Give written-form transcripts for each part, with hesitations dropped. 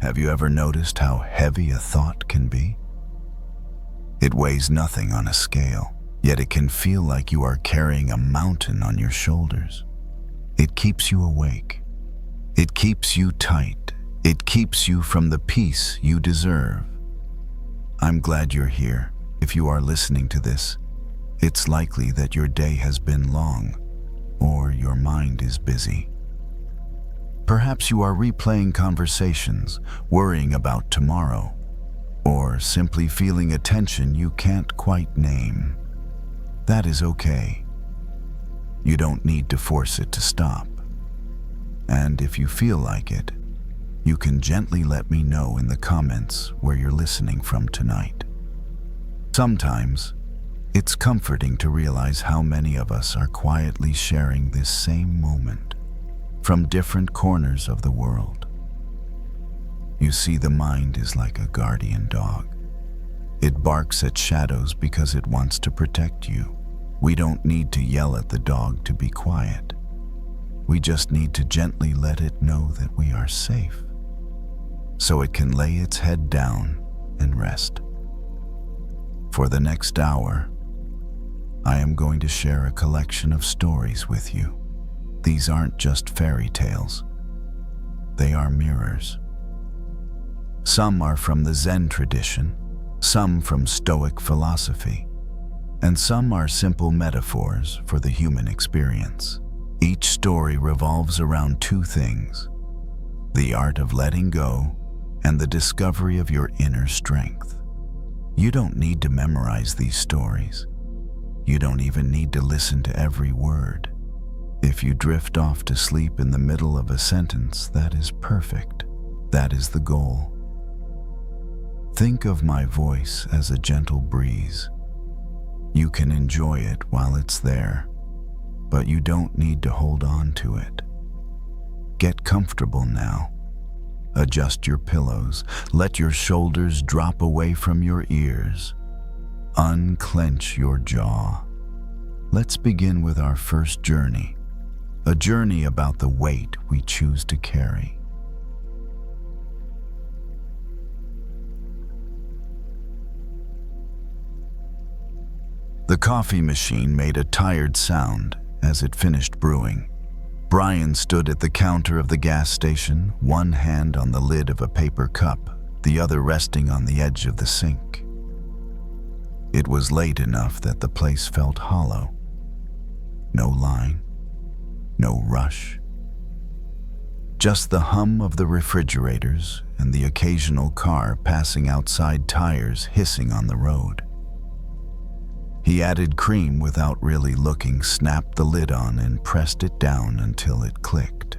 Have you ever noticed how heavy a thought can be? It weighs nothing on a scale, yet it can feel like you are carrying a mountain on your shoulders. It keeps you awake. It keeps you tight. It keeps you from the peace you deserve. I'm glad you're here. If you are listening to this, it's likely that your day has been long, or your mind is busy. Perhaps you are replaying conversations, worrying about tomorrow, or simply feeling a tension you can't quite name. That is okay. You don't need to force it to stop. And if you feel like it, you can gently let me know in the comments where you're listening from tonight. Sometimes, it's comforting to realize how many of us are quietly sharing this same moment from different corners of the world. You see, the mind is like a guardian dog. It barks at shadows because it wants to protect you. We don't need to yell at the dog to be quiet. We just need to gently let it know that we are safe, so it can lay its head down and rest. For the next hour, I am going to share a collection of stories with you. These aren't just fairy tales. They are mirrors. Some are from the Zen tradition, some from Stoic philosophy, and some are simple metaphors for the human experience. Each story revolves around two things: the art of letting go and the discovery of your inner strength. You don't need to memorize these stories. You don't even need to listen to every word. If you drift off to sleep in the middle of a sentence, that is perfect. That is the goal. Think of my voice as a gentle breeze. You can enjoy it while it's there, but you don't need to hold on to it. Get comfortable now. Adjust your pillows. Let your shoulders drop away from your ears. Unclench your jaw. Let's begin with our first journey, a journey about the weight we choose to carry. The coffee machine made a tired sound as it finished brewing. Brian stood at the counter of the gas station, one hand on the lid of a paper cup, the other resting on the edge of the sink. It was late enough that the place felt hollow. No line, no rush. Just the hum of the refrigerators and the occasional car passing outside, tires hissing on the road. He added cream without really looking, snapped the lid on, and pressed it down until it clicked.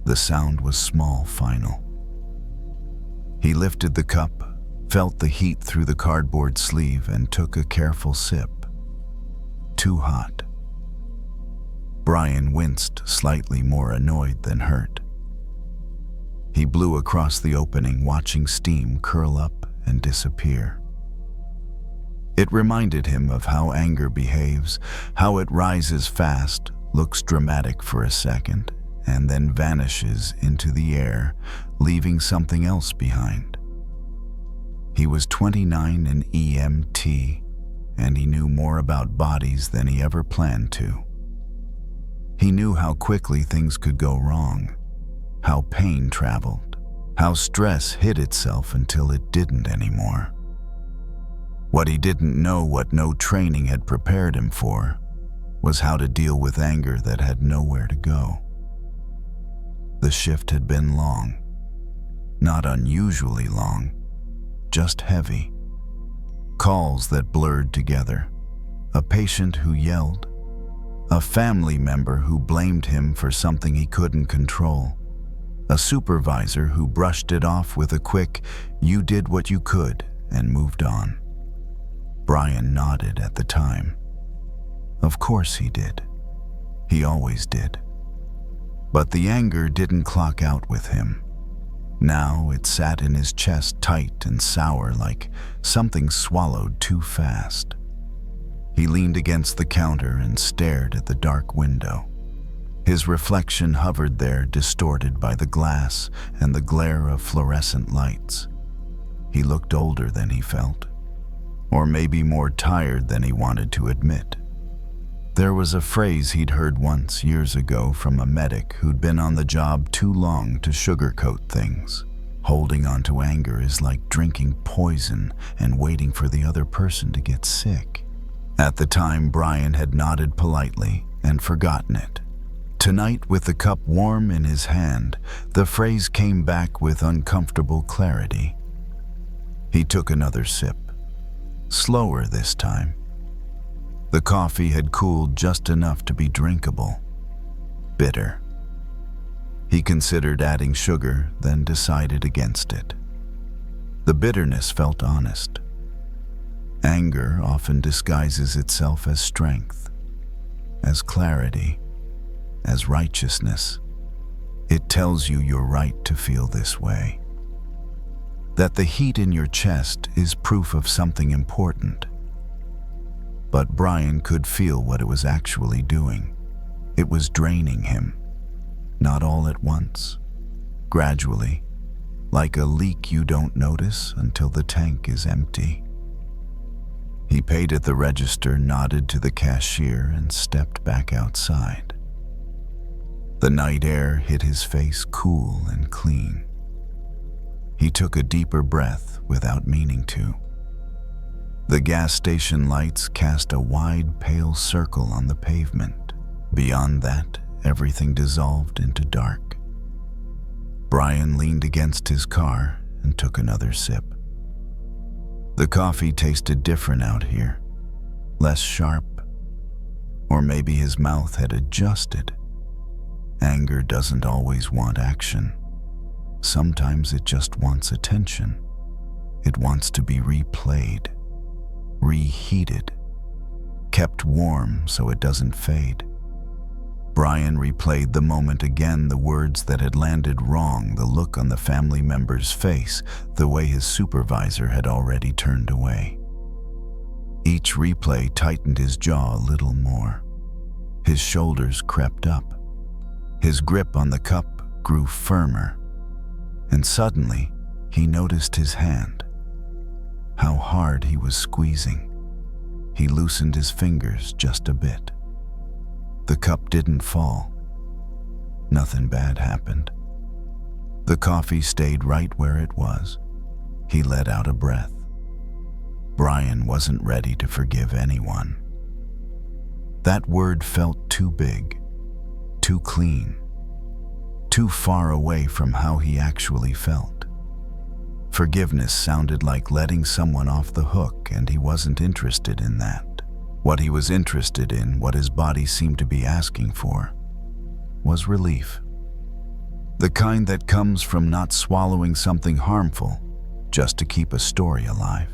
The sound was small, final. He lifted the cup, felt the heat through the cardboard sleeve, and took a careful sip. Too hot. Brian winced, slightly more annoyed than hurt. He blew across the opening, watching steam curl up and disappear. It reminded him of how anger behaves, how it rises fast, looks dramatic for a second, and then vanishes into the air, leaving something else behind. He was 29 in EMT, and he knew more about bodies than he ever planned to. He knew how quickly things could go wrong, how pain traveled, how stress hid itself until it didn't anymore. What he didn't know, what no training had prepared him for, was how to deal with anger that had nowhere to go. The shift had been long, not unusually long, just heavy. Calls that blurred together, a patient who yelled, a family member who blamed him for something he couldn't control, a supervisor who brushed it off with a quick, "You did what you could," and moved on. Brian nodded at the time. Of course he did. He always did. But the anger didn't clock out with him. Now it sat in his chest, tight and sour, like something swallowed too fast. He leaned against the counter and stared at the dark window. His reflection hovered there, distorted by the glass and the glare of fluorescent lights. He looked older than he felt, or maybe more tired than he wanted to admit. There was a phrase he'd heard once years ago from a medic who'd been on the job too long to sugarcoat things. Holding on to anger is like drinking poison and waiting for the other person to get sick. At the time, Brian had nodded politely and forgotten it. Tonight, with the cup warm in his hand, the phrase came back with uncomfortable clarity. He took another sip, slower this time. The coffee had cooled just enough to be drinkable, bitter. He considered adding sugar, then decided against it. The bitterness felt honest. Anger often disguises itself as strength, as clarity, as righteousness. It tells you you're right to feel this way. That the heat in your chest is proof of something important. But Brian could feel what it was actually doing. It was draining him. Not all at once. Gradually, like a leak you don't notice until the tank is empty. He paid at the register, nodded to the cashier, and stepped back outside. The night air hit his face cool and clean. He took a deeper breath without meaning to. The gas station lights cast a wide, pale circle on the pavement. Beyond that, everything dissolved into dark. Brian leaned against his car and took another sip. The coffee tasted different out here, less sharp. Or maybe his mouth had adjusted. Anger doesn't always want action. Sometimes it just wants attention. It wants to be replayed, reheated, kept warm so it doesn't fade. Brian replayed the moment again, the words that had landed wrong, the look on the family member's face, the way his supervisor had already turned away. Each replay tightened his jaw a little more. His shoulders crept up. His grip on the cup grew firmer. And suddenly, he noticed his hand. How hard he was squeezing. He loosened his fingers just a bit. The cup didn't fall. Nothing bad happened. The coffee stayed right where it was. He let out a breath. Brian wasn't ready to forgive anyone. That word felt too big, too clean, too far away from how he actually felt. Forgiveness sounded like letting someone off the hook, and he wasn't interested in that. What he was interested in, what his body seemed to be asking for, was relief. The kind that comes from not swallowing something harmful just to keep a story alive.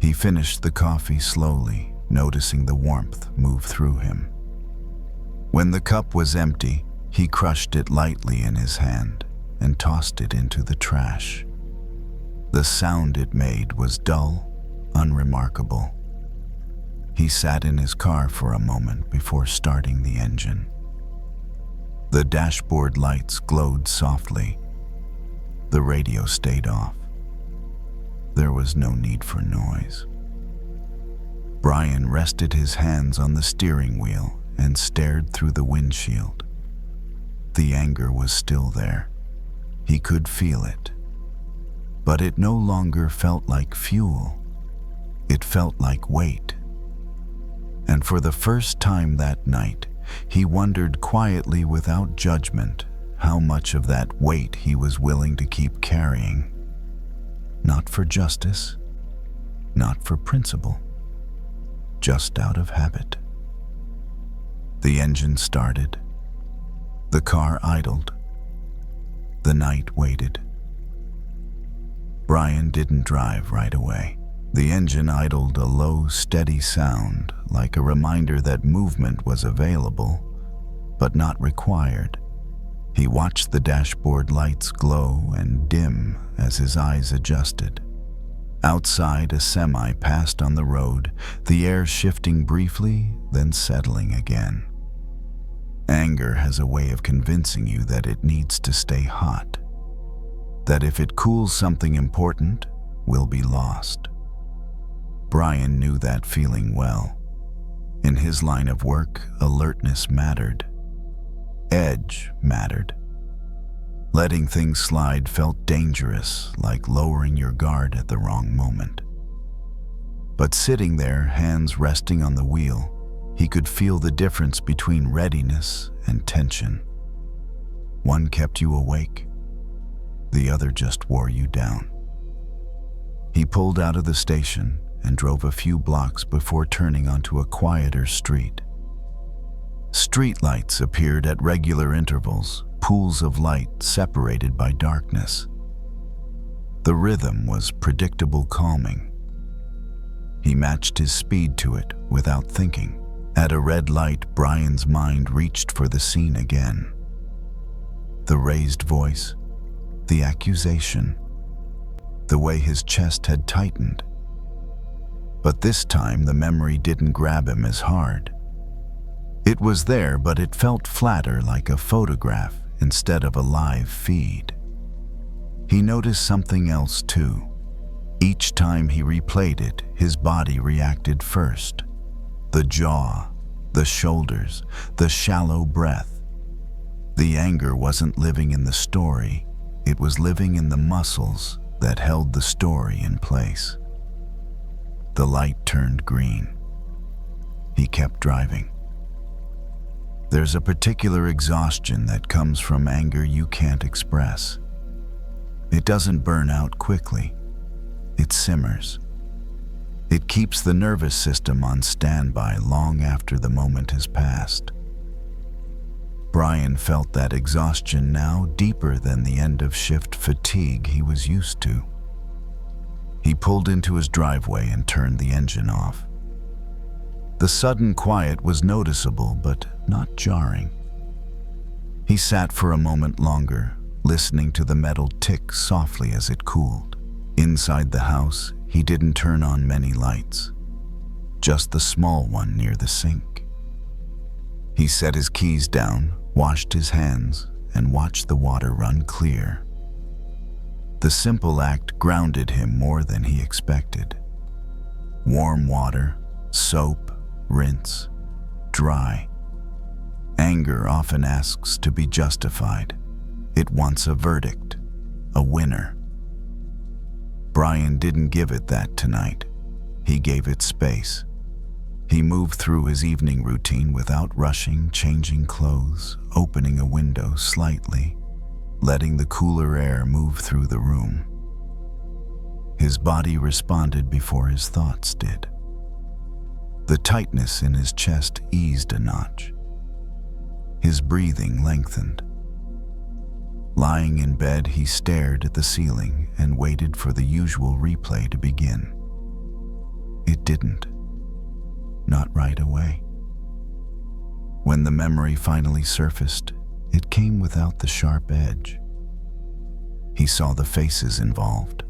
He finished the coffee slowly, noticing the warmth move through him. When the cup was empty, he crushed it lightly in his hand and tossed it into the trash. The sound it made was dull, unremarkable. He sat in his car for a moment before starting the engine. The dashboard lights glowed softly. The radio stayed off. There was no need for noise. Brian rested his hands on the steering wheel and stared through the windshield. The anger was still there. He could feel it. But it no longer felt like fuel. It felt like weight. And for the first time that night, he wondered quietly without judgment how much of that weight he was willing to keep carrying. Not for justice, not for principle, just out of habit. The engine started. The car idled. The night waited. Brian didn't drive right away. The engine idled, a low, steady sound, like a reminder that movement was available, but not required. He watched the dashboard lights glow and dim as his eyes adjusted. Outside, a semi passed on the road, the air shifting briefly, then settling again. Anger has a way of convincing you that it needs to stay hot, that if it cools something important, will be lost. Brian knew that feeling well. In his line of work, alertness mattered. Edge mattered. Letting things slide felt dangerous, like lowering your guard at the wrong moment. But sitting there, hands resting on the wheel, he could feel the difference between readiness and tension. One kept you awake, the other just wore you down. He pulled out of the station and drove a few blocks before turning onto a quieter street. Streetlights appeared at regular intervals, pools of light separated by darkness. The rhythm was predictable calming. He matched his speed to it without thinking. At a red light, Brian's mind reached for the scene again. The raised voice, the accusation, the way his chest had tightened. But this time the memory didn't grab him as hard. It was there, but it felt flatter, like a photograph instead of a live feed. He noticed something else too. Each time he replayed it, his body reacted first. The jaw, the shoulders, the shallow breath. The anger wasn't living in the story, it was living in the muscles that held the story in place. The light turned green. He kept driving. There's a particular exhaustion that comes from anger you can't express. It doesn't burn out quickly. It simmers. It keeps the nervous system on standby long after the moment has passed. Brian felt that exhaustion now, deeper than the end-of-shift fatigue he was used to. He pulled into his driveway and turned the engine off. The sudden quiet was noticeable, but not jarring. He sat for a moment longer, listening to the metal tick softly as it cooled. Inside the house, he didn't turn on many lights, just the small one near the sink. He set his keys down, washed his hands, and watched the water run clear. The simple act grounded him more than he expected. Warm water, soap, rinse, dry. Anger often asks to be justified. It wants a verdict, a winner. Brian didn't give it that tonight. He gave it space. He moved through his evening routine without rushing, changing clothes, opening a window slightly, letting the cooler air move through the room. His body responded before his thoughts did. The tightness in his chest eased a notch. His breathing lengthened. Lying in bed, he stared at the ceiling and waited for the usual replay to begin. It didn't. Not right away. When the memory finally surfaced, it came without the sharp edge. He saw the faces involved.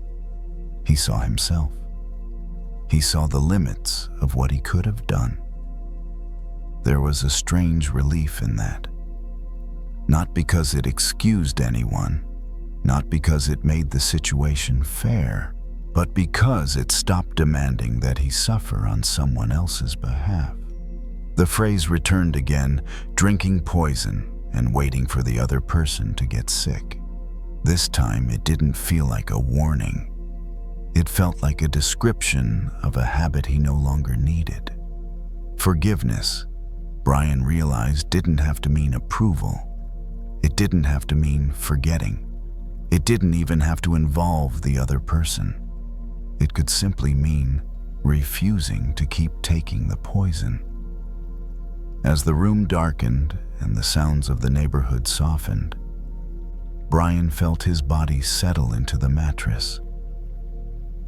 He saw himself. He saw the limits of what he could have done. There was a strange relief in that. Not because it excused anyone, not because it made the situation fair, but because it stopped demanding that he suffer on someone else's behalf. The phrase returned again, drinking poison and waiting for the other person to get sick. This time it didn't feel like a warning. It felt like a description of a habit he no longer needed. Forgiveness, Brian realized, didn't have to mean approval. It didn't have to mean forgetting. It didn't even have to involve the other person. It could simply mean refusing to keep taking the poison. As the room darkened and the sounds of the neighborhood softened, Brian felt his body settle into the mattress.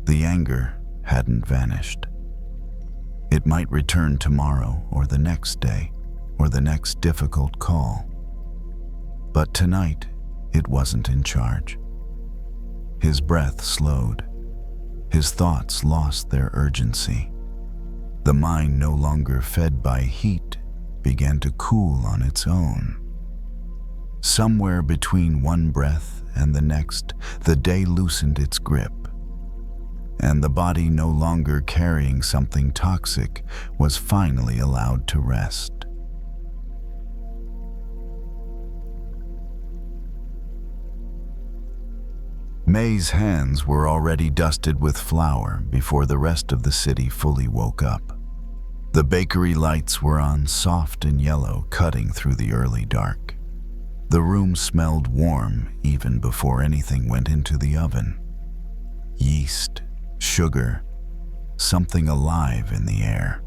The anger hadn't vanished. It might return tomorrow or the next day or the next difficult call. But tonight, it wasn't in charge. His breath slowed. His thoughts lost their urgency. The mind no longer fed by heat, began to cool on its own. Somewhere between one breath and the next, the day loosened its grip, and the body, no longer carrying something toxic, was finally allowed to rest. May's hands were already dusted with flour before the rest of the city fully woke up. The bakery lights were on, soft and yellow, cutting through the early dark. The room smelled warm even before anything went into the oven. Yeast, sugar, something alive in the air.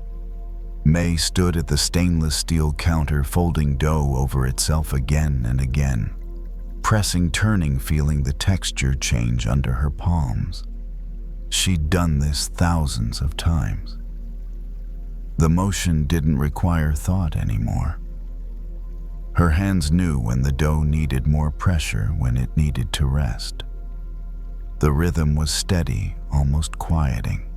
May stood at the stainless steel counter, folding dough over itself again and again, pressing, turning, feeling the texture change under her palms. She'd done this thousands of times. The motion didn't require thought anymore. Her hands knew when the dough needed more pressure, when it needed to rest. The rhythm was steady, almost quieting.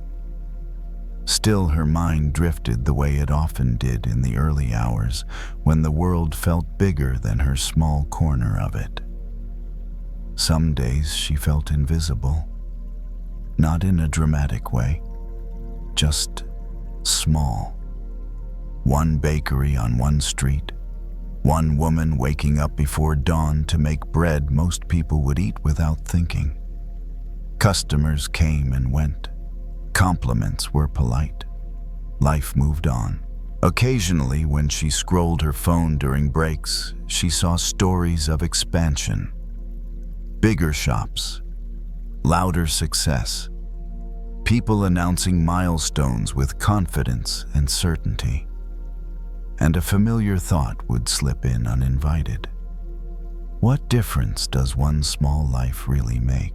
Still, her mind drifted the way it often did in the early hours, when the world felt bigger than her small corner of it. Some days she felt invisible, not in a dramatic way, just small. One bakery on one street, one woman waking up before dawn to make bread most people would eat without thinking. Customers came and went. Compliments were polite. Life moved on. Occasionally, when she scrolled her phone during breaks, she saw stories of expansion. Bigger shops, louder success, people announcing milestones with confidence and certainty. And a familiar thought would slip in uninvited. What difference does one small life really make?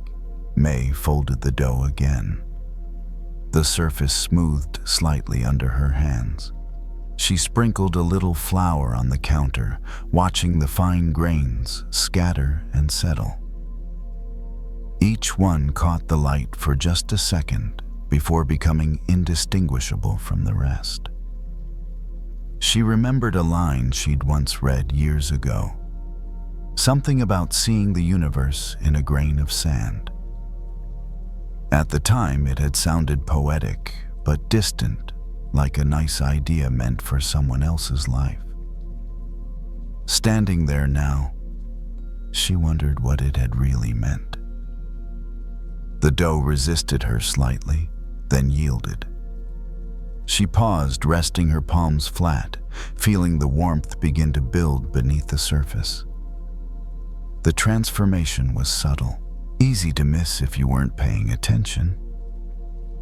May folded the dough again. The surface smoothed slightly under her hands. She sprinkled a little flour on the counter, watching the fine grains scatter and settle. Each one caught the light for just a second before becoming indistinguishable from the rest. She remembered a line she'd once read years ago. Something about seeing the universe in a grain of sand. At the time, it had sounded poetic, but distant, like a nice idea meant for someone else's life. Standing there now, she wondered what it had really meant. The dough resisted her slightly, then yielded. She paused, resting her palms flat, feeling the warmth begin to build beneath the surface. The transformation was subtle, easy to miss if you weren't paying attention.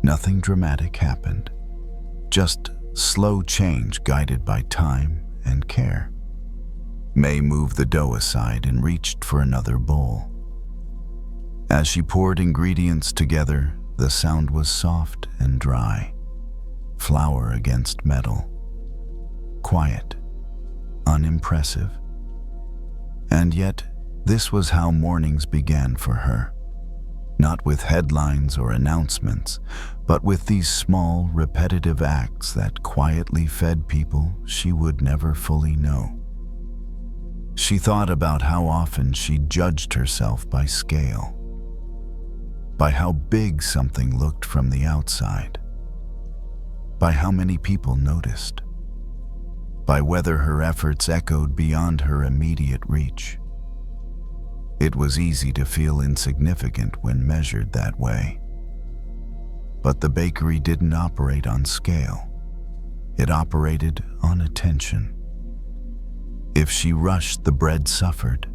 Nothing dramatic happened, just slow change guided by time and care. May moved the dough aside and reached for another bowl. As she poured ingredients together, the sound was soft and dry. Flour against metal. Quiet. Unimpressive. And yet, this was how mornings began for her. Not with headlines or announcements, but with these small, repetitive acts that quietly fed people she would never fully know. She thought about how often she judged herself by scale, by how big something looked from the outside, by how many people noticed, by whether her efforts echoed beyond her immediate reach. It was easy to feel insignificant when measured that way. But the bakery didn't operate on scale. It operated on attention. If she rushed, the bread suffered.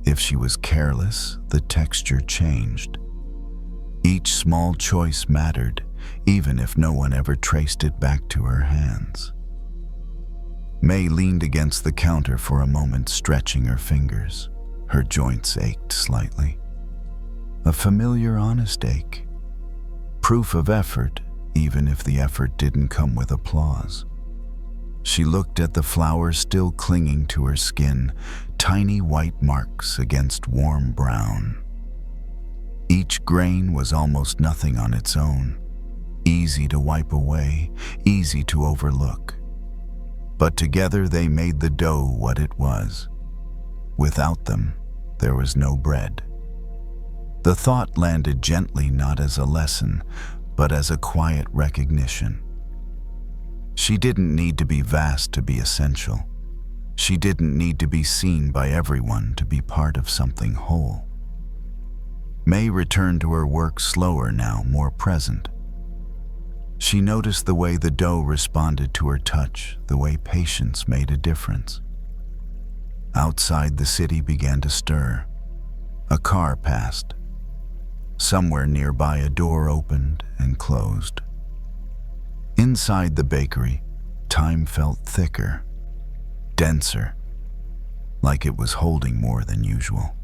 If she was careless, the texture changed. Each small choice mattered, even if no one ever traced it back to her hands. May leaned against the counter for a moment, stretching her fingers. Her joints ached slightly. A familiar, honest ache. Proof of effort, even if the effort didn't come with applause. She looked at the flour still clinging to her skin, tiny white marks against warm brown. Each grain was almost nothing on its own, easy to wipe away, easy to overlook. but together they made the dough what it was. Without them, there was no bread. The thought landed gently, not as a lesson, but as a quiet recognition. She didn't need to be vast to be essential. She didn't need to be seen by everyone to be part of something whole. May returned to her work slower now, more present. She noticed the way the dough responded to her touch, the way patience made a difference. Outside, the city began to stir. A car passed. Somewhere nearby, a door opened and closed. Inside the bakery, time felt thicker, denser, like it was holding more than usual.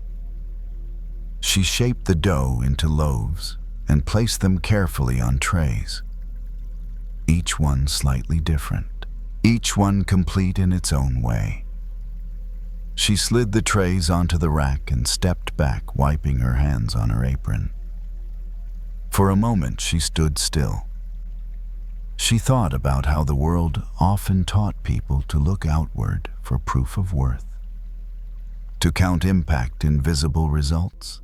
She shaped the dough into loaves and placed them carefully on trays. Each one slightly different, each one complete in its own way. She slid the trays onto the rack and stepped back, wiping her hands on her apron. For a moment, she stood still. She thought about how the world often taught people to look outward for proof of worth, to count impact in visible results,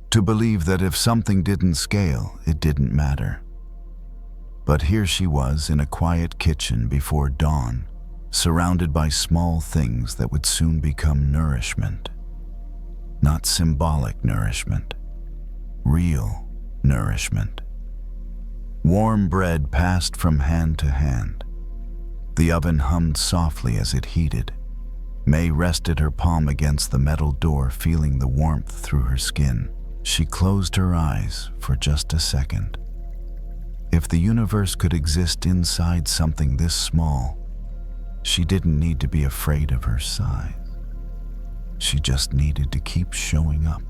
to believe that if something didn't scale, it didn't matter. But here she was in a quiet kitchen before dawn, surrounded by small things that would soon become nourishment. Not symbolic nourishment, real nourishment. Warm bread passed from hand to hand. The oven hummed softly as it heated. May rested her palm against the metal door, feeling the warmth through her skin. She closed her eyes for just a second. If the universe could exist inside something this small, she didn't need to be afraid of her size. She just needed to keep showing up.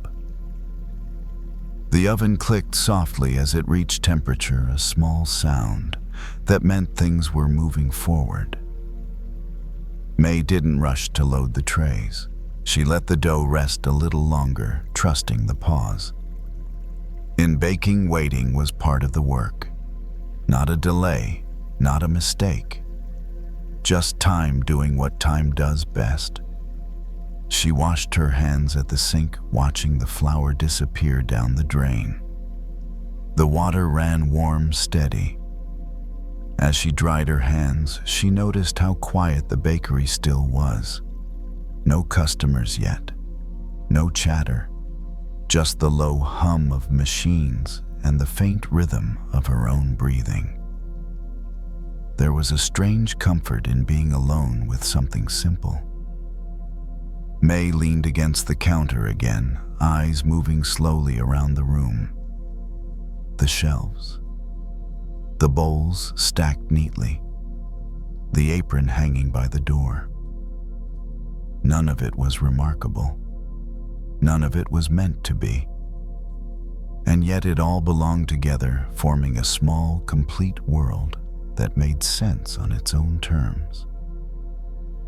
The oven clicked softly as it reached temperature, a small sound that meant things were moving forward. May didn't rush to load the trays. She let the dough rest a little longer, trusting the pause. In baking, waiting was part of the work. Not a delay, not a mistake. Just time doing what time does best. She washed her hands at the sink, watching the flour disappear down the drain. The water ran warm, steady. As she dried her hands, she noticed how quiet the bakery still was. No customers yet, no chatter, just the low hum of machines and the faint rhythm of her own breathing. There was a strange comfort in being alone with something simple. May leaned against the counter again, eyes moving slowly around the room. The shelves, the bowls stacked neatly, the apron hanging by the door. None of it was remarkable. None of it was meant to be. And yet it all belonged together, forming a small, complete world that made sense on its own terms.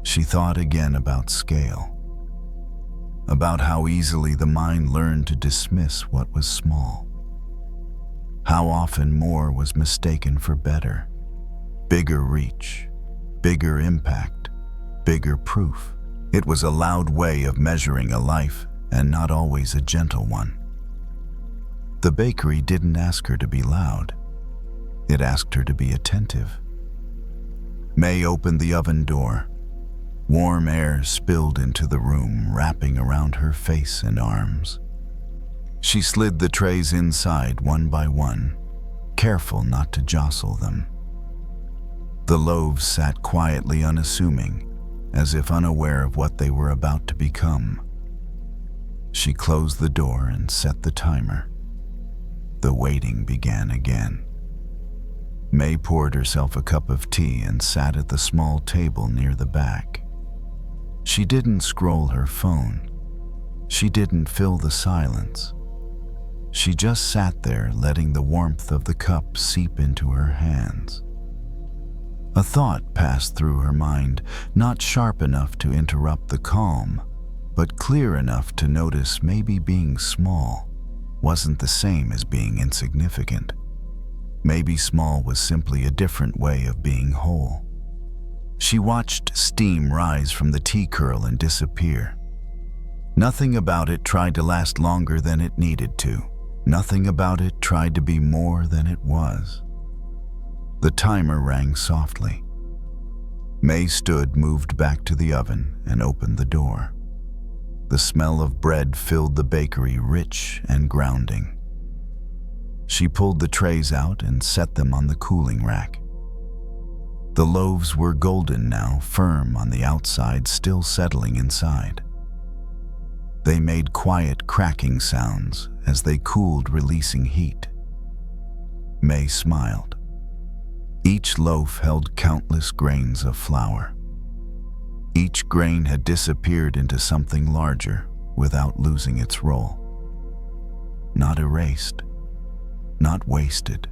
She thought again about scale, about how easily the mind learned to dismiss what was small, how often more was mistaken for better, bigger reach, bigger impact, bigger proof. It was a loud way of measuring a life, and not always a gentle one. The bakery didn't ask her to be loud. It asked her to be attentive. May opened the oven door. Warm air spilled into the room, wrapping around her face and arms. She slid the trays inside one by one, careful not to jostle them. The loaves sat quietly unassuming, as if unaware of what they were about to become. She closed the door and set the timer. The waiting began again. May poured herself a cup of tea and sat at the small table near the back. She didn't scroll her phone. She didn't fill the silence. She just sat there, letting the warmth of the cup seep into her hands. A thought passed through her mind, not sharp enough to interrupt the calm, but clear enough to notice maybe being small wasn't the same as being insignificant. Maybe small was simply a different way of being whole. She watched steam rise from the tea curl and disappear. Nothing about it tried to last longer than it needed to. Nothing about it tried to be more than it was. The timer rang softly. May stood, moved back to the oven, and opened the door. The smell of bread filled the bakery, rich and grounding. She pulled the trays out and set them on the cooling rack. The loaves were golden now, firm on the outside, still settling inside. They made quiet cracking sounds as they cooled, releasing heat. May smiled. Each loaf held countless grains of flour. Each grain had disappeared into something larger without losing its role. Not erased, not wasted,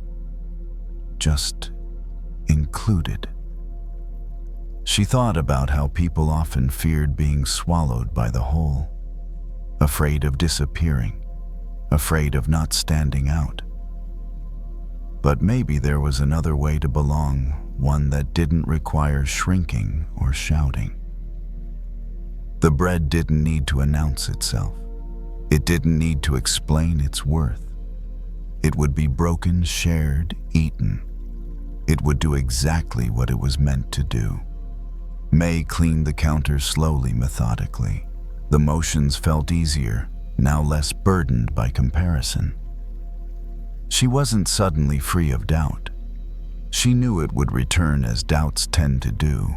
just included. She thought about how people often feared being swallowed by the whole, afraid of disappearing, afraid of not standing out. But maybe there was another way to belong, one that didn't require shrinking or shouting. The bread didn't need to announce itself. It didn't need to explain its worth. It would be broken, shared, eaten. It would do exactly what it was meant to do. May cleaned the counter slowly, methodically. The motions felt easier, now less burdened by comparison. She wasn't suddenly free of doubt. She knew it would return as doubts tend to do.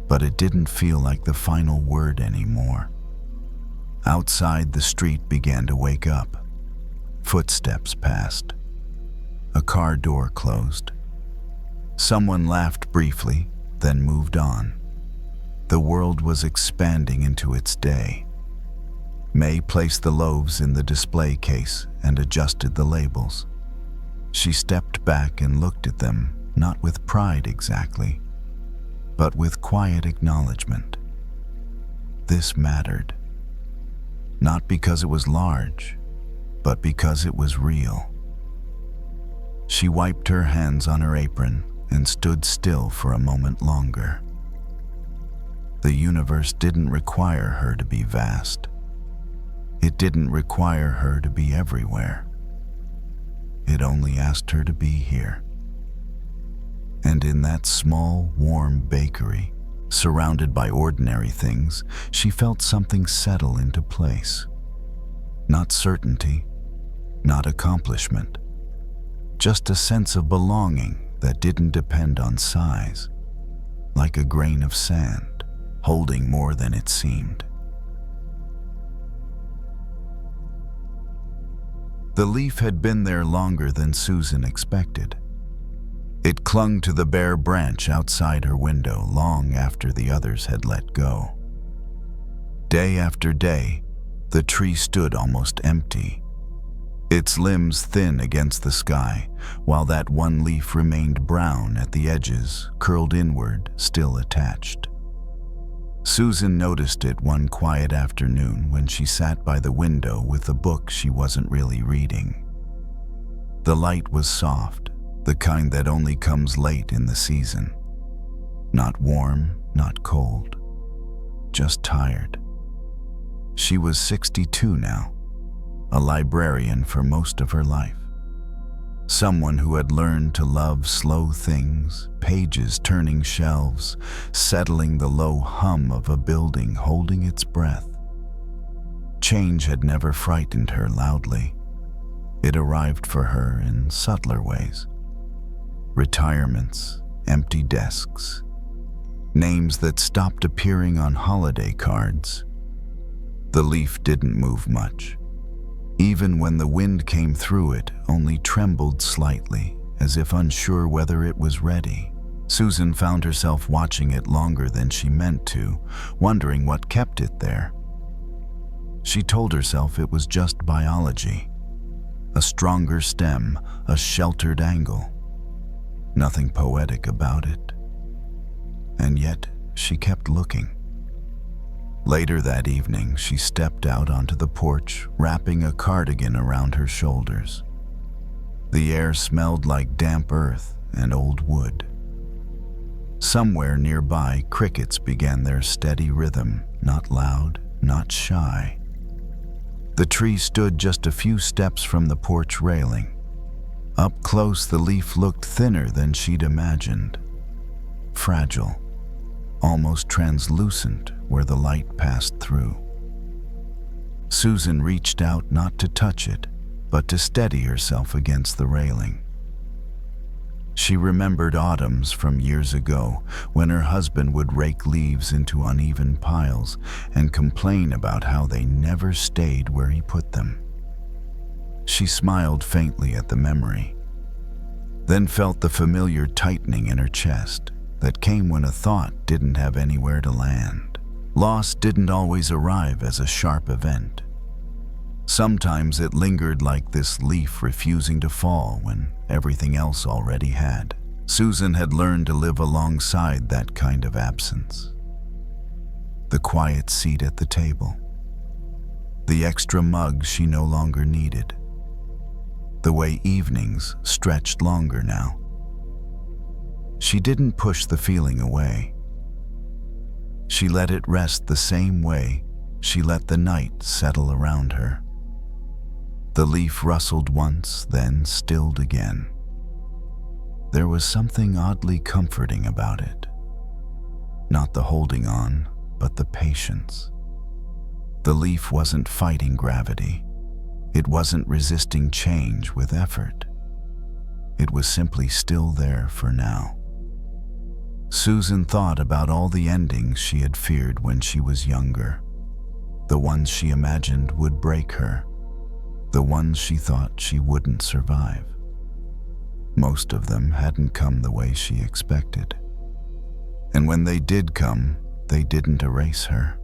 But it didn't feel like the final word anymore. Outside, the street began to wake up. Footsteps passed. A car door closed. Someone laughed briefly, then moved on. The world was expanding into its day. May placed the loaves in the display case and adjusted the labels. She stepped back and looked at them, not with pride exactly, but with quiet acknowledgement. This mattered. Not because it was large, but because it was real. She wiped her hands on her apron and stood still for a moment longer. The universe didn't require her to be vast. It didn't require her to be everywhere. It only asked her to be here. And in that small, warm bakery, surrounded by ordinary things, she felt something settle into place. Not certainty, not accomplishment, just a sense of belonging that didn't depend on size, like a grain of sand, holding more than it seemed. The leaf had been there longer than Susan expected. It clung to the bare branch outside her window long after the others had let go. Day after day, the tree stood almost empty, its limbs thin against the sky, while that one leaf remained brown at the edges, curled inward, still attached. Susan noticed it one quiet afternoon when she sat by the window with a book she wasn't really reading. The light was soft, the kind that only comes late in the season. Not warm, not cold, just tired. She was 62 now, a librarian for most of her life. Someone who had learned to love slow things, pages turning shelves, settling the low hum of a building holding its breath. Change had never frightened her loudly. It arrived for her in subtler ways. Retirements, empty desks, names that stopped appearing on holiday cards. The leaf didn't move much. Even when the wind came through it, only trembled slightly, as if unsure whether it was ready. Susan found herself watching it longer than she meant to, wondering what kept it there. She told herself it was just biology. A stronger stem, a sheltered angle. Nothing poetic about it. And yet, she kept looking. Later that evening, she stepped out onto the porch, wrapping a cardigan around her shoulders. The air smelled like damp earth and old wood. Somewhere nearby, crickets began their steady rhythm, not loud, not shy. The tree stood just a few steps from the porch railing. Up close, the leaf looked thinner than she'd imagined. Fragile, almost translucent where the light passed through. Susan reached out not to touch it, but to steady herself against the railing. She remembered autumns from years ago when her husband would rake leaves into uneven piles and complain about how they never stayed where he put them. She smiled faintly at the memory, then felt the familiar tightening in her chest that came when a thought didn't have anywhere to land. Loss didn't always arrive as a sharp event. Sometimes it lingered like this leaf refusing to fall when everything else already had. Susan had learned to live alongside that kind of absence. The quiet seat at the table. The extra mug she no longer needed. The way evenings stretched longer now. She didn't push the feeling away. She let it rest the same way she let the night settle around her. The leaf rustled once, then stilled again. There was something oddly comforting about it. Not the holding on, but the patience. The leaf wasn't fighting gravity. It wasn't resisting change with effort. It was simply still there for now. Susan thought about all the endings she had feared when she was younger. The ones she imagined would break her. The ones she thought she wouldn't survive. Most of them hadn't come the way she expected. And when they did come, they didn't erase her.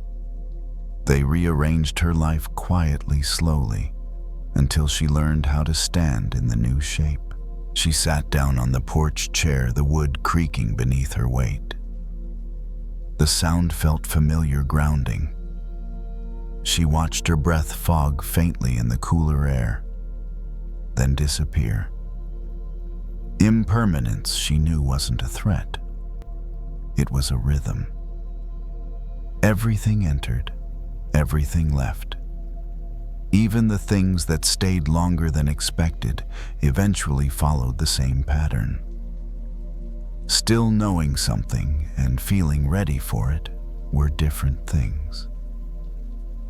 They rearranged her life quietly, slowly, until she learned how to stand in the new shape. She sat down on the porch chair, the wood creaking beneath her weight. The sound felt familiar, grounding. She watched her breath fog faintly in the cooler air, then disappear. Impermanence, she knew, wasn't a threat. It was a rhythm. Everything entered, everything left. Even the things that stayed longer than expected eventually followed the same pattern. Still knowing something and feeling ready for it were different things.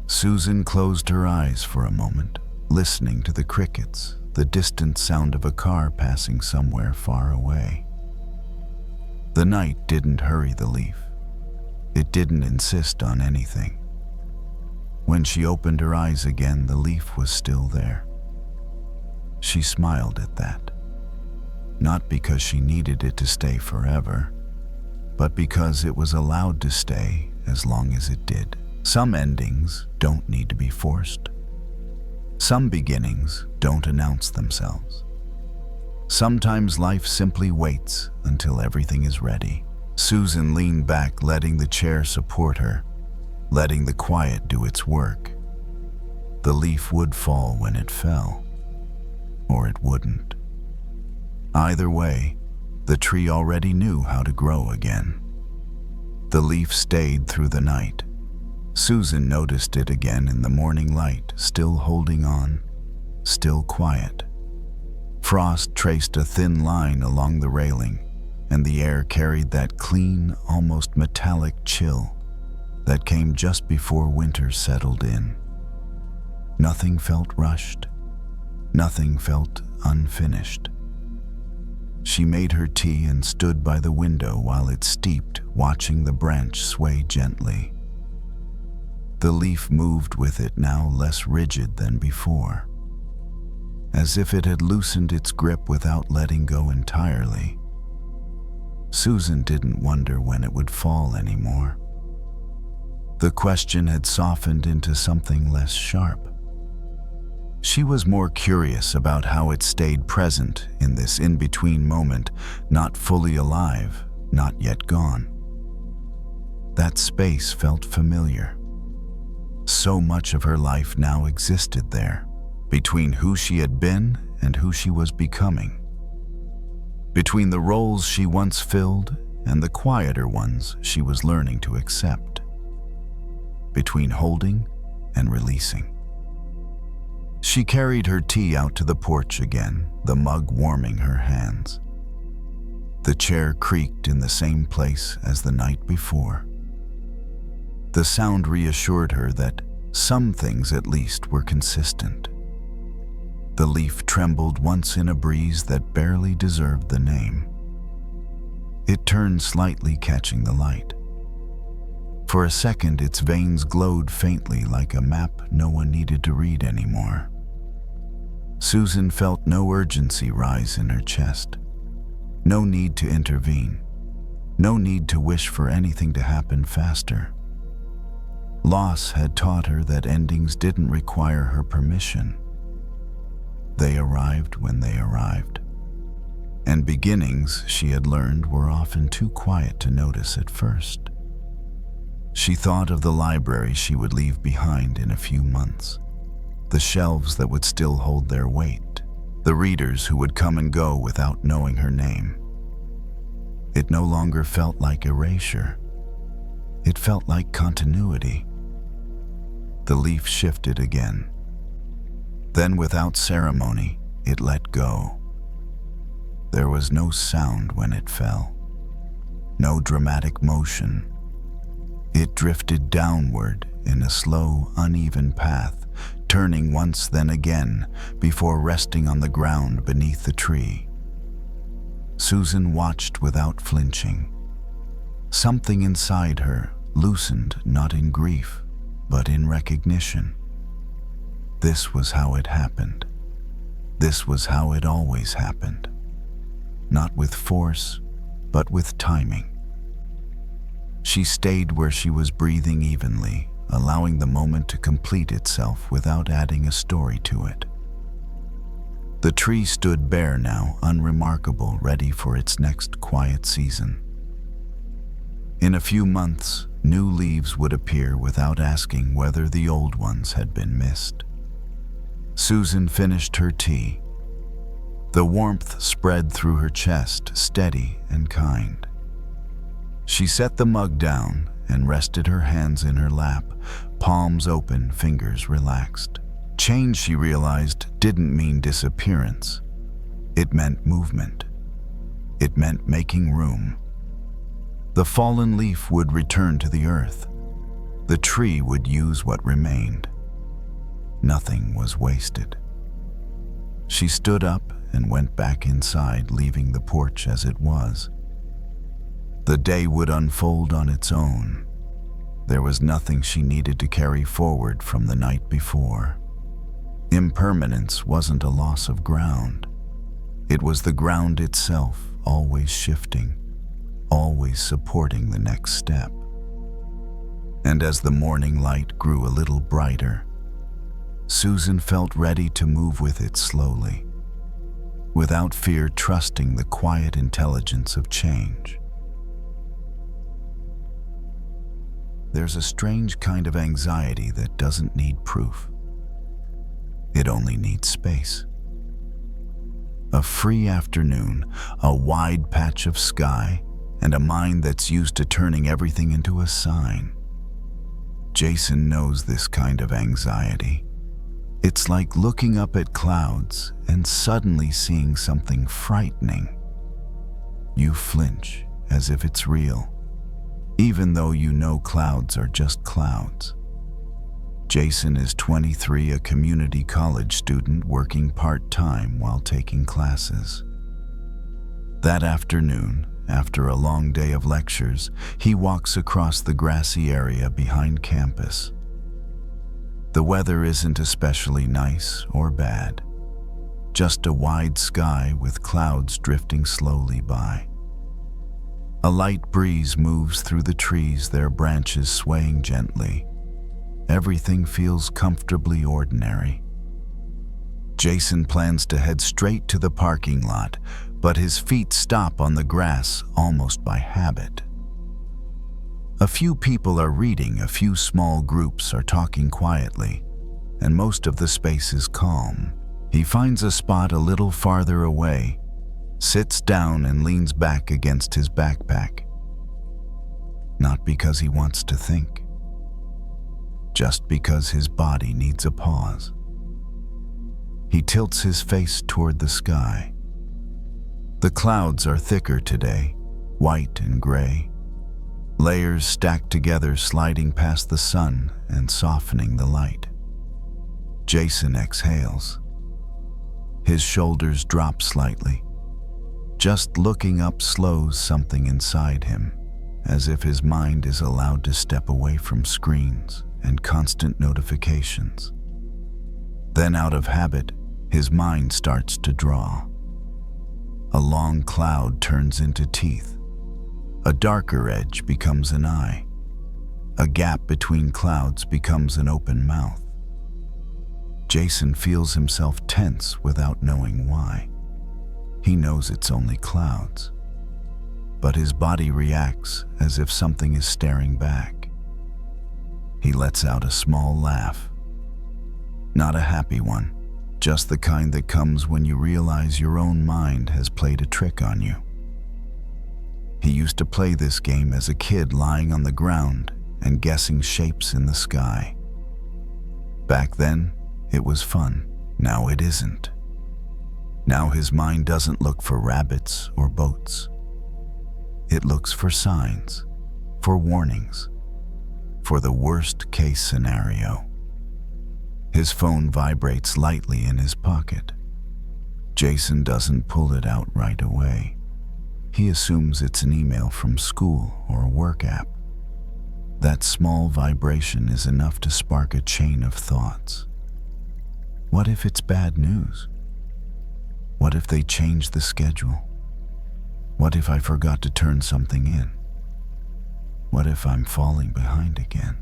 Susan closed her eyes for a moment, listening to the crickets, the distant sound of a car passing somewhere far away. The night didn't hurry the leaf. It didn't insist on anything. When she opened her eyes again, the leaf was still there. She smiled at that, not because she needed it to stay forever, but because it was allowed to stay as long as it did. Some endings don't need to be forced. Some beginnings don't announce themselves. Sometimes life simply waits until everything is ready. Susan leaned back, letting the chair support her, letting the quiet do its work. The leaf would fall when it fell, or it wouldn't. Either way, the tree already knew how to grow again. The leaf stayed through the night. Susan noticed it again in the morning light, still holding on, still quiet. Frost traced a thin line along the railing, and the air carried that clean, almost metallic chill that came just before winter settled in. Nothing felt rushed. Nothing felt unfinished. She made her tea and stood by the window while it steeped, watching the branch sway gently. The leaf moved with it, now less rigid than before, as if it had loosened its grip without letting go entirely. Susan didn't wonder when it would fall anymore. The question had softened into something less sharp. She was more curious about how it stayed present in this in-between moment, not fully alive, not yet gone. That space felt familiar. So much of her life now existed there, between who she had been and who she was becoming. Between the roles she once filled and the quieter ones she was learning to accept, between holding and releasing. She carried her tea out to the porch again, the mug warming her hands. The chair creaked in the same place as the night before. The sound reassured her that some things at least were consistent. The leaf trembled once in a breeze that barely deserved the name. It turned slightly, catching the light. For a second, its veins glowed faintly like a map no one needed to read anymore. Susan felt no urgency rise in her chest. No need to intervene. No need to wish for anything to happen faster. Loss had taught her that endings didn't require her permission. They arrived when they arrived. And beginnings, she had learned, were often too quiet to notice at first. She thought of the library she would leave behind in a few months, the shelves that would still hold their weight, the readers who would come and go without knowing her name. It no longer felt like erasure. It felt like continuity. The leaf shifted again. Then, without ceremony, it let go. There was no sound when it fell, no dramatic motion. It drifted downward in a slow, uneven path, turning once then again before resting on the ground beneath the tree. Susan watched without flinching. Something inside her loosened, not in grief, but in recognition. This was how it happened. This was how it always happened. Not with force, but with timing. She stayed where she was, breathing evenly, allowing the moment to complete itself without adding a story to it. The tree stood bare now, unremarkable, ready for its next quiet season. In a few months, new leaves would appear without asking whether the old ones had been missed. Susan finished her tea. The warmth spread through her chest, steady and kind. She set the mug down and rested her hands in her lap, palms open, fingers relaxed. Change, she realized, didn't mean disappearance. It meant movement. It meant making room. The fallen leaf would return to the earth. The tree would use what remained. Nothing was wasted. She stood up and went back inside, leaving the porch as it was. The day would unfold on its own. There was nothing she needed to carry forward from the night before. Impermanence wasn't a loss of ground. It was the ground itself, always shifting, always supporting the next step. And as the morning light grew a little brighter, Susan felt ready to move with it slowly, without fear, trusting the quiet intelligence of change. There's a strange kind of anxiety that doesn't need proof. It only needs space. A free afternoon, a wide patch of sky, and a mind that's used to turning everything into a sign. Jason knows this kind of anxiety. It's like looking up at clouds and suddenly seeing something frightening. You flinch as if it's real, even though you know clouds are just clouds. Jason is 23, a community college student working part-time while taking classes. That afternoon, after a long day of lectures, he walks across the grassy area behind campus. The weather isn't especially nice or bad, just a wide sky with clouds drifting slowly by. A light breeze moves through the trees, their branches swaying gently. Everything feels comfortably ordinary. Jason plans to head straight to the parking lot, but his feet stop on the grass almost by habit. A few people are reading, a few small groups are talking quietly, and most of the space is calm. He finds a spot a little farther away, sits down and leans back against his backpack. not because he wants to think, just because his body needs a pause. He tilts his face toward the sky. The clouds are thicker today, white and gray, layers stacked together sliding past the sun and softening the light. Jason exhales. His shoulders drop slightly. Just looking up slows something inside him, as if his mind is allowed to step away from screens and constant notifications. Then, out of habit, his mind starts to draw. A long cloud turns into teeth. A darker edge becomes an eye. A gap between clouds becomes an open mouth. Jason feels himself tense without knowing why. He knows it's only clouds, but his body reacts as if something is staring back. He lets out a small laugh. Not a happy one, just the kind that comes when you realize your own mind has played a trick on you. He used to play this game as a kid, lying on the ground and guessing shapes in the sky. Back then, it was fun. Now it isn't. Now his mind doesn't look for rabbits or boats. It looks for signs, for warnings, for the worst-case scenario. His phone vibrates lightly in his pocket. Jason doesn't pull it out right away. He assumes it's an email from school or a work app. That small vibration is enough to spark a chain of thoughts. What if it's bad news? What if they change the schedule? What if I forgot to turn something in? What if I'm falling behind again?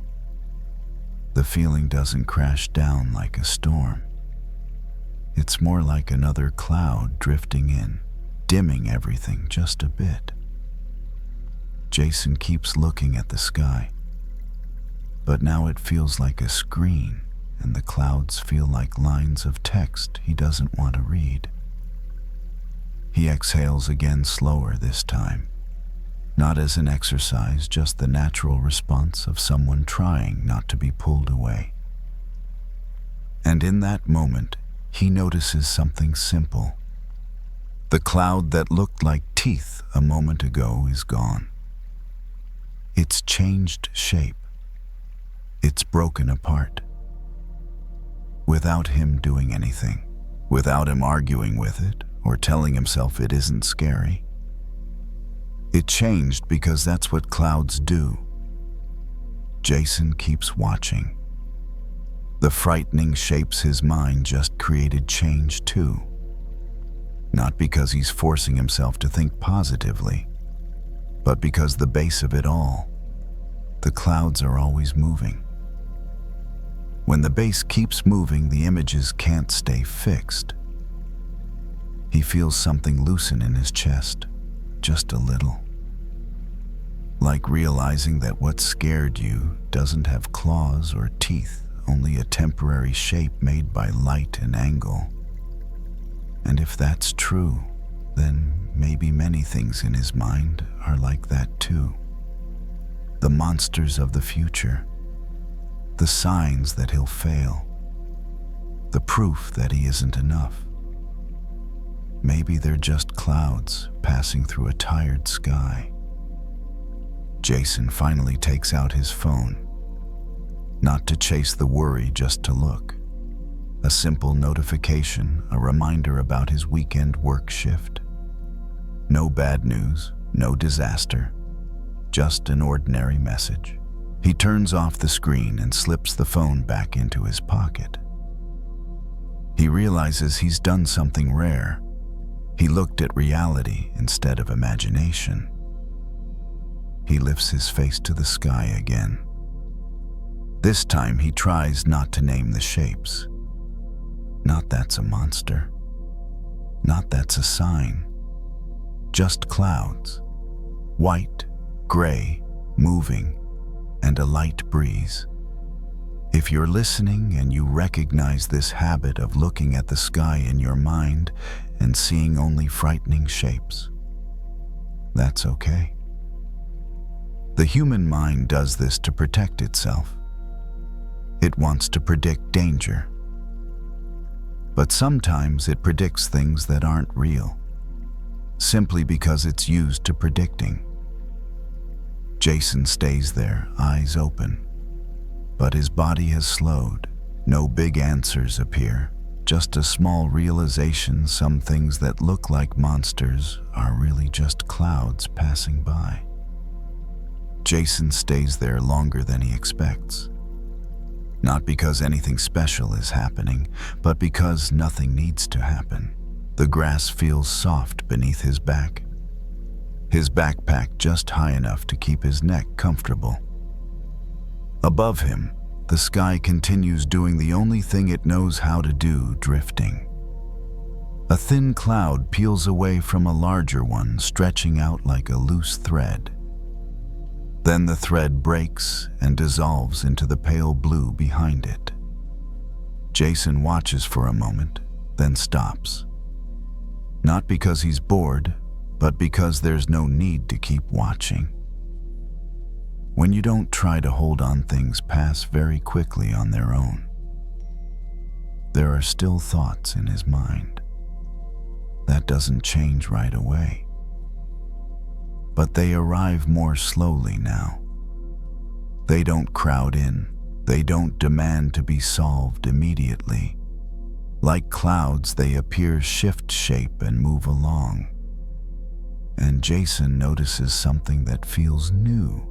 The feeling doesn't crash down like a storm. It's more like another cloud drifting in, dimming everything just a bit. Jason keeps looking at the sky, but now it feels like a screen, and the clouds feel like lines of text he doesn't want to read. He exhales again, slower this time. Not as an exercise, just the natural response of someone trying not to be pulled away. And in that moment, he notices something simple. The cloud that looked like teeth a moment ago is gone. It's changed shape. It's broken apart. Without him doing anything, without him arguing with it or telling himself it isn't scary. It changed because that's what clouds do. Jason keeps watching. The frightening shapes his mind just created change too. Not because he's forcing himself to think positively, but because the base of it all, the clouds are always moving. When the base keeps moving, the images can't stay fixed. He feels something loosen in his chest, just a little. Like realizing that what scared you doesn't have claws or teeth, only a temporary shape made by light and angle. And if that's true, then maybe many things in his mind are like that too. The monsters of the future, the signs that he'll fail, the proof that he isn't enough. Maybe they're just clouds passing through a tired sky. Jason finally takes out his phone. Not to chase the worry, just to look. A simple notification, a reminder about his weekend work shift. No bad news, no disaster, just an ordinary message. He turns off the screen and slips the phone back into his pocket. He realizes he's done something rare. He looked at reality instead of imagination. He lifts his face to the sky again. This time he tries not to name the shapes. Not that's a monster. Not that's a sign. Just clouds. White, gray, moving, and a light breeze. If you're listening and you recognize this habit of looking at the sky in your mind and seeing only frightening shapes, that's okay. The human mind does this to protect itself. It wants to predict danger. But sometimes it predicts things that aren't real, simply because it's used to predicting. Jason stays there, eyes open, but his body has slowed. No big answers appear, just a small realization some things that look like monsters are really just clouds passing by. Jason stays there longer than he expects. Not because anything special is happening, but because nothing needs to happen. The grass feels soft beneath his back. His backpack just high enough to keep his neck comfortable. Above him, the sky continues doing the only thing it knows how to do, drifting. A thin cloud peels away from a larger one, stretching out like a loose thread. Then the thread breaks and dissolves into the pale blue behind it. Jason watches for a moment, then stops. Not because he's bored, but because there's no need to keep watching. When you don't try to hold on, things pass very quickly on their own. There are still thoughts in his mind. That doesn't change right away. But they arrive more slowly now. They don't crowd in. They don't demand to be solved immediately. Like clouds, they appear, shift shape, and move along. And Jason notices something that feels new.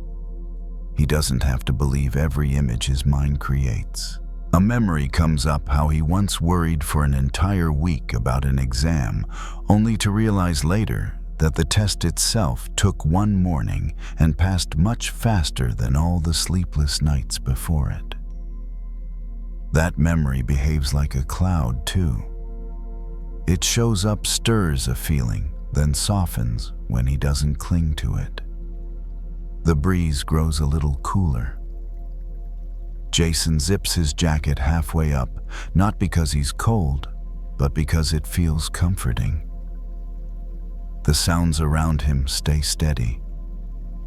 He doesn't have to believe every image his mind creates. A memory comes up how he once worried for an entire week about an exam, only to realize later that the test itself took one morning and passed much faster than all the sleepless nights before it. That memory behaves like a cloud too. It shows up, stirs a feeling, then softens when he doesn't cling to it. The breeze grows a little cooler. Jason zips his jacket halfway up, not because he's cold, but because it feels comforting. The sounds around him stay steady.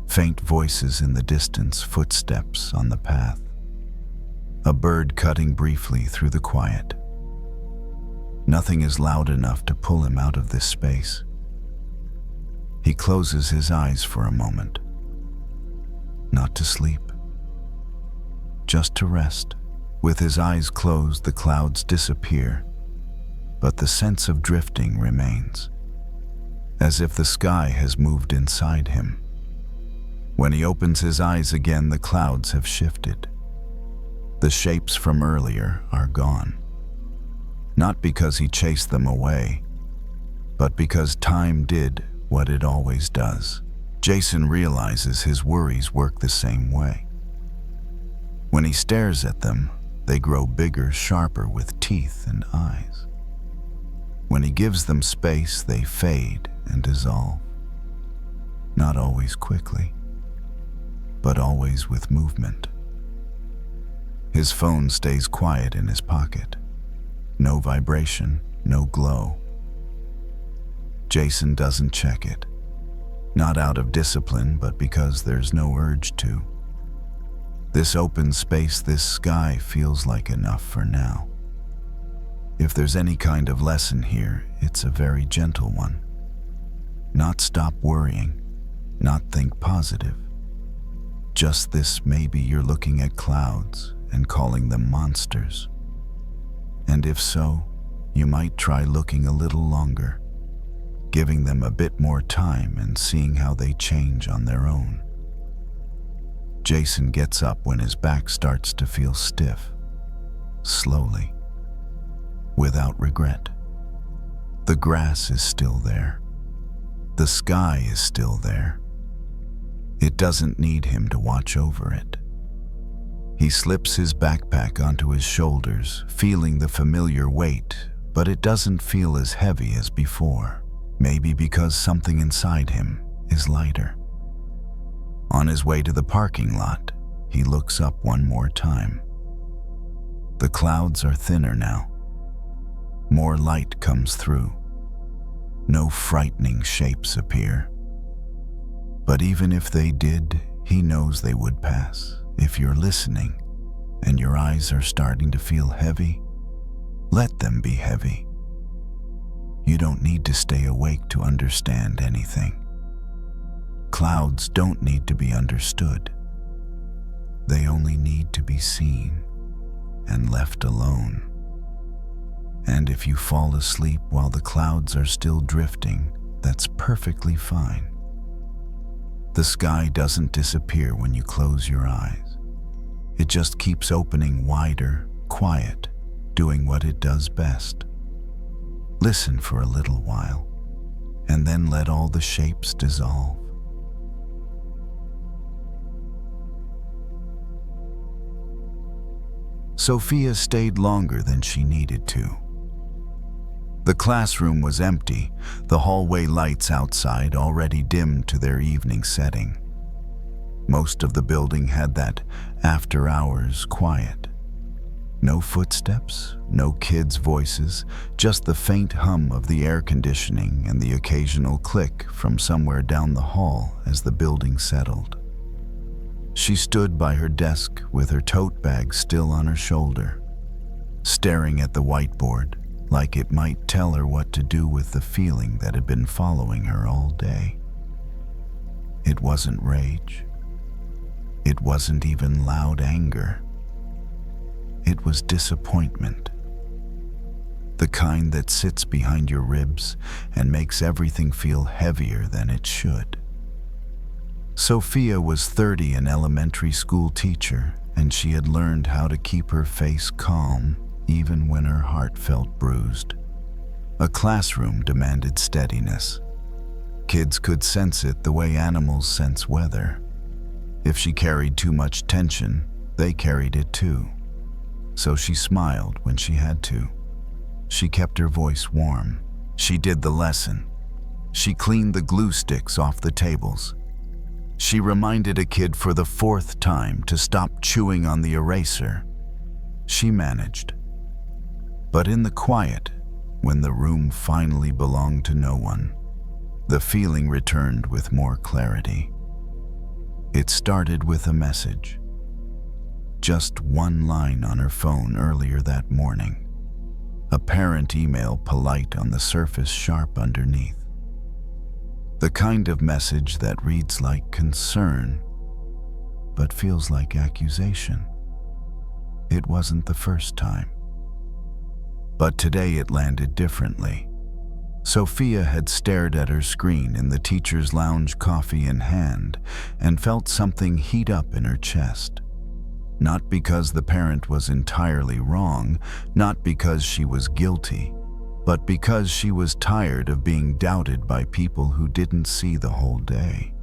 Faint voices in the distance, footsteps on the path. A bird cutting briefly through the quiet. Nothing is loud enough to pull him out of this space. He closes his eyes for a moment. Not to sleep, just to rest. With his eyes closed, the clouds disappear, but the sense of drifting remains, as if the sky has moved inside him. When he opens his eyes again, the clouds have shifted. The shapes from earlier are gone. Not because he chased them away, but because time did what it always does. Jason realizes his worries work the same way. When he stares at them, they grow bigger, sharper, with teeth and eyes. When he gives them space, they fade and dissolve. Not always quickly, but always with movement. His phone stays quiet in his pocket. No vibration, no glow. Jason doesn't check it. Not out of discipline, but because there's no urge to. This open space, this sky, feels like enough for now. If there's any kind of lesson here, it's a very gentle one. Not stop worrying, not think positive. Just this: maybe you're looking at clouds and calling them monsters. And if so, you might try looking a little longer, giving them a bit more time and seeing how they change on their own. Jason gets up when his back starts to feel stiff, slowly, without regret. The grass is still there. The sky is still there. It doesn't need him to watch over it. He slips his backpack onto his shoulders, feeling the familiar weight, but it doesn't feel as heavy as before. Maybe because something inside him is lighter. On his way to the parking lot, he looks up one more time. The clouds are thinner now. More light comes through. No frightening shapes appear. But even if they did, He knows they would pass. If you're listening and your eyes are starting to feel heavy, let them be heavy. You don't need to stay awake to understand anything. Clouds don't need to be understood. They only need to be seen and left alone. And if you fall asleep while the clouds are still drifting, that's perfectly fine. The sky doesn't disappear when you close your eyes. It just keeps opening wider, quiet, doing what it does best. Listen for a little while, and then let all the shapes dissolve. Sophia stayed longer than she needed to. The classroom was empty, the hallway lights outside already dimmed to their evening setting. Most of the building had that after-hours quiet. No footsteps, no kids' voices, just the faint hum of the air conditioning and the occasional click from somewhere down the hall as the building settled. She stood by her desk with her tote bag still on her shoulder, staring at the whiteboard like it might tell her what to do with the feeling that had been following her all day. It wasn't rage. It wasn't even loud anger. It was disappointment. The kind that sits behind your ribs and makes everything feel heavier than it should. Sophia was 30, an elementary school teacher, and she had learned how to keep her face calm even when her heart felt bruised. A classroom demanded steadiness. Kids could sense it the way animals sense weather. If she carried too much tension, they carried it too. So she smiled when she had to. She kept her voice warm. She did the lesson. She cleaned the glue sticks off the tables. She reminded a kid for the 4th time to stop chewing on the eraser. She managed. But in the quiet, when the room finally belonged to no one, the feeling returned with more clarity. It started with a message. Just one line on her phone earlier that morning. A parent email, polite on the surface, sharp underneath. The kind of message that reads like concern, but feels like accusation. It wasn't the first time. But today it landed differently. Sophia had stared at her screen in the teacher's lounge, coffee in hand, and felt something heat up in her chest. Not because the parent was entirely wrong, not because she was guilty, but because she was tired of being doubted by people who didn't see the whole day.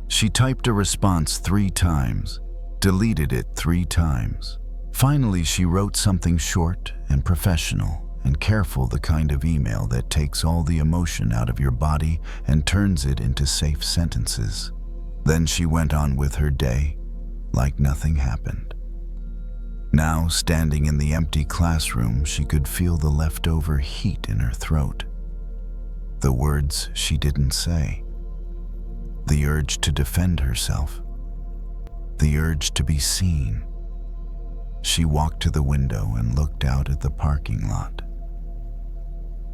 She typed a response 3 times, deleted it 3 times. Finally, she wrote something short and professional and careful, the kind of email that takes all the emotion out of your body and turns it into safe sentences. Then she went on with her day, like nothing happened. Now, standing in the empty classroom, she could feel the leftover heat in her throat. The words she didn't say. The urge to defend herself. The urge to be seen. She walked to the window and looked out at the parking lot.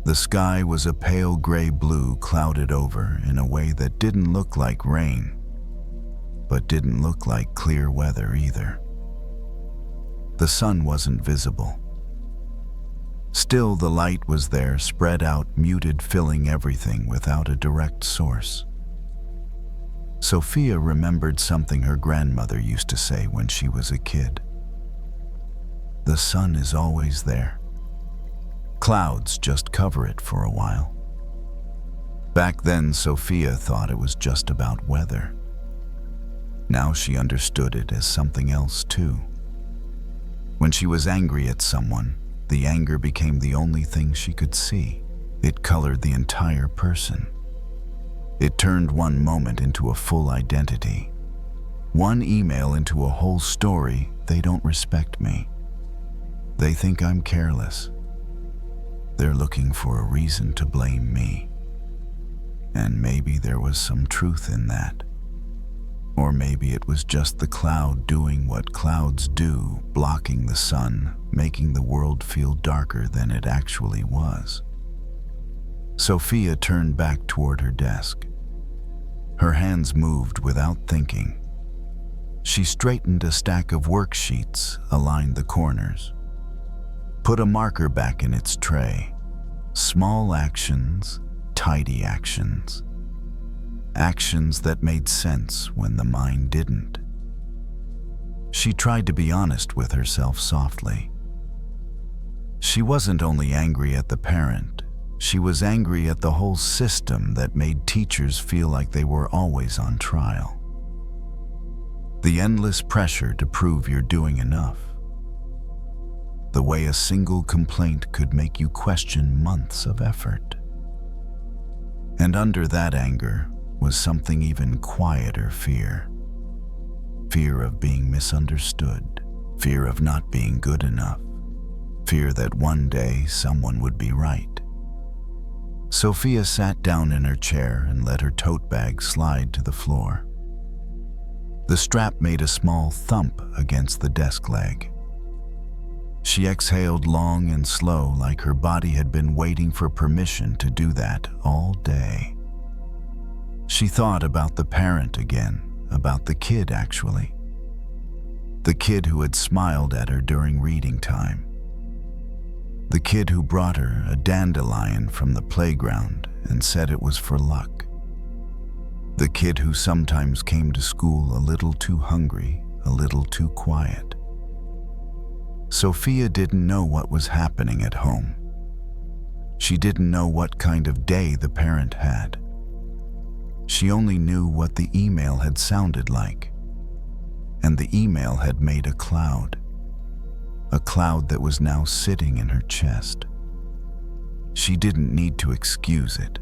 The sky was a pale gray blue, clouded over in a way that didn't look like rain, but didn't look like clear weather either. The sun wasn't visible. Still, the light was there, spread out, muted, filling everything without a direct source. Sophia remembered something her grandmother used to say when she was a kid. The sun is always there. Clouds just cover it for a while. Back then, Sophia thought it was just about weather. Now she understood it as something else too. When she was angry at someone, the anger became the only thing she could see. It colored the entire person. It turned one moment into a full identity. One email into a whole story. They don't respect me. They think I'm careless. They're looking for a reason to blame me. And maybe there was some truth in that. Or maybe it was just the cloud doing what clouds do, blocking the sun, making the world feel darker than it actually was. Sophia turned back toward her desk. Her hands moved without thinking. She straightened a stack of worksheets, aligned the corners, put a marker back in its tray. Small actions, tidy actions. Actions that made sense when the mind didn't. She tried to be honest with herself softly. She wasn't only angry at the parent, she was angry at the whole system that made teachers feel like they were always on trial. The endless pressure to prove you're doing enough. The way a single complaint could make you question months of effort. And under that anger was something even quieter fear. Fear of being misunderstood, fear of not being good enough, fear that one day someone would be right. Sophia sat down in her chair and let her tote bag slide to the floor. The strap made a small thump against the desk leg. She exhaled long and slow, like her body had been waiting for permission to do that all day. She thought about the parent again, about the kid actually. The kid who had smiled at her during reading time. The kid who brought her a dandelion from the playground and said it was for luck. The kid who sometimes came to school a little too hungry, a little too quiet. Sophia didn't know what was happening at home. She didn't know what kind of day the parent had. She only knew what the email had sounded like. And the email had made a cloud that was now sitting in her chest. She didn't need to excuse it.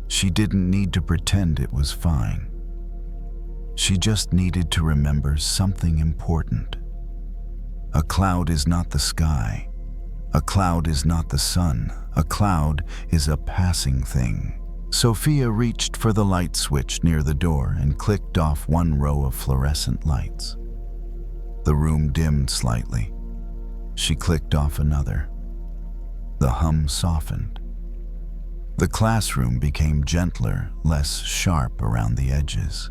She didn't need to pretend it was fine. She just needed to remember something important. A cloud is not the sky. A cloud is not the sun. A cloud is a passing thing. Sophia reached for the light switch near the door and clicked off one row of fluorescent lights. The room dimmed slightly. She clicked off another. The hum softened. The classroom became gentler, less sharp around the edges.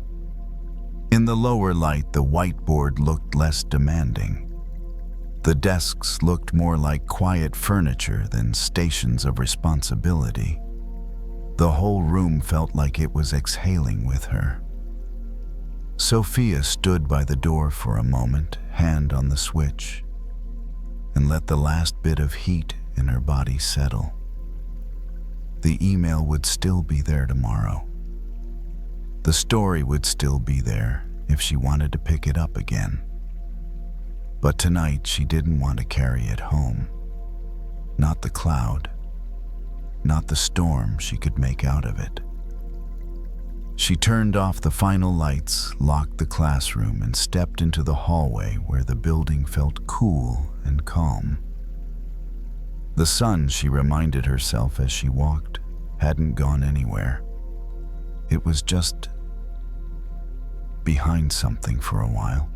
In the lower light, the whiteboard looked less demanding. The desks looked more like quiet furniture than stations of responsibility. The whole room felt like it was exhaling with her. Sophia stood by the door for a moment, hand on the switch, and let the last bit of heat in her body settle. The email would still be there tomorrow. The story would still be there if she wanted to pick it up again. But tonight she didn't want to carry it home. Not the cloud. Not the storm she could make out of it. She turned off the final lights, locked the classroom, and stepped into the hallway where the building felt cool and calm. The sun, she reminded herself as she walked, hadn't gone anywhere. It was just behind something for a while.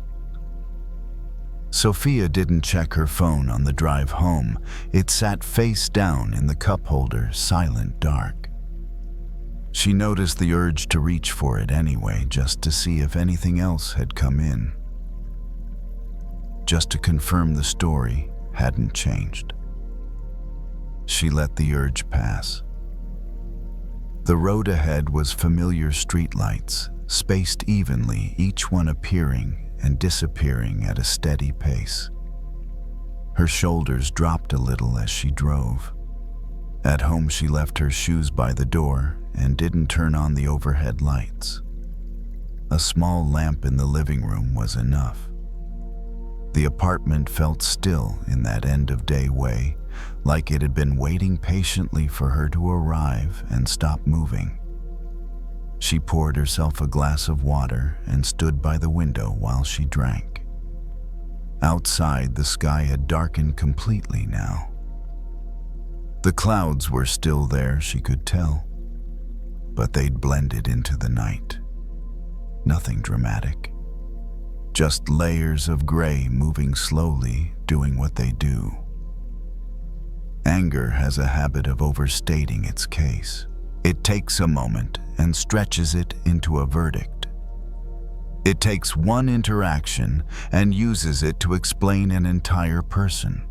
Sophia didn't check her phone on the drive home. It sat face down in the cup holder, silent dark. She noticed the urge to reach for it anyway, just to see if anything else had come in. Just to confirm the story hadn't changed. She let the urge pass. The road ahead was familiar streetlights, spaced evenly, each one appearing and disappearing at a steady pace. Her shoulders dropped a little as she drove. At home, she left her shoes by the door and didn't turn on the overhead lights. A small lamp in the living room was enough. The apartment felt still in that end-of-day way, like it had been waiting patiently for her to arrive and stop moving. She poured herself a glass of water and stood by the window while she drank. Outside, the sky had darkened completely now. The clouds were still there, she could tell, but they'd blended into the night. nothing dramatic. Just layers of gray moving slowly, doing what they do. Anger has a habit of overstating its case. It takes a moment and stretches it into a verdict. It takes one interaction and uses it to explain an entire person.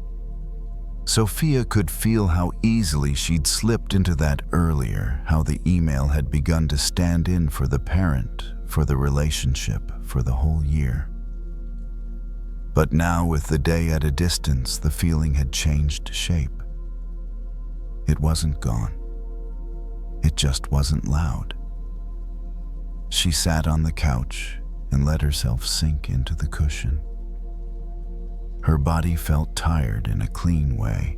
Sophia could feel how easily she'd slipped into that earlier, how the email had begun to stand in for the parent, for the relationship, for the whole year. But now, with the day at a distance, the feeling had changed shape. It wasn't gone. It just wasn't loud. She sat on the couch and let herself sink into the cushion. Her body felt tired in a clean way,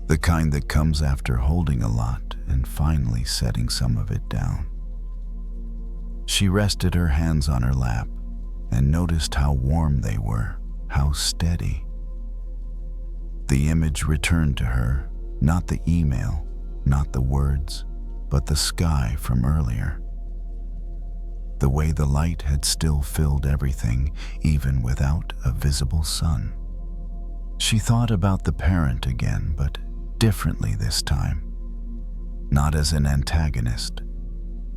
the kind that comes after holding a lot and finally setting some of it down. She rested her hands on her lap and noticed how warm they were, how steady. The image returned to her, not the email, not the words, but the sky from earlier. The way the light had still filled everything, even without a visible sun. She thought about the parent again, but differently this time. Not as an antagonist,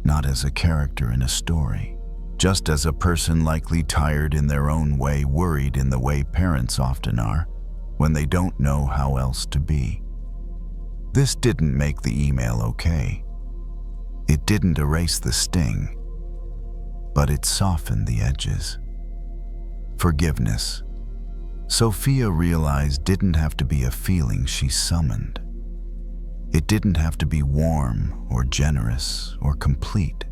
not as a character in a story, just as a person likely tired in their own way, worried in the way parents often are, when they don't know how else to be. This didn't make the email okay. It didn't erase the sting, but it softened the edges. Forgiveness, Sophia realized, didn't have to be a feeling she summoned. It didn't have to be warm or generous or complete.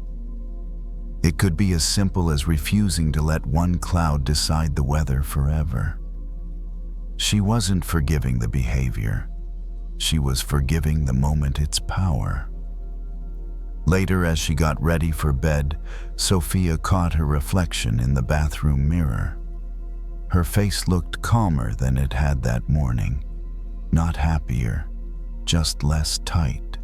It could be as simple as refusing to let one cloud decide the weather forever. She wasn't forgiving the behavior. She was forgiving the moment, its power. Later, as she got ready for bed, Sophia caught her reflection in the bathroom mirror. Her face looked calmer than it had that morning. Not happier, just less tight.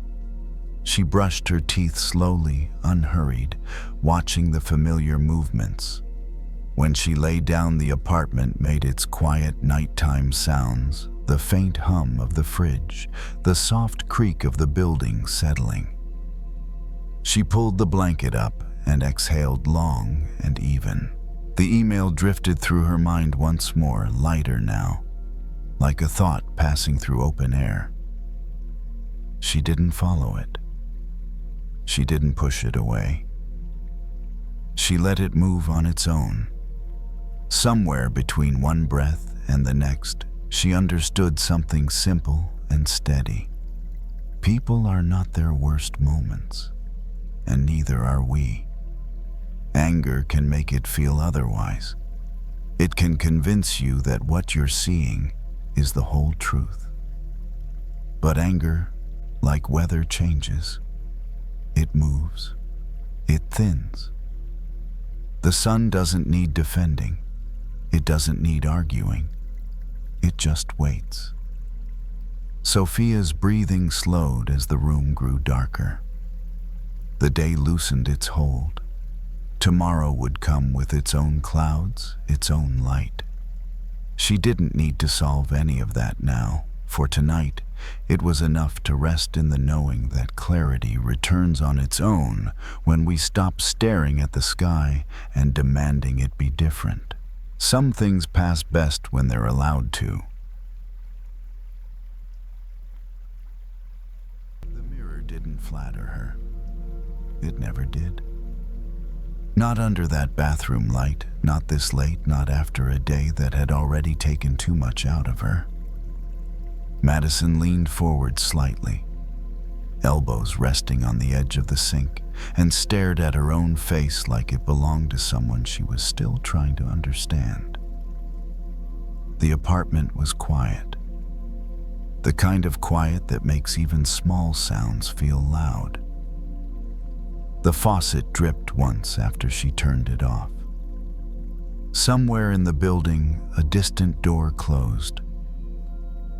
She brushed her teeth slowly, unhurried, watching the familiar movements. When she lay down, the apartment made its quiet nighttime sounds, the faint hum of the fridge, the soft creak of the building settling. She pulled the blanket up and exhaled long and even. The email drifted through her mind once more, lighter now, like a thought passing through open air. She didn't follow it. She didn't push it away. She let it move on its own. Somewhere between one breath and the next, she understood something simple and steady. People are not their worst moments, and neither are we. Anger can make it feel otherwise. It can convince you that what you're seeing is the whole truth. But anger, like weather, changes. It moves. It thins. The sun doesn't need defending. It doesn't need arguing. It just waits. Sophia's breathing slowed as the room grew darker. The day loosened its hold. Tomorrow would come with its own clouds, its own light. She didn't need to solve any of that now. For tonight, it was enough to rest in the knowing that clarity returns on its own when we stop staring at the sky and demanding it be different. Some things pass best when they're allowed to. The mirror didn't flatter her. It never did. Not under that bathroom light, not this late, not after a day that had already taken too much out of her. Madison leaned forward slightly, elbows resting on the edge of the sink, and stared at her own face like it belonged to someone she was still trying to understand. The apartment was quiet, the kind of quiet that makes even small sounds feel loud. The faucet dripped once after she turned it off. Somewhere in the building, a distant door closed.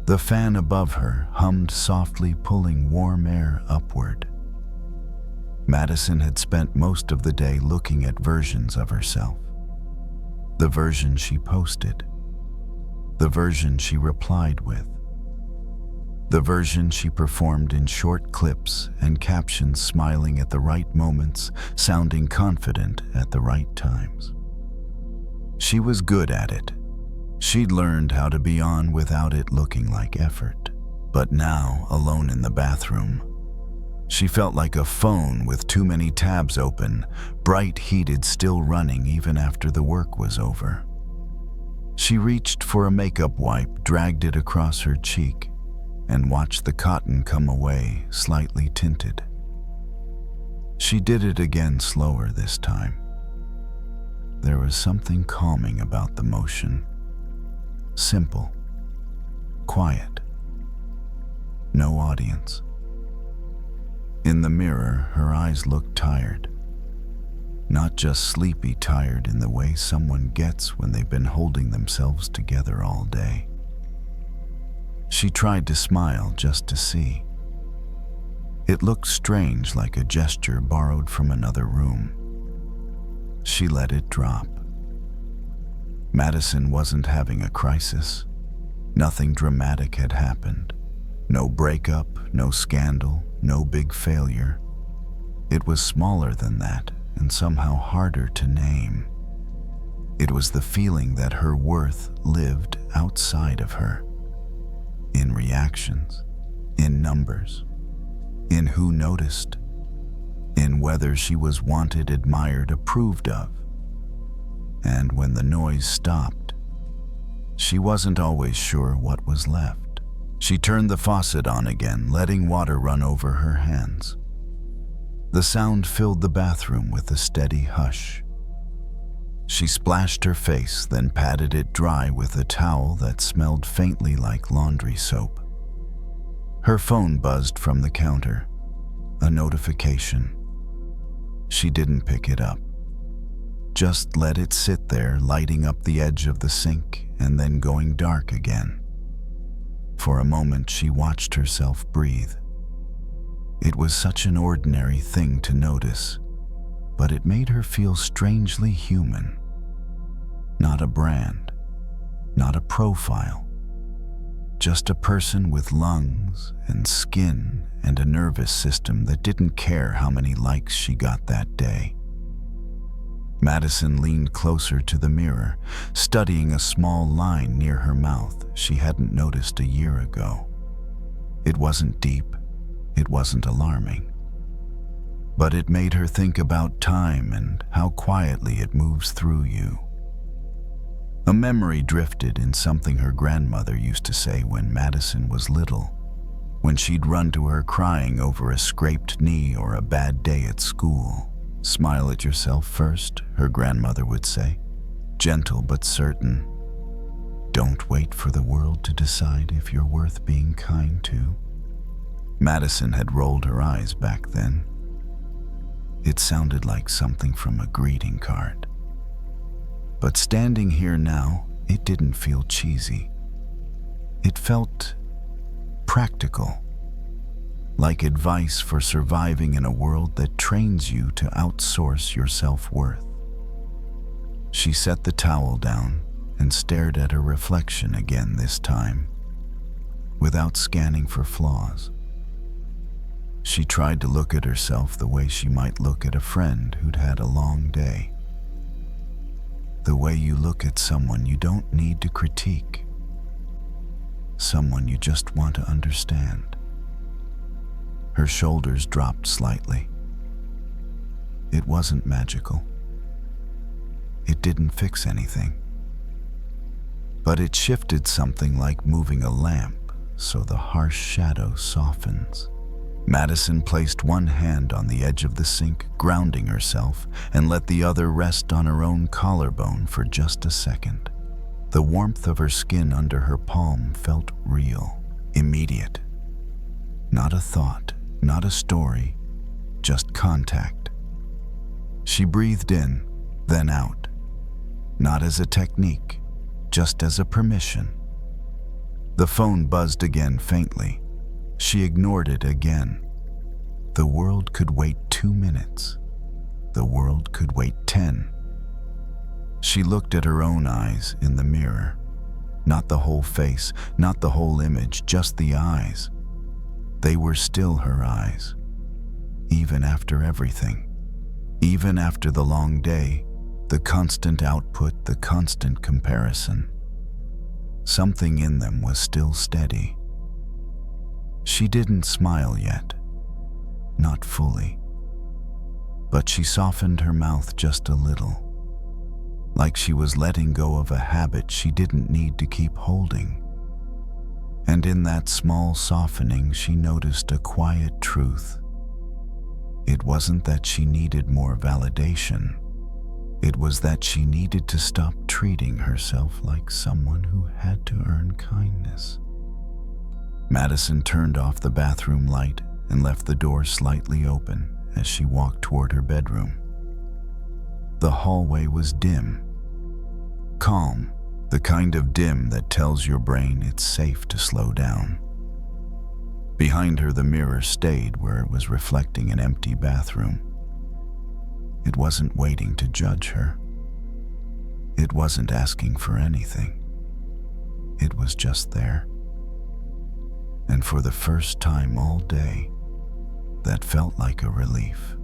The fan above her hummed softly, pulling warm air upward. Madison had spent most of the day looking at versions of herself. The version she posted. The version she replied with. The version she performed in short clips and captions, smiling at the right moments, sounding confident at the right times. She was good at it. She'd learned how to be on without it looking like effort. But now, alone in the bathroom, she felt like a phone with too many tabs open, bright heated, still running even after the work was over. She reached for a makeup wipe, dragged it across her cheek, and watched the cotton come away, slightly tinted. She did it again, slower this time. There was something calming about the motion. Simple. Quiet. No audience. In the mirror, her eyes looked tired. Not just sleepy tired in the way someone gets when they've been holding themselves together all day. She tried to smile just to see. It looked strange, like a gesture borrowed from another room. She let it drop. Madison wasn't having a crisis. Nothing dramatic had happened. No breakup, no scandal, no big failure. It was smaller than that and somehow harder to name. It was the feeling that her worth lived outside of her. In reactions, in numbers, in who noticed, in whether she was wanted, admired, approved of. And when the noise stopped, she wasn't always sure what was left. She turned the faucet on again, letting water run over her hands. The sound filled the bathroom with a steady hush. She splashed her face, then patted it dry with a towel that smelled faintly like laundry soap. Her phone buzzed from the counter. A notification. She didn't pick it up. Just let it sit there, lighting up the edge of the sink and then going dark again. For a moment, she watched herself breathe. It was such an ordinary thing to notice, but it made her feel strangely human. Not a brand, not a profile, just a person with lungs and skin and a nervous system that didn't care how many likes she got that day. Madison leaned closer to the mirror, studying a small line near her mouth she hadn't noticed a year ago. It wasn't deep, it wasn't alarming, but it made her think about time and how quietly it moves through you. A memory drifted in something her grandmother used to say when Madison was little, when she'd run to her crying over a scraped knee or a bad day at school. "Smile at yourself first," her grandmother would say, gentle but certain. "Don't wait for the world to decide if you're worth being kind to." Madison had rolled her eyes back then. It sounded like something from a greeting card. But standing here now, it didn't feel cheesy. It felt practical, like advice for surviving in a world that trains you to outsource your self-worth. She set the towel down and stared at her reflection again, this time, without scanning for flaws. She tried to look at herself the way she might look at a friend who'd had a long day. The way you look at someone you don't need to critique, someone you just want to understand. Her shoulders dropped slightly. It wasn't magical. It didn't fix anything. But it shifted something like moving a lamp so the harsh shadow softens. Madison placed one hand on the edge of the sink, grounding herself, and let the other rest on her own collarbone for just a second. The warmth of her skin under her palm felt real, immediate. Not a thought, not a story, just contact. She breathed in, then out, not as a technique, just as a permission. The phone buzzed again faintly. She ignored it again. The world could wait 2 minutes. The world could wait 10. She looked at her own eyes in the mirror. Not the whole face, not the whole image, just the eyes. They were still her eyes. Even after everything. Even after the long day, the constant output, the constant comparison. Something in them was still steady. She didn't smile yet. Not fully. But she softened her mouth just a little. Like she was letting go of a habit she didn't need to keep holding. And in that small softening, she noticed a quiet truth. It wasn't that she needed more validation. It was that she needed to stop treating herself like someone who had to earn kindness. Madison turned off the bathroom light and left the door slightly open as she walked toward her bedroom. The hallway was dim. Calm, the kind of dim that tells your brain it's safe to slow down. Behind her, the mirror stayed where it was reflecting an empty bathroom. It wasn't waiting to judge her. It wasn't asking for anything. It was just there. And for the first time all day, that felt like a relief.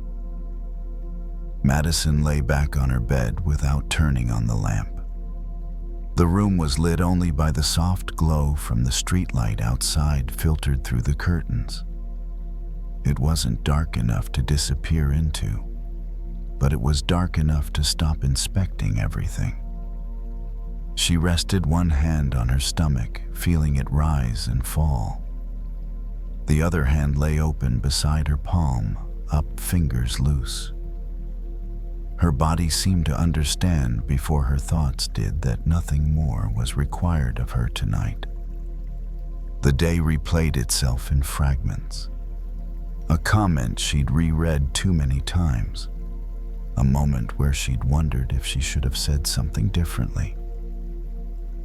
Madison lay back on her bed without turning on the lamp. The room was lit only by the soft glow from the streetlight outside filtered through the curtains. It wasn't dark enough to disappear into, but it was dark enough to stop inspecting everything. She rested one hand on her stomach, feeling it rise and fall. The other hand lay open beside her palm, up, fingers loose. Her body seemed to understand before her thoughts did that nothing more was required of her tonight. The day replayed itself in fragments. A comment she'd reread too many times. A moment where she'd wondered if she should have said something differently.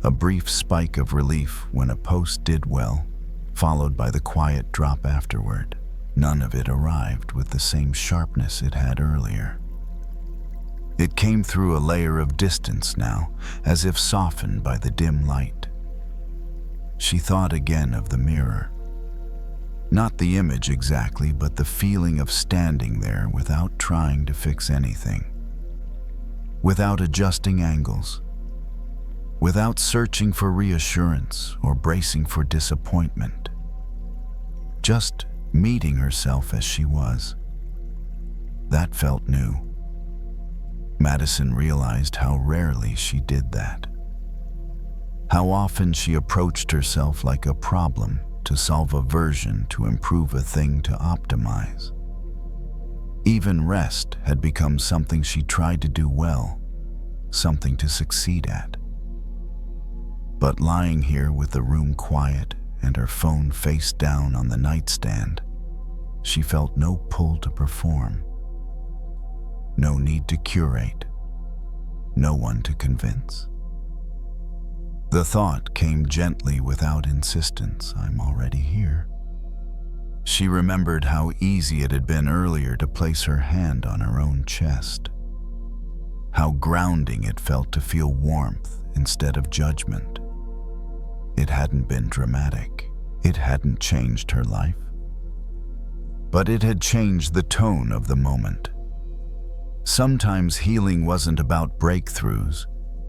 A brief spike of relief when a post did well, followed by the quiet drop afterward. None of it arrived with the same sharpness it had earlier. It came through a layer of distance now, as if softened by the dim light. She thought again of the mirror. Not the image exactly, but the feeling of standing there without trying to fix anything. Without adjusting angles. Without searching for reassurance or bracing for disappointment. Just meeting herself as she was. That felt new. Madison realized how rarely she did that. How often she approached herself like a problem to solve a version, to improve a thing, to optimize. Even rest had become something she tried to do well, something to succeed at. But lying here with the room quiet and her phone face down on the nightstand, she felt no pull to perform. No need to curate. No one to convince. The thought came gently without insistence. I'm already here. She remembered how easy it had been earlier to place her hand on her own chest. How grounding it felt to feel warmth instead of judgment. It hadn't been dramatic. It hadn't changed her life. But it had changed the tone of the moment. Sometimes healing wasn't about breakthroughs.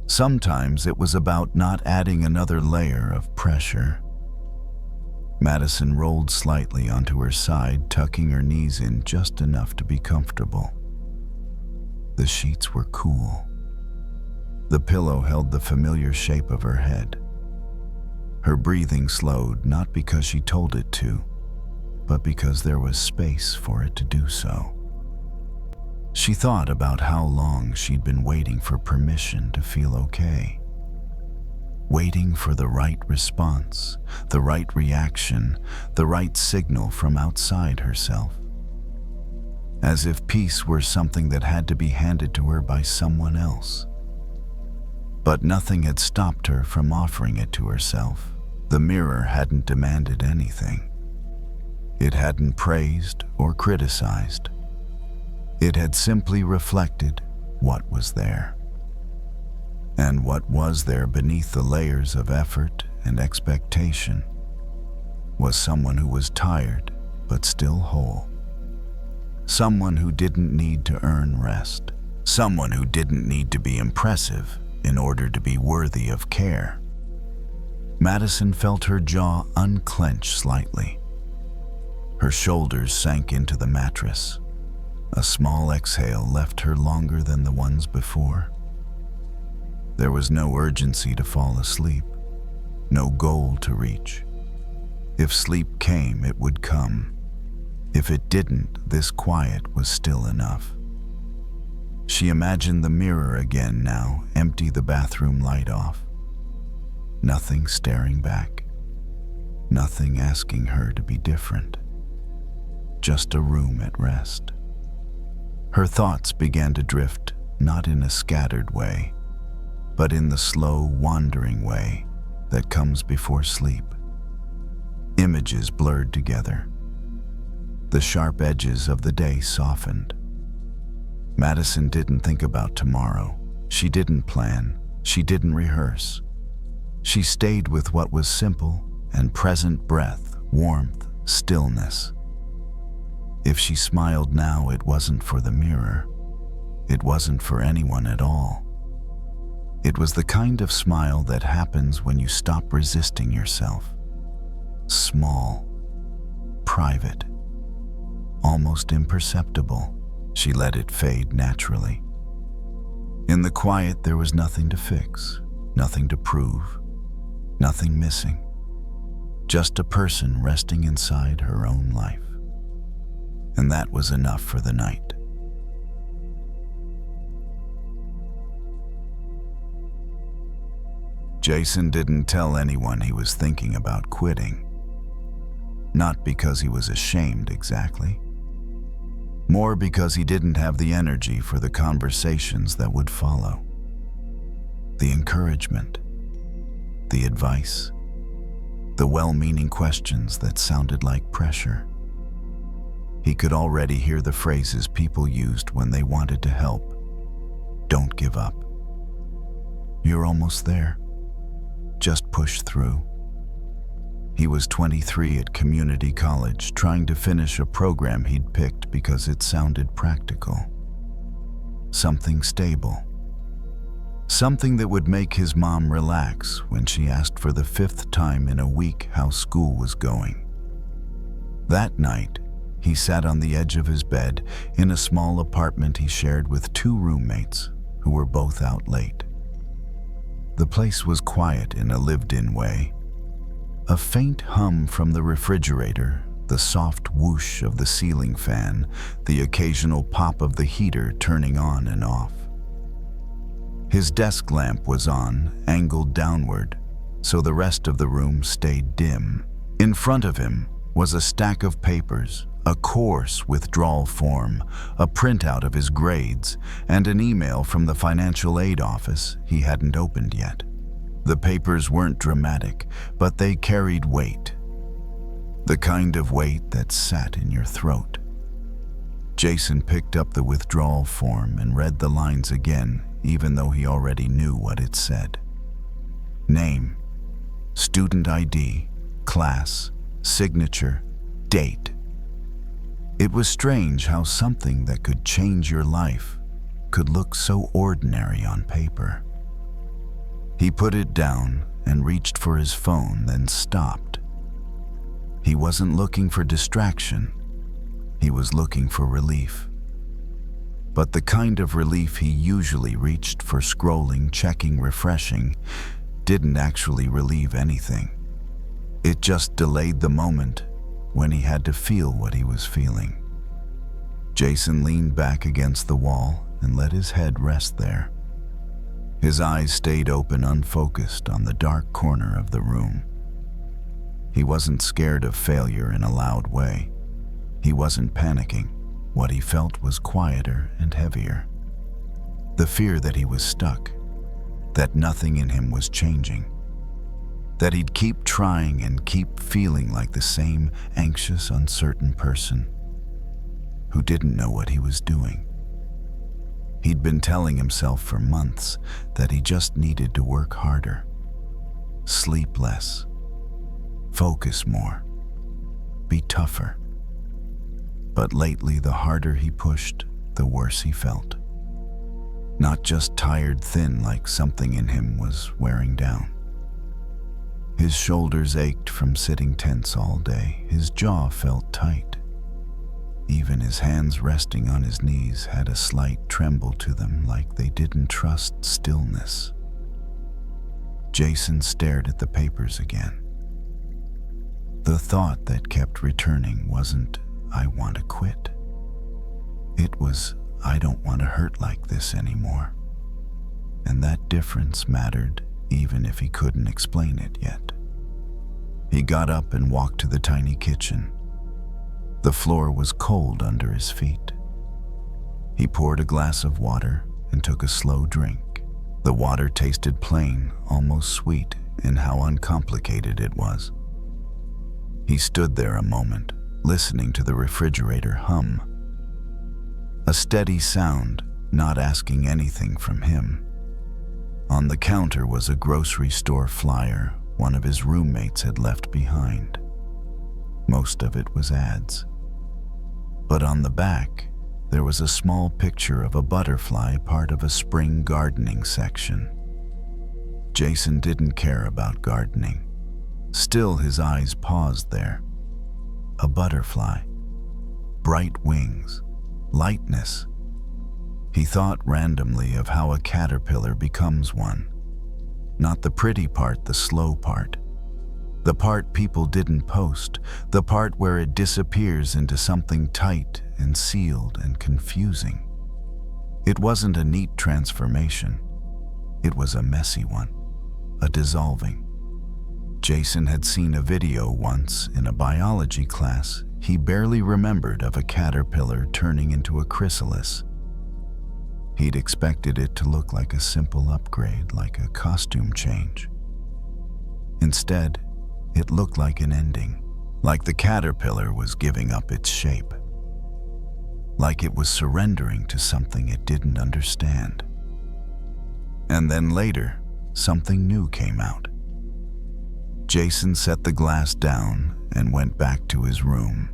Sometimes it was about not adding another layer of pressure. Madison rolled slightly onto her side, tucking her knees in just enough to be comfortable. The sheets were cool. The pillow held the familiar shape of her head. Her breathing slowed, not because she told it to, but because there was space for it to do so. She thought about how long she'd been waiting for permission to feel okay. Waiting for the right response, the right reaction, the right signal from outside herself. As if peace were something that had to be handed to her by someone else. But nothing had stopped her from offering it to herself. The mirror hadn't demanded anything. It hadn't praised or criticized. It had simply reflected what was there. And what was there beneath the layers of effort and expectation was someone who was tired but still whole. Someone who didn't need to earn rest. Someone who didn't need to be impressive in order to be worthy of care. Madison felt her jaw unclench slightly. Her shoulders sank into the mattress. A small exhale left her longer than the ones before. There was no urgency to fall asleep, no goal to reach. If sleep came, it would come. If it didn't, this quiet was still enough. She imagined the mirror again now, empty, the bathroom light off. Nothing staring back. Nothing asking her to be different. Just a room at rest. Her thoughts began to drift, not in a scattered way, but in the slow, wandering way that comes before sleep. Images blurred together. The sharp edges of the day softened. Madison didn't think about tomorrow. She didn't plan. She didn't rehearse. She stayed with what was simple and present: breath, warmth, stillness. If she smiled now, it wasn't for the mirror. It wasn't for anyone at all. It was the kind of smile that happens when you stop resisting yourself. Small, private, almost imperceptible. She let it fade naturally. In the quiet, there was nothing to fix, nothing to prove, nothing missing. Just a person resting inside her own life. And that was enough for the night. Jason didn't tell anyone he was thinking about quitting. Not because he was ashamed exactly. More because he didn't have the energy for the conversations that would follow. The encouragement, the advice, the well-meaning questions that sounded like pressure. He could already hear the phrases people used when they wanted to help. Don't give up. You're almost there. Just push through. He was 23 at community college, trying to finish a program he'd picked because it sounded practical. Something stable. Something that would make his mom relax when she asked for the 5th time in a week how school was going. That night, he sat on the edge of his bed in a small apartment he shared with 2 roommates who were both out late. The place was quiet in a lived-in way. A faint hum from the refrigerator, the soft whoosh of the ceiling fan, the occasional pop of the heater turning on and off. His desk lamp was on, angled downward, so the rest of the room stayed dim. In front of him was a stack of papers, a course withdrawal form, a printout of his grades, and an email from the financial aid office he hadn't opened yet. The papers weren't dramatic, but they carried weight. The kind of weight that sat in your throat. Jason picked up the withdrawal form and read the lines again, even though he already knew what it said. Name, student ID, class, signature, date. It was strange how something that could change your life could look so ordinary on paper. He put it down and reached for his phone, then stopped. He wasn't looking for distraction. He was looking for relief. But the kind of relief he usually reached for: scrolling, checking, refreshing, didn't actually relieve anything. It just delayed the moment when he had to feel what he was feeling. Jason leaned back against the wall and let his head rest there. His eyes stayed open, unfocused on the dark corner of the room. He wasn't scared of failure in a loud way. He wasn't panicking. What he felt was quieter and heavier. The fear that he was stuck, that nothing in him was changing. that he'd keep trying and keep feeling like the same anxious, uncertain person who didn't know what he was doing. He'd been telling himself for months that he just needed to work harder, sleep less, focus more, be tougher. But lately, the harder he pushed, the worse he felt. Not just tired thin, like something in him was wearing down. His shoulders ached from sitting tense all day. His jaw felt tight. Even his hands resting on his knees had a slight tremble to them, like they didn't trust stillness. Jason stared at the papers again. The thought that kept returning wasn't, "I want to quit." It was, "I don't want to hurt like this anymore." And that difference mattered, even if he couldn't explain it yet. He got up and walked to the tiny kitchen. The floor was cold under his feet. He poured a glass of water and took a slow drink. The water tasted plain, almost sweet, in how uncomplicated it was. He stood there a moment, listening to the refrigerator hum. A steady sound, not asking anything from him. On the counter was a grocery store flyer one of his roommates had left behind. Most of it was ads. But on the back, there was a small picture of a butterfly, part of a spring gardening section. Jason didn't care about gardening. Still, his eyes paused there. A butterfly. Bright wings. Lightness. He thought randomly of how a caterpillar becomes one. Not the pretty part, the slow part. The part people didn't post, the part where it disappears into something tight and sealed and confusing. It wasn't a neat transformation. It was a messy one, a dissolving. Jason had seen a video once in a biology class he barely remembered of a caterpillar turning into a chrysalis. He'd expected it to look like a simple upgrade, like a costume change. Instead, it looked like an ending, like the caterpillar was giving up its shape, like it was surrendering to something it didn't understand. And then later, something new came out. Jason set the glass down and went back to his room.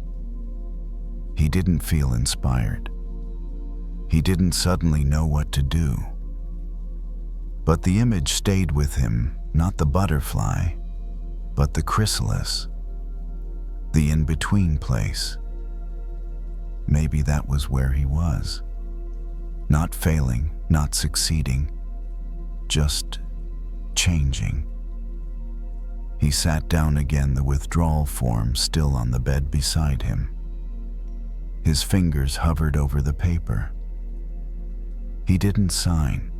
He didn't feel inspired. He didn't suddenly know what to do. But the image stayed with him, not the butterfly, but the chrysalis, the in-between place. Maybe that was where he was. Not failing, not succeeding, just changing. He sat down again, the withdrawal form still on the bed beside him. His fingers hovered over the paper. He didn't sign.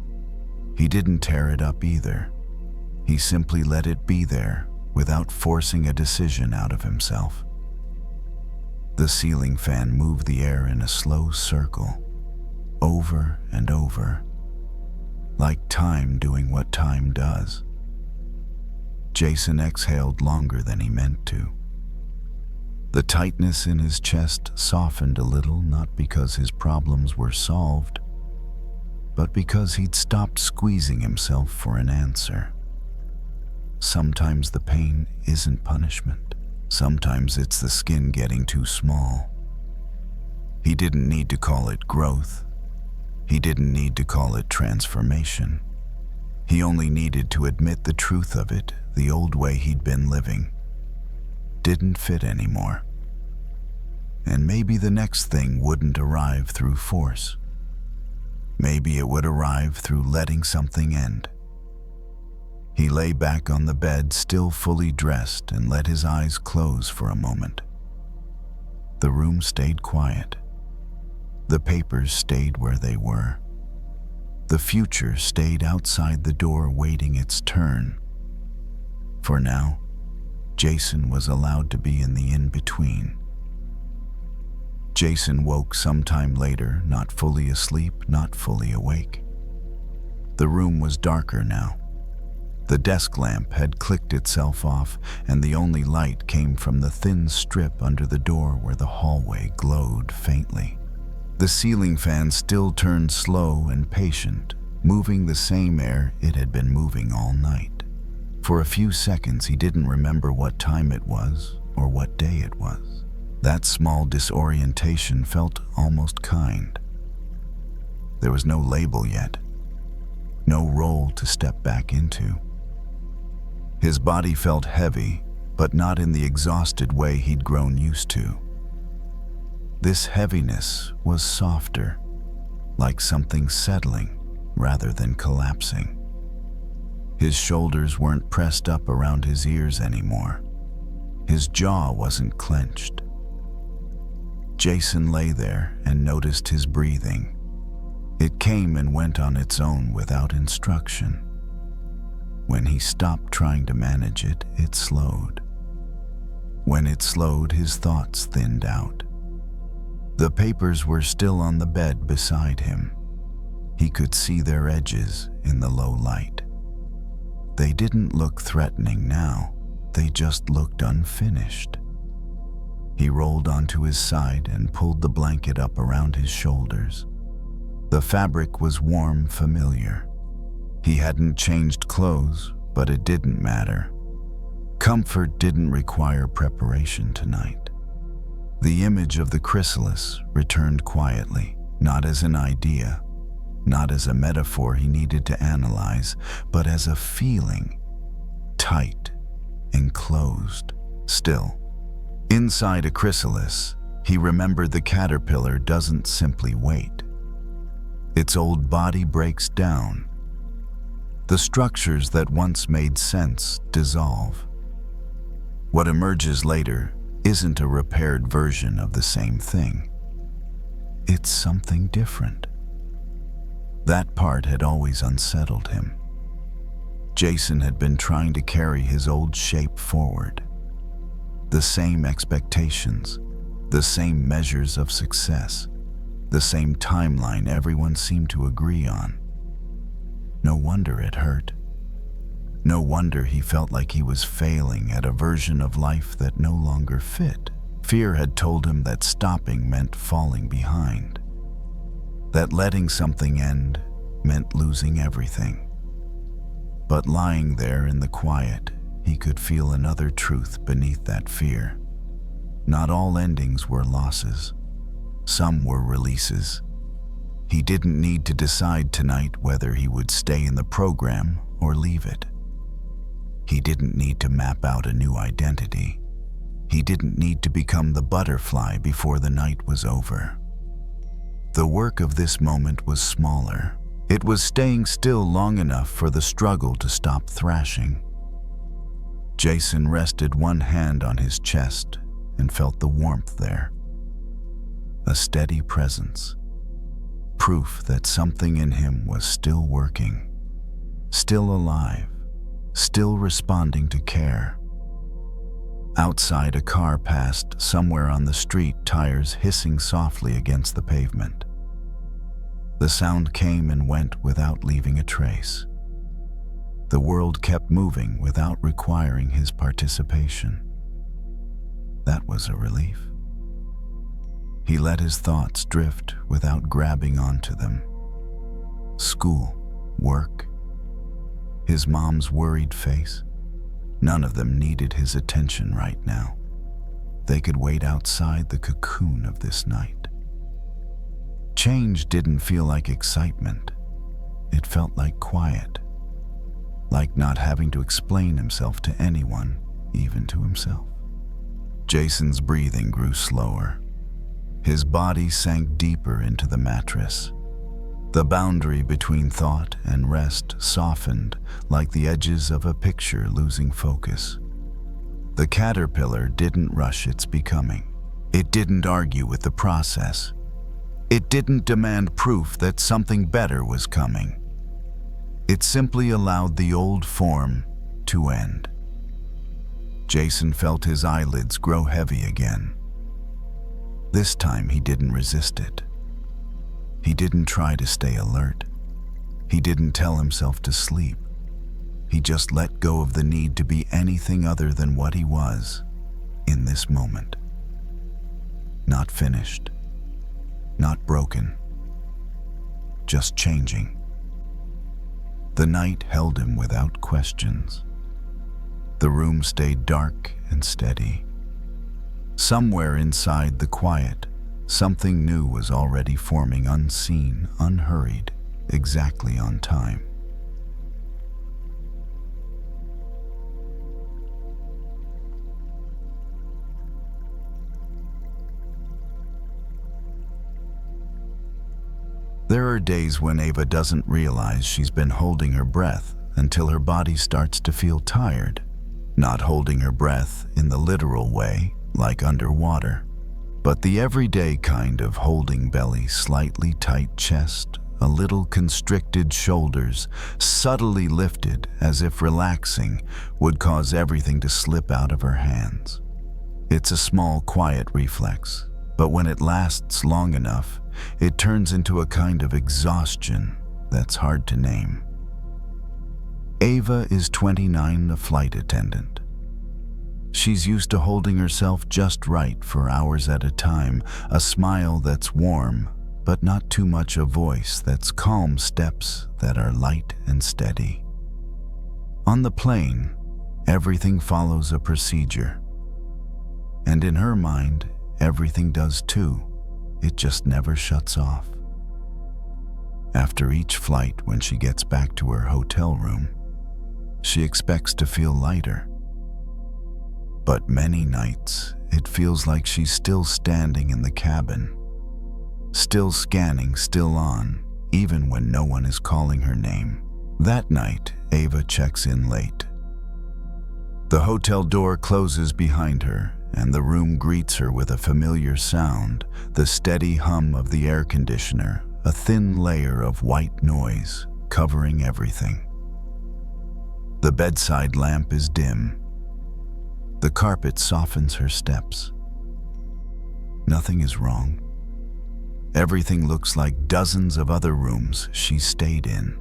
He didn't tear it up either. He simply let it be there without forcing a decision out of himself. The ceiling fan moved the air in a slow circle, over and over, like time doing what time does. Jason exhaled longer than he meant to. The tightness in his chest softened a little, not because his problems were solved, but because he'd stopped squeezing himself for an answer. Sometimes the pain isn't punishment. Sometimes it's the skin getting too small. He didn't need to call it growth. He didn't need to call it transformation. He only needed to admit the truth of it. The old way he'd been living didn't fit anymore. And maybe the next thing wouldn't arrive through force. Maybe it would arrive through letting something end. He lay back on the bed, still fully dressed, and let his eyes close for a moment. The room stayed quiet. The papers stayed where they were. The future stayed outside the door, waiting its turn. For now, Jason was allowed to be in the in-between. Jason woke sometime later, not fully asleep, not fully awake. The room was darker now. The desk lamp had clicked itself off, and the only light came from the thin strip under the door where the hallway glowed faintly. The ceiling fan still turned slow and patient, moving the same air it had been moving all night. For a few seconds, he didn't remember what time it was or what day it was. That small disorientation felt almost kind. There was no label yet, no role to step back into. His body felt heavy, but not in the exhausted way he'd grown used to. This heaviness was softer, like something settling rather than collapsing. His shoulders weren't pressed up around his ears anymore. His jaw wasn't clenched. Jason lay there and noticed his breathing. It came and went on its own without instruction. When he stopped trying to manage it, it slowed. When it slowed, his thoughts thinned out. The papers were still on the bed beside him. He could see their edges in the low light. They didn't look threatening now, they just looked unfinished. He rolled onto his side and pulled the blanket up around his shoulders. The fabric was warm, familiar. He hadn't changed clothes, but it didn't matter. Comfort didn't require preparation tonight. The image of the chrysalis returned quietly, not as an idea, not as a metaphor he needed to analyze, but as a feeling, tight, enclosed, still. Inside a chrysalis, he remembered the caterpillar doesn't simply wait. Its old body breaks down. The structures that once made sense dissolve. What emerges later isn't a repaired version of the same thing. It's something different. That part had always unsettled him. Jason had been trying to carry his old shape forward. The same expectations, the same measures of success, the same timeline everyone seemed to agree on. No wonder it hurt. No wonder he felt like he was failing at a version of life that no longer fit. Fear had told him that stopping meant falling behind, that letting something end meant losing everything. But lying there in the quiet, he could feel another truth beneath that fear. Not all endings were losses. Some were releases. He didn't need to decide tonight whether he would stay in the program or leave it. He didn't need to map out a new identity. He didn't need to become the butterfly before the night was over. The work of this moment was smaller. It was staying still long enough for the struggle to stop thrashing. Jason rested one hand on his chest and felt the warmth there. A steady presence. Proof that something in him was still working, still alive, still responding to care. Outside, a car passed somewhere on the street, tires hissing softly against the pavement. The sound came and went without leaving a trace. The world kept moving without requiring his participation. That was a relief. He let his thoughts drift without grabbing onto them. School, work, his mom's worried face. None of them needed his attention right now. They could wait outside the cocoon of this night. Change didn't feel like excitement. It felt like quiet, like not having to explain himself to anyone, even to himself. Jason's breathing grew slower. His body sank deeper into the mattress. The boundary between thought and rest softened like the edges of a picture losing focus. The caterpillar didn't rush its becoming. It didn't argue with the process. It didn't demand proof that something better was coming. It simply allowed the old form to end. Jason felt his eyelids grow heavy again. This time he didn't resist it. He didn't try to stay alert. He didn't tell himself to sleep. He just let go of the need to be anything other than what he was in this moment. Not finished, not broken, just changing. The night held him without questions. The room stayed dark and steady. Somewhere inside the quiet, something new was already forming, unseen, unhurried, exactly on time. There are days when Ava doesn't realize she's been holding her breath until her body starts to feel tired. Not holding her breath in the literal way, like underwater, but the everyday kind of holding belly, slightly tight chest, a little constricted shoulders, subtly lifted as if relaxing would cause everything to slip out of her hands. It's a small, quiet reflex, but when it lasts long enough, it turns into a kind of exhaustion that's hard to name. Ava is 29, a flight attendant. She's used to holding herself just right for hours at a time, a smile that's warm, but not too much, a voice that's calm, steps that are light and steady. On the plane, everything follows a procedure. And in her mind, everything does too. It just never shuts off. After each flight, when she gets back to her hotel room, she expects to feel lighter. But many nights, it feels like she's still standing in the cabin, still scanning, still on, even when no one is calling her name. That night, Ava checks in late. The hotel door closes behind her, and the room greets her with a familiar sound, the steady hum of the air conditioner, a thin layer of white noise covering everything. The bedside lamp is dim. The carpet softens her steps. Nothing is wrong. Everything looks like dozens of other rooms she's stayed in.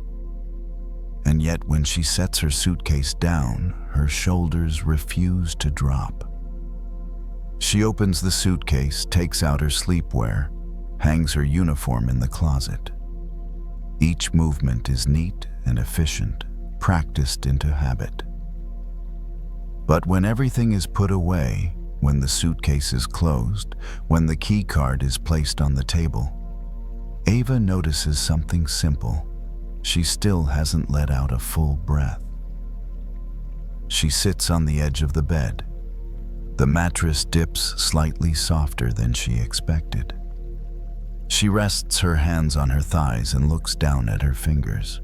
And yet when she sets her suitcase down, her shoulders refuse to drop. She opens the suitcase, takes out her sleepwear, hangs her uniform in the closet. Each movement is neat and efficient, practiced into habit. But when everything is put away, when the suitcase is closed, when the key card is placed on the table, Ava notices something simple. She still hasn't let out a full breath. She sits on the edge of the bed. The mattress dips slightly softer than she expected. She rests her hands on her thighs and looks down at her fingers.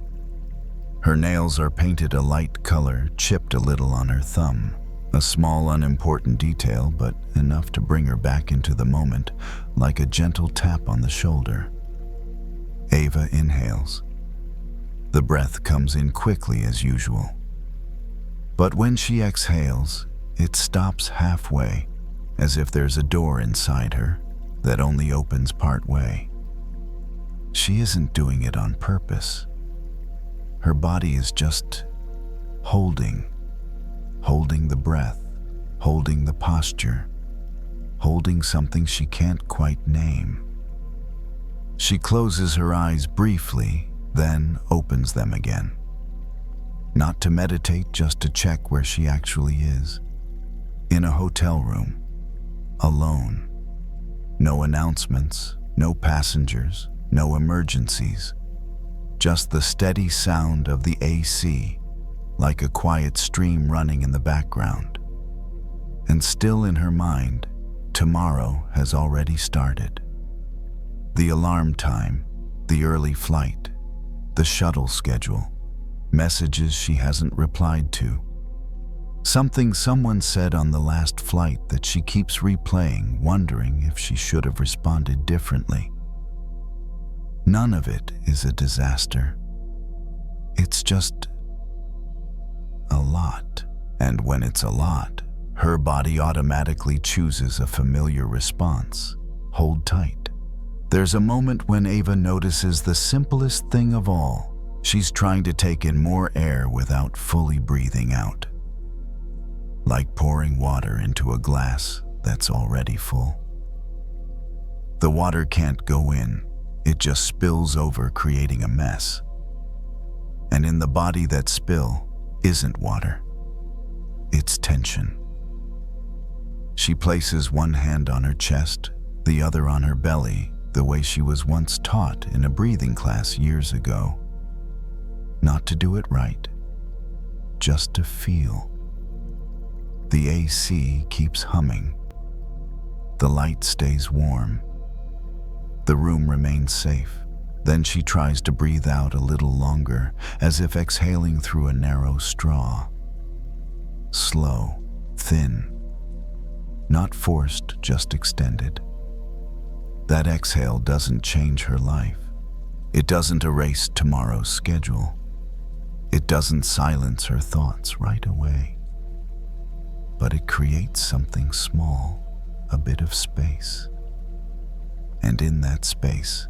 Her nails are painted a light color, chipped a little on her thumb. A small, unimportant detail, but enough to bring her back into the moment, like a gentle tap on the shoulder. Ava inhales. The breath comes in quickly as usual. But when she exhales, it stops halfway, as if there's a door inside her that only opens part way. She isn't doing it on purpose. Her body is just holding the breath, holding the posture, holding something she can't quite name. She closes her eyes briefly, then opens them again. Not to meditate, just to check where she actually is. In a hotel room, alone. No announcements, no passengers, no emergencies. Just the steady sound of the AC, like a quiet stream running in the background. And still in her mind, tomorrow has already started. The alarm time, the early flight, the shuttle schedule, messages she hasn't replied to. Something someone said on the last flight that she keeps replaying, wondering if she should have responded differently. None of it is a disaster. It's just a lot. And when it's a lot, her body automatically chooses a familiar response. Hold tight. There's a moment when Ava notices the simplest thing of all. She's trying to take in more air without fully breathing out, like pouring water into a glass that's already full. The water can't go in, it just spills over, creating a mess. And in the body, that spill isn't water, it's tension. She places one hand on her chest, the other on her belly, the way she was once taught in a breathing class years ago. Not to do it right, just to feel. The AC keeps humming. The light stays warm. The room remains safe. Then she tries to breathe out a little longer, as if exhaling through a narrow straw. Slow, thin. Not forced, just extended. That exhale doesn't change her life. It doesn't erase tomorrow's schedule. It doesn't silence her thoughts right away. But it creates something small, a bit of space. And in that space,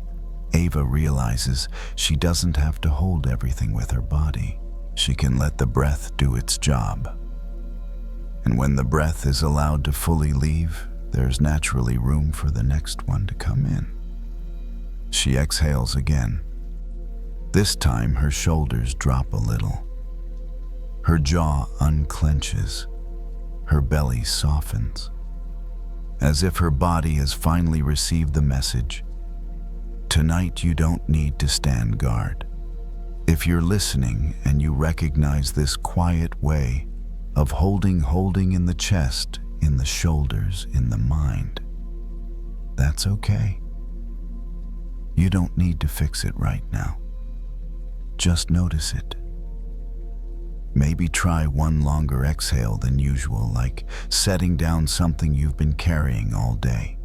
Ava realizes she doesn't have to hold everything with her body. She can let the breath do its job. And when the breath is allowed to fully leave, there's naturally room for the next one to come in. She exhales again. This time her shoulders drop a little. Her jaw unclenches. Her belly softens, as if her body has finally received the message. Tonight you don't need to stand guard. If you're listening and you recognize this quiet way of holding in the chest, in the shoulders, in the mind, that's okay. You don't need to fix it right now. Just notice it. Maybe try one longer exhale than usual, like setting down something you've been carrying all day.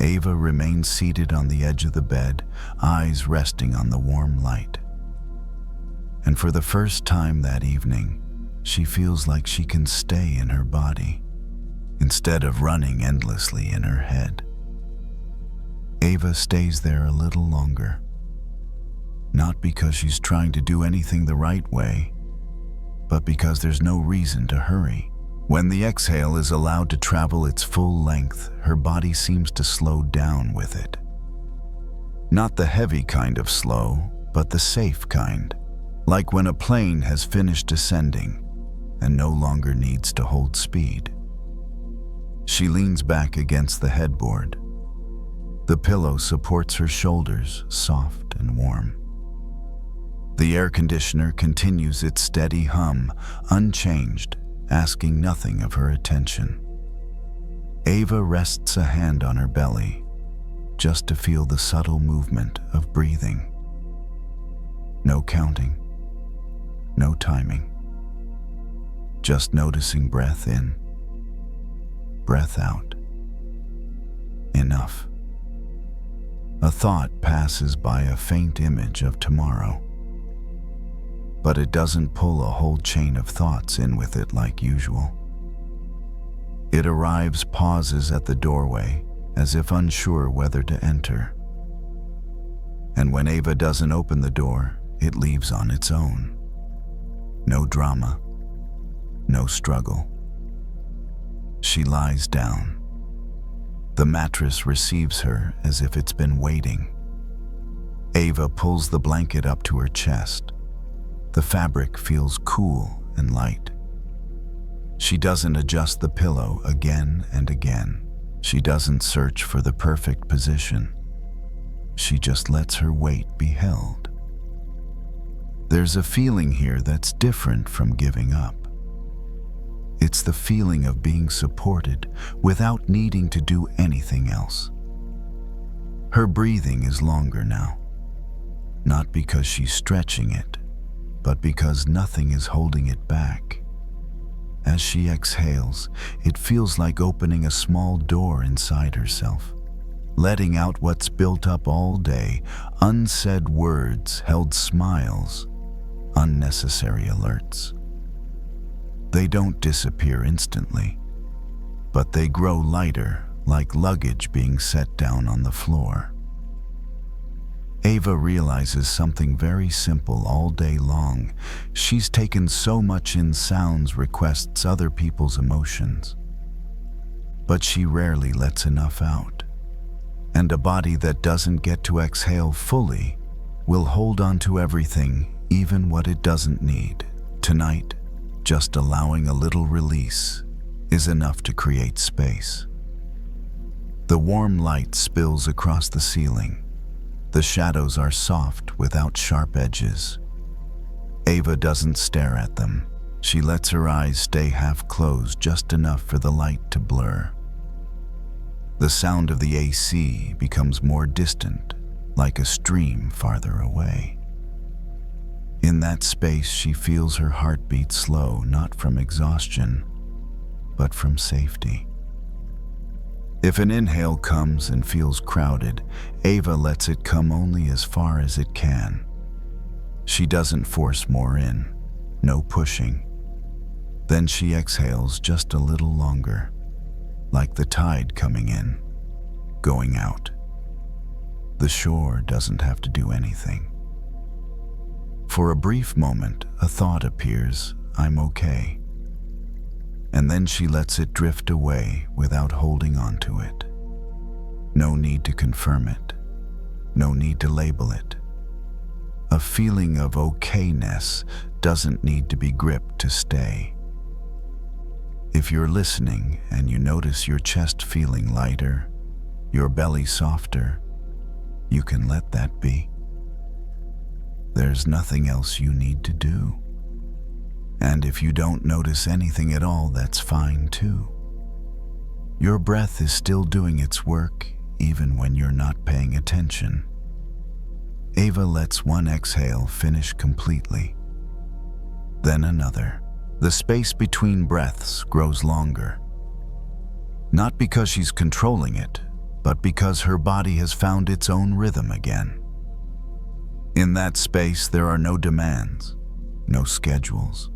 Ava remains seated on the edge of the bed, eyes resting on the warm light. And for the first time that evening, she feels like she can stay in her body, instead of running endlessly in her head. Ava stays there a little longer. Not because she's trying to do anything the right way, but because there's no reason to hurry. When the exhale is allowed to travel its full length, her body seems to slow down with it. Not the heavy kind of slow, but the safe kind, like when a plane has finished descending and no longer needs to hold speed. She leans back against the headboard. The pillow supports her shoulders, soft and warm. The air conditioner continues its steady hum, unchanged, asking nothing of her attention. Ava rests a hand on her belly, just to feel the subtle movement of breathing. No counting, no timing. Just noticing breath in, breath out. Enough. A thought passes by, a faint image of tomorrow. But it doesn't pull a whole chain of thoughts in with it like usual. It arrives, pauses at the doorway, as if unsure whether to enter. And when Ava doesn't open the door, it leaves on its own. No drama, no struggle. She lies down. The mattress receives her as if it's been waiting. Ava pulls the blanket up to her chest. The fabric feels cool and light. She doesn't adjust the pillow again and again. She doesn't search for the perfect position. She just lets her weight be held. There's a feeling here that's different from giving up. It's the feeling of being supported without needing to do anything else. Her breathing is longer now, not because she's stretching it, but because nothing is holding it back. As she exhales, it feels like opening a small door inside herself, letting out what's built up all day, unsaid words, held smiles, unnecessary alerts. They don't disappear instantly, but they grow lighter, like luggage being set down on the floor. Ava realizes something very simple all day long. She's taken so much in sounds, requests, other people's emotions. But she rarely lets enough out. And a body that doesn't get to exhale fully will hold on to everything, even what it doesn't need. Tonight, just allowing a little release is enough to create space. The warm light spills across the ceiling. The shadows are soft without sharp edges. Ava doesn't stare at them. She lets her eyes stay half closed, just enough for the light to blur. The sound of the AC becomes more distant, like a stream farther away. In that space, she feels her heartbeat slow, not from exhaustion, but from safety. If an inhale comes and feels crowded, Ava lets it come only as far as it can. She doesn't force more in, no pushing. Then she exhales just a little longer, like the tide coming in, going out. The shore doesn't have to do anything. For a brief moment, a thought appears, "I'm okay." And then she lets it drift away without holding on to it. No need to confirm it. No need to label it. A feeling of okayness doesn't need to be gripped to stay. If you're listening and you notice your chest feeling lighter, your belly softer, you can let that be. There's nothing else you need to do. And if you don't notice anything at all, that's fine too. Your breath is still doing its work, even when you're not paying attention. Ava lets one exhale finish completely. Then another. The space between breaths grows longer. Not because she's controlling it, but because her body has found its own rhythm again. In that space, there are no demands, no schedules.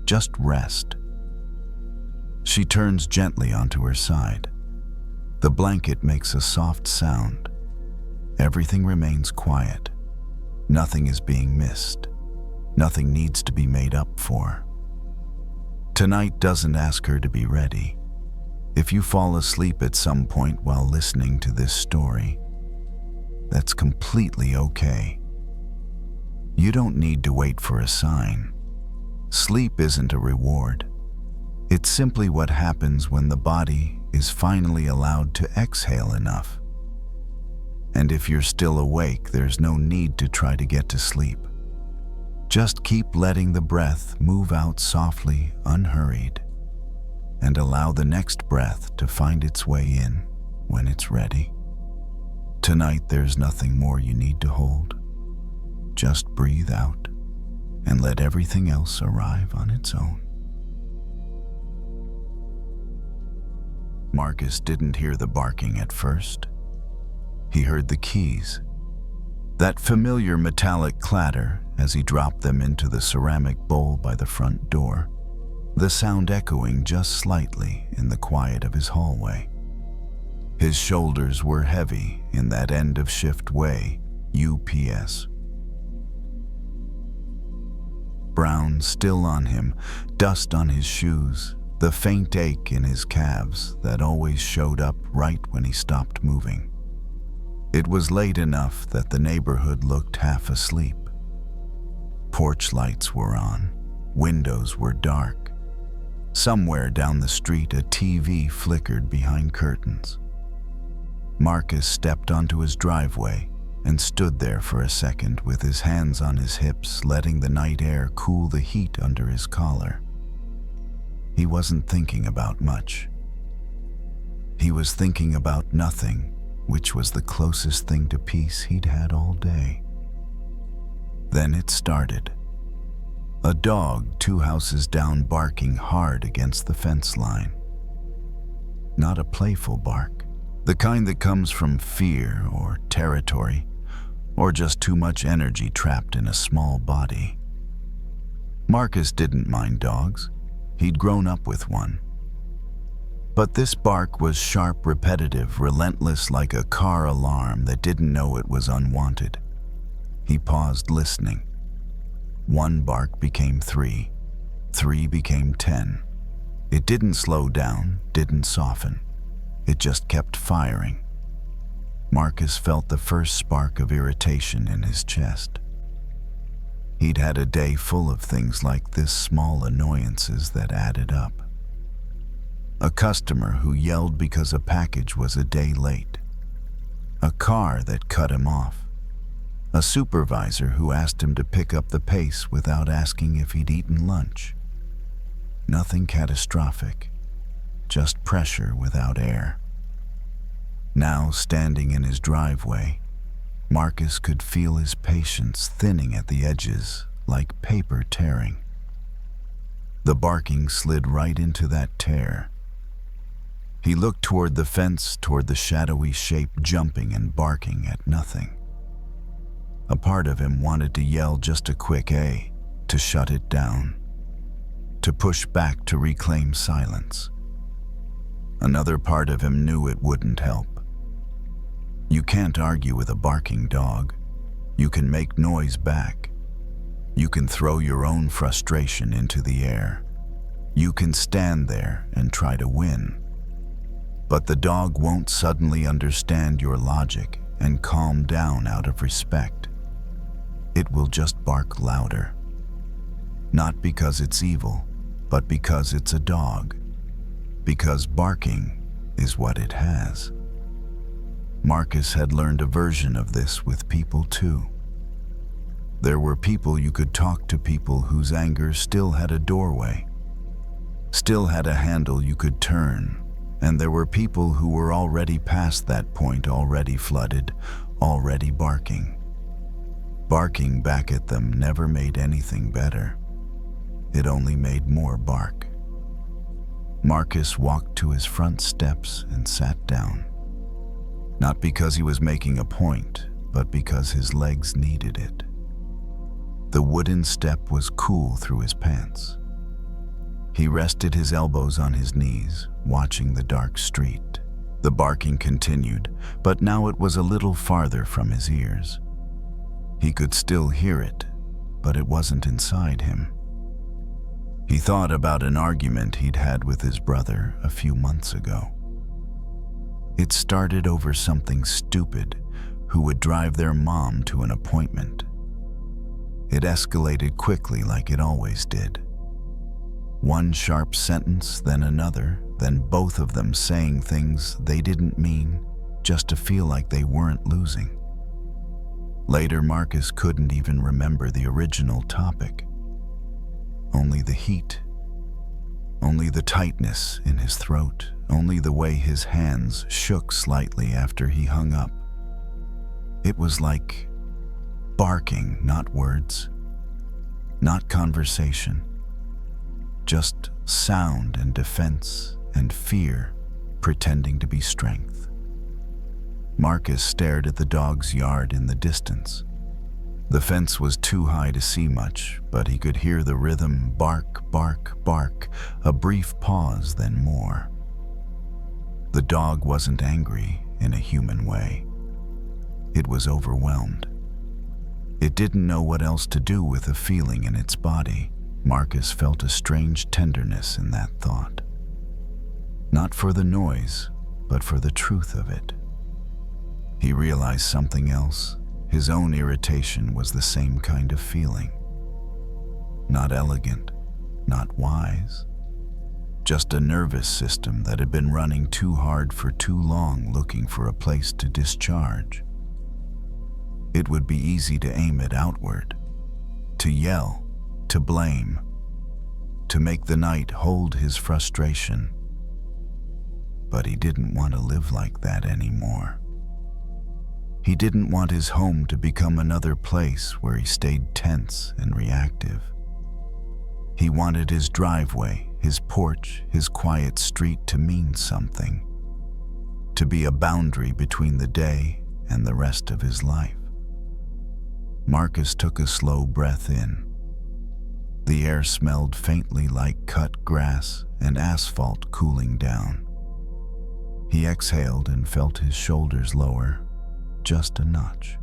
Just rest. She turns gently onto her side. The blanket makes a soft sound. Everything remains quiet. Nothing is being missed. Nothing needs to be made up for. Tonight doesn't ask her to be ready. If you fall asleep at some point while listening to this story, that's completely okay. You don't need to wait for a sign. Sleep isn't a reward. It's simply what happens when the body is finally allowed to exhale enough. And if you're still awake, there's no need to try to get to sleep. Just keep letting the breath move out softly, unhurried, and allow the next breath to find its way in when it's ready. Tonight, there's nothing more you need to hold. Just breathe out and let everything else arrive on its own. Marcus didn't hear the barking at first. He heard the keys, that familiar metallic clatter as he dropped them into the ceramic bowl by the front door, the sound echoing just slightly in the quiet of his hallway. His shoulders were heavy in that end-of-shift way, UPS. Brown still on him, dust on his shoes, the faint ache in his calves that always showed up right when he stopped moving. It was late enough that the neighborhood looked half asleep. Porch lights were on, windows were dark. Somewhere down the street, a TV flickered behind curtains. Marcus stepped onto his driveway and stood there for a second with his hands on his hips, letting the night air cool the heat under his collar. He wasn't thinking about much. He was thinking about nothing, which was the closest thing to peace he'd had all day. Then it started. A dog 2 houses down barking hard against the fence line. Not a playful bark, the kind that comes from fear or territory, or just too much energy trapped in a small body. Marcus didn't mind dogs. He'd grown up with one. But this bark was sharp, repetitive, relentless, like a car alarm that didn't know it was unwanted. He paused, listening. 1 bark became 3. 3 became 10. It didn't slow down, didn't soften. It just kept firing. Marcus felt the first spark of irritation in his chest. He'd had a day full of things like this, small annoyances that added up. A customer who yelled because a package was a day late. A car that cut him off. A supervisor who asked him to pick up the pace without asking if he'd eaten lunch. Nothing catastrophic, just pressure without air. Now, standing in his driveway, Marcus could feel his patience thinning at the edges like paper tearing. The barking slid right into that tear. He looked toward the fence, toward the shadowy shape jumping and barking at nothing. A part of him wanted to yell just a quick "A," to shut it down, to push back, to reclaim silence. Another part of him knew it wouldn't help. You can't argue with a barking dog. You can make noise back. You can throw your own frustration into the air. You can stand there and try to win. But the dog won't suddenly understand your logic and calm down out of respect. It will just bark louder. Not because it's evil, but because it's a dog. Because barking is what it has. Marcus had learned a version of this with people too. There were people you could talk to, people whose anger still had a doorway, still had a handle you could turn, and there were people who were already past that point, already flooded, already barking. Barking back at them never made anything better. It only made more bark. Marcus walked to his front steps and sat down. Not because he was making a point, but because his legs needed it. The wooden step was cool through his pants. He rested his elbows on his knees, watching the dark street. The barking continued, but now it was a little farther from his ears. He could still hear it, but it wasn't inside him. He thought about an argument he'd had with his brother a few months ago. It started over something stupid: who would drive their mom to an appointment. It escalated quickly, like it always did. One sharp sentence, then another, then both of them saying things they didn't mean, just to feel like they weren't losing. Later, Marcus couldn't even remember the original topic. Only the heat, only the tightness in his throat, only the way his hands shook slightly after he hung up. It was like barking, not words, not conversation, just sound and defense and fear pretending to be strength. Marcus stared at the dog's yard in the distance. The fence was too high to see much, but he could hear the rhythm: bark, bark, bark, a brief pause, then more. The dog wasn't angry in a human way. It was overwhelmed. It didn't know what else to do with a feeling in its body. Marcus felt a strange tenderness in that thought. Not for the noise, but for the truth of it. He realized something else. His own irritation was the same kind of feeling. Not elegant, not wise. Just a nervous system that had been running too hard for too long, looking for a place to discharge. It would be easy to aim it outward, to yell, to blame, to make the night hold his frustration. But he didn't want to live like that anymore. He didn't want his home to become another place where he stayed tense and reactive. He wanted his driveway, his porch, his quiet street to mean something, to be a boundary between the day and the rest of his life. Marcus took a slow breath in. The air smelled faintly like cut grass and asphalt cooling down. He exhaled and felt his shoulders lower just a notch.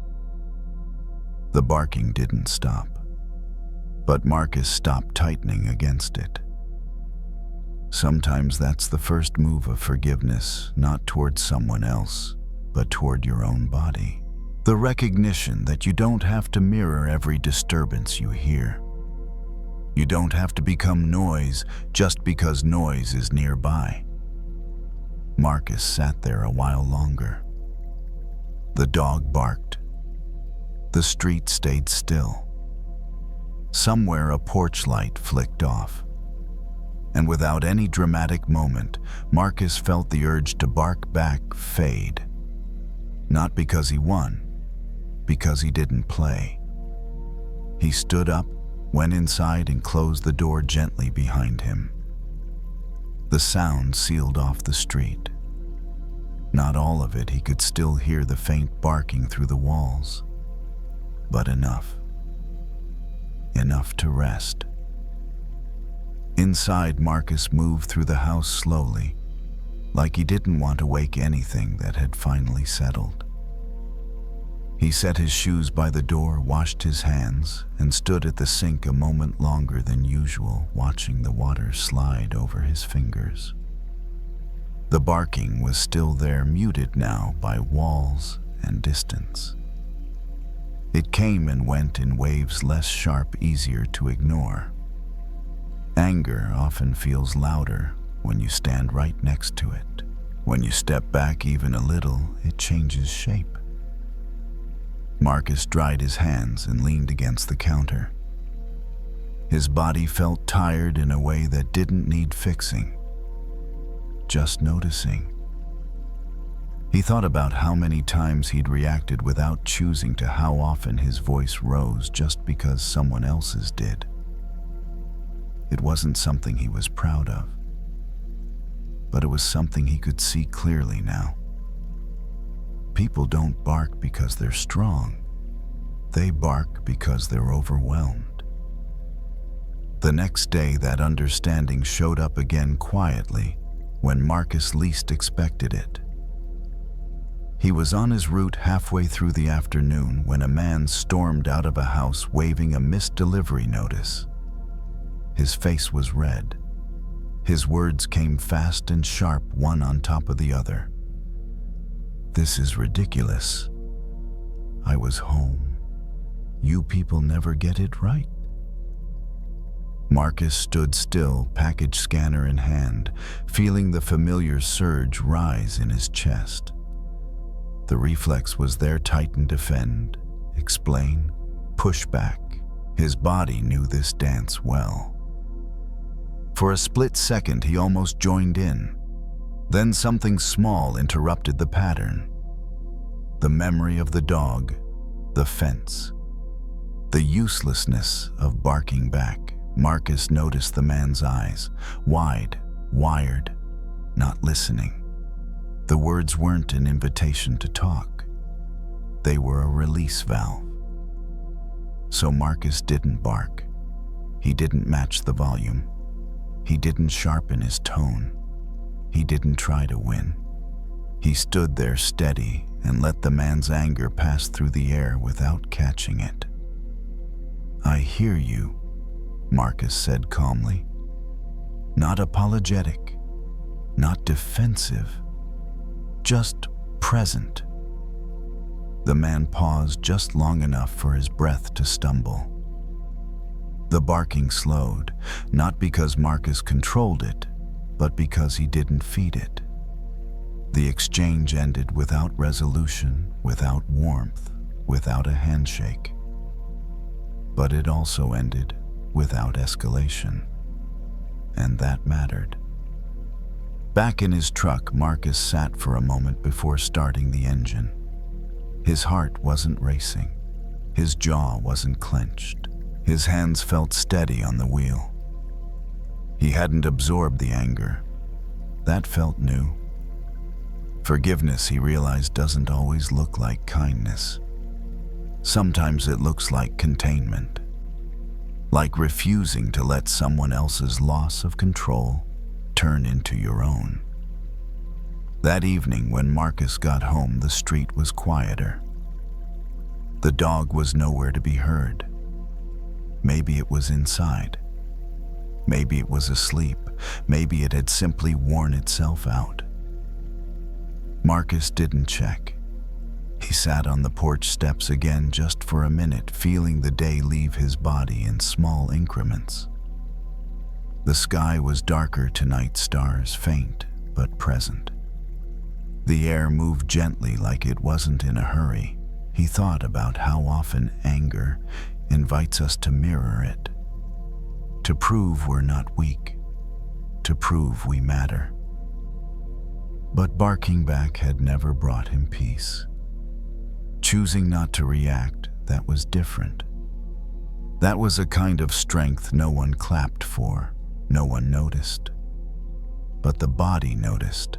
The barking didn't stop, but Marcus stopped tightening against it. Sometimes that's the first move of forgiveness, not toward someone else, but toward your own body. The recognition that you don't have to mirror every disturbance you hear. You don't have to become noise just because noise is nearby. Marcus sat there a while longer. The dog barked. The street stayed still. Somewhere a porch light flicked off. And without any dramatic moment, Marcus felt the urge to bark back fade. Not because he won, because he didn't play. He stood up, went inside, and closed the door gently behind him. The sound sealed off the street. Not all of it, he could still hear the faint barking through the walls. But enough. Enough to rest. Inside, Marcus moved through the house slowly, like he didn't want to wake anything that had finally settled. He set his shoes by the door, washed his hands, and stood at the sink a moment longer than usual, watching the water slide over his fingers. The barking was still there, muted now by walls and distance. It came and went in waves less sharp, easier to ignore. Anger often feels louder when you stand right next to it. When you step back even a little, it changes shape. Marcus dried his hands and leaned against the counter. His body felt tired in a way that didn't need fixing, just noticing. He thought about how many times he'd reacted without choosing to how often his voice rose just because someone else's did. It wasn't something he was proud of, but it was something he could see clearly now. People don't bark because they're strong. They bark because they're overwhelmed. The next day, that understanding showed up again quietly when Marcus least expected it. He was on his route halfway through the afternoon when a man stormed out of a house waving a missed delivery notice. His face was red. His words came fast and sharp, one on top of the other. "This is ridiculous. I was home. You people never get it right." Marcus stood still, package scanner in hand, feeling the familiar surge rise in his chest. The reflex was there: tighten, defend, explain, push back. His body knew this dance well. For a split second, he almost joined in. Then something small interrupted the pattern. The memory of the dog, the fence, the uselessness of barking back. Marcus noticed the man's eyes, wide, wired, not listening. The words weren't an invitation to talk. They were a release valve. So Marcus didn't bark. He didn't match the volume. He didn't sharpen his tone. He didn't try to win. He stood there steady and let the man's anger pass through the air without catching it. "I hear you," Marcus said calmly. Not apologetic, not defensive, just present. The man paused just long enough for his breath to stumble. The barking slowed, not because Marcus controlled it, but because he didn't feed it. The exchange ended without resolution, without warmth, without a handshake. But it also ended without escalation. And that mattered. Back in his truck, Marcus sat for a moment before starting the engine. His heart wasn't racing. His jaw wasn't clenched. His hands felt steady on the wheel. He hadn't absorbed the anger. That felt new. Forgiveness, he realized, doesn't always look like kindness. Sometimes it looks like containment, like refusing to let someone else's loss of control turn into your own. That evening, when Marcus got home, the street was quieter. The dog was nowhere to be heard. Maybe it was inside. Maybe it was asleep. Maybe it had simply worn itself out. Marcus didn't check. He sat on the porch steps again just for a minute, feeling the day leave his body in small increments. The sky was darker tonight, stars faint but present. The air moved gently like it wasn't in a hurry. He thought about how often anger invites us to mirror it, to prove we're not weak, to prove we matter. But barking back had never brought him peace. Choosing not to react, that was different. That was a kind of strength no one clapped for, no one noticed. But the body noticed.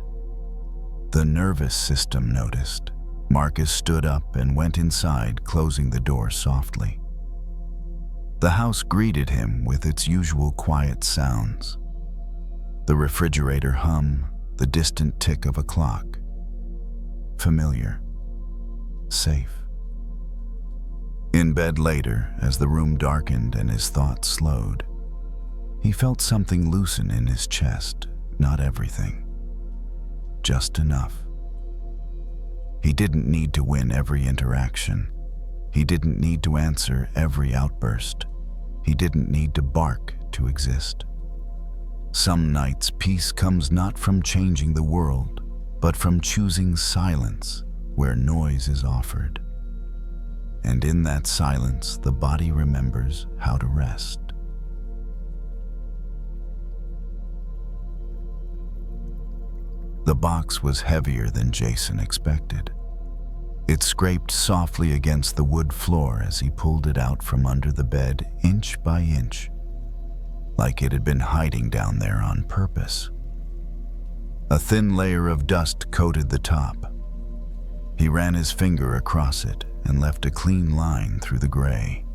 The nervous system noticed. Marcus stood up and went inside, closing the door softly. The house greeted him with its usual quiet sounds. The refrigerator hum, the distant tick of a clock. Familiar. Safe. In bed later, as the room darkened and his thoughts slowed, he felt something loosen in his chest, not everything. Just enough. He didn't need to win every interaction. He didn't need to answer every outburst. He didn't need to bark to exist. Some nights peace comes not from changing the world, but from choosing silence where noise is offered. And in that silence, the body remembers how to rest. The box was heavier than Jason expected. It scraped softly against the wood floor as he pulled it out from under the bed, inch by inch, like it had been hiding down there on purpose. A thin layer of dust coated the top. He ran his finger across it and left a clean line through the gray.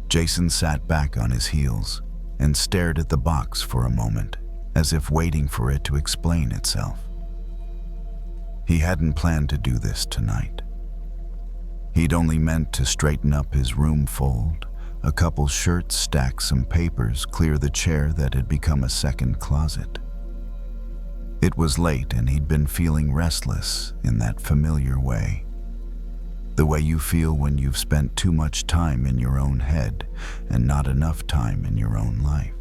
Jason sat back on his heels and stared at the box for a moment, as if waiting for it to explain itself. He hadn't planned to do this tonight. He'd only meant to straighten up his room, fold a couple shirts, stack some papers, clear the chair that had become a second closet. It was late and he'd been feeling restless in that familiar way. The way you feel when you've spent too much time in your own head and not enough time in your own life.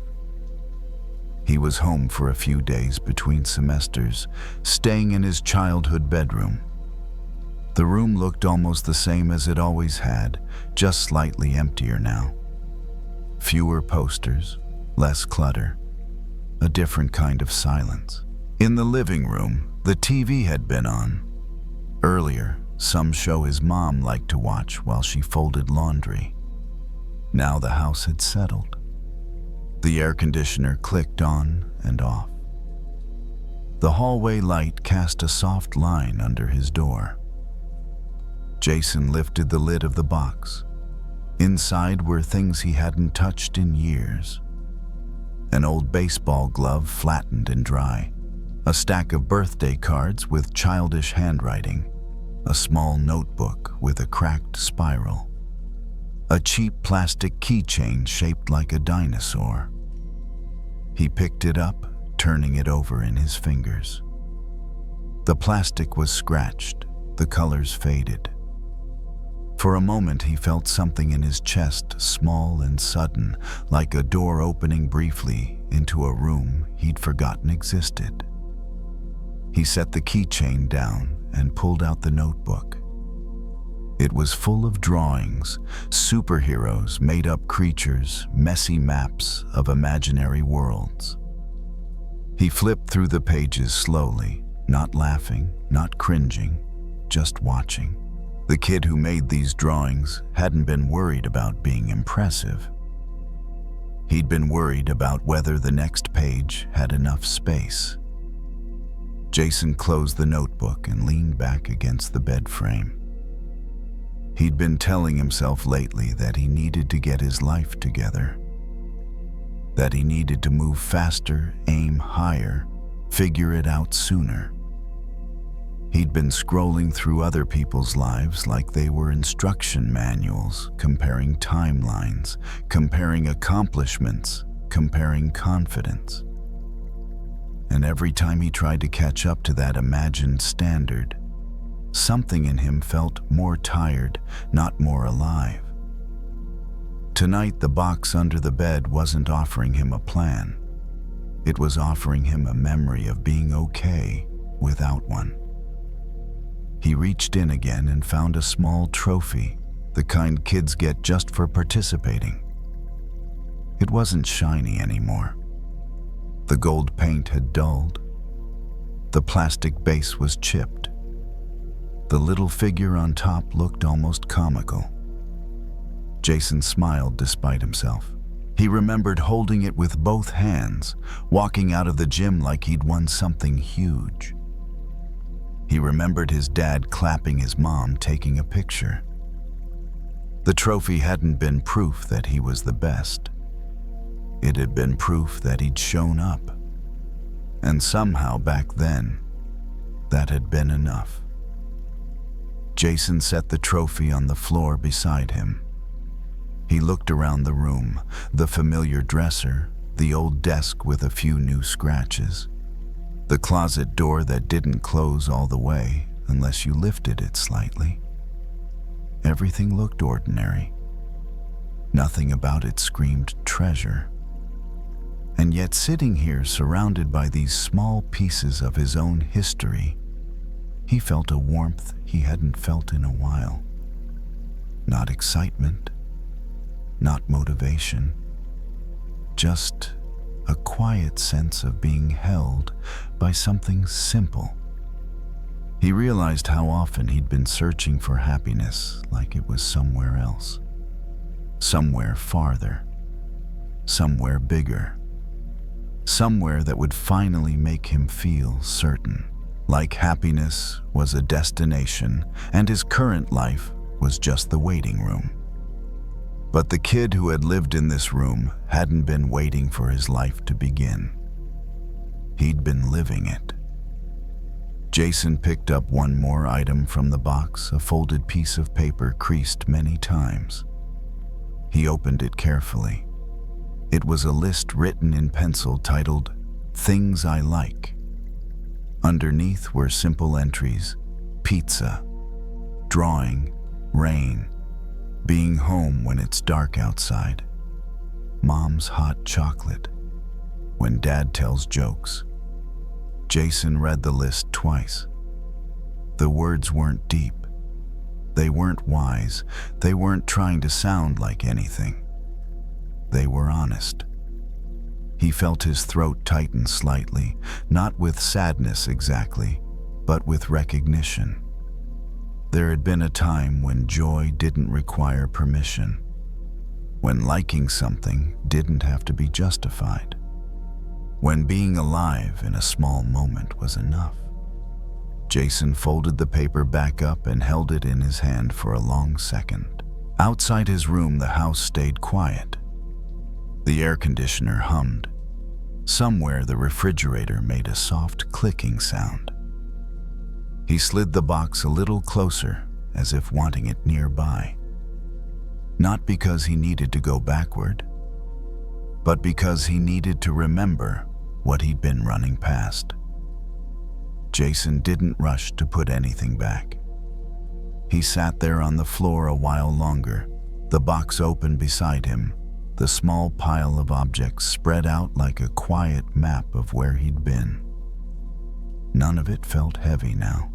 He was home for a few days between semesters, staying in his childhood bedroom. The room looked almost the same as it always had, just slightly emptier now. Fewer posters, less clutter, a different kind of silence. In the living room, the TV had been on. Earlier, some show his mom liked to watch while she folded laundry. Now the house had settled. The air conditioner clicked on and off. The hallway light cast a soft line under his door. Jason lifted the lid of the box. Inside were things he hadn't touched in years. An old baseball glove flattened and dry. A stack of birthday cards with childish handwriting. A small notebook with a cracked spiral. A cheap plastic keychain shaped like a dinosaur. He picked it up, turning it over in his fingers. The plastic was scratched, the colors faded. For a moment he felt something in his chest, small and sudden, like a door opening briefly into a room he'd forgotten existed. He set the keychain down and pulled out the notebook. It was full of drawings, superheroes, made-up creatures, messy maps of imaginary worlds. He flipped through the pages slowly, not laughing, not cringing, just watching. The kid who made these drawings hadn't been worried about being impressive. He'd been worried about whether the next page had enough space. Jason closed the notebook and leaned back against the bed frame. He'd been telling himself lately that he needed to get his life together, that he needed to move faster, aim higher, figure it out sooner. He'd been scrolling through other people's lives like they were instruction manuals, comparing timelines, comparing accomplishments, comparing confidence. And every time he tried to catch up to that imagined standard, something in him felt more tired, not more alive. Tonight, the box under the bed wasn't offering him a plan. It was offering him a memory of being okay without one. He reached in again and found a small trophy, the kind kids get just for participating. It wasn't shiny anymore. The gold paint had dulled. The plastic base was chipped. The little figure on top looked almost comical. Jason smiled despite himself. He remembered holding it with both hands, walking out of the gym like he'd won something huge. He remembered his dad clapping his mom, taking a picture. The trophy hadn't been proof that he was the best. It had been proof that he'd shown up. And somehow back then, that had been enough. Jason set the trophy on the floor beside him. He looked around the room, the familiar dresser, the old desk with a few new scratches, the closet door that didn't close all the way unless you lifted it slightly. Everything looked ordinary. Nothing about it screamed treasure. And yet sitting here surrounded by these small pieces of his own history, he felt a warmth he hadn't felt in a while. Not excitement, not motivation, just a quiet sense of being held by something simple. He realized how often he'd been searching for happiness like it was somewhere else, somewhere farther, somewhere bigger, somewhere that would finally make him feel certain, like happiness was a destination and his current life was just the waiting room. But the kid who had lived in this room hadn't been waiting for his life to begin. He'd been living it. Jason picked up one more item from the box, a folded piece of paper creased many times. He opened it carefully. It was a list written in pencil titled, "Things I Like." Underneath were simple entries: pizza, drawing, rain, being home when it's dark outside, mom's hot chocolate, when dad tells jokes. Jason read the list twice. The words weren't deep. They weren't wise. They weren't trying to sound like anything. They were honest. He felt his throat tighten slightly, not with sadness exactly, but with recognition. There had been a time when joy didn't require permission, when liking something didn't have to be justified, when being alive in a small moment was enough. Jason folded the paper back up and held it in his hand for a long second. Outside his room, the house stayed quiet. The air conditioner hummed. Somewhere, the refrigerator made a soft clicking sound. He slid the box a little closer, as if wanting it nearby. Not because he needed to go backward, but because he needed to remember what he'd been running past. Jason didn't rush to put anything back. He sat there on the floor a while longer, the box open beside him, the small pile of objects spread out like a quiet map of where he'd been. None of it felt heavy now.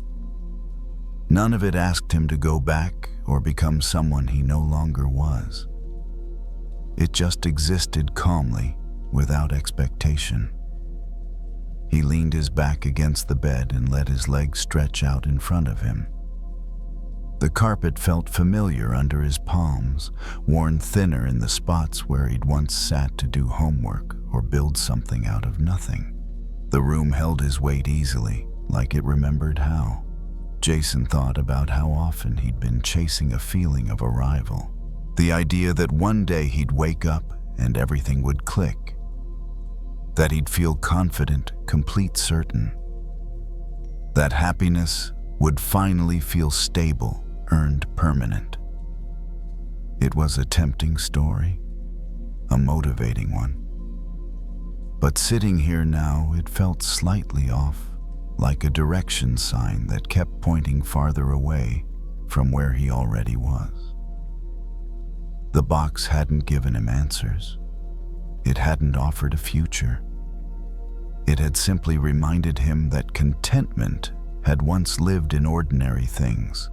None of it asked him to go back or become someone he no longer was. It just existed calmly, without expectation. He leaned his back against the bed and let his legs stretch out in front of him. The carpet felt familiar under his palms, worn thinner in the spots where he'd once sat to do homework or build something out of nothing. The room held his weight easily, like it remembered how. Jason thought about how often he'd been chasing a feeling of arrival. The idea that one day he'd wake up and everything would click. That he'd feel confident, complete, certain. That happiness would finally feel stable, earned permanent. It was a tempting story, a motivating one. But sitting here now, it felt slightly off, like a direction sign that kept pointing farther away from where he already was. The box hadn't given him answers. It hadn't offered a future. It had simply reminded him that contentment had once lived in ordinary things.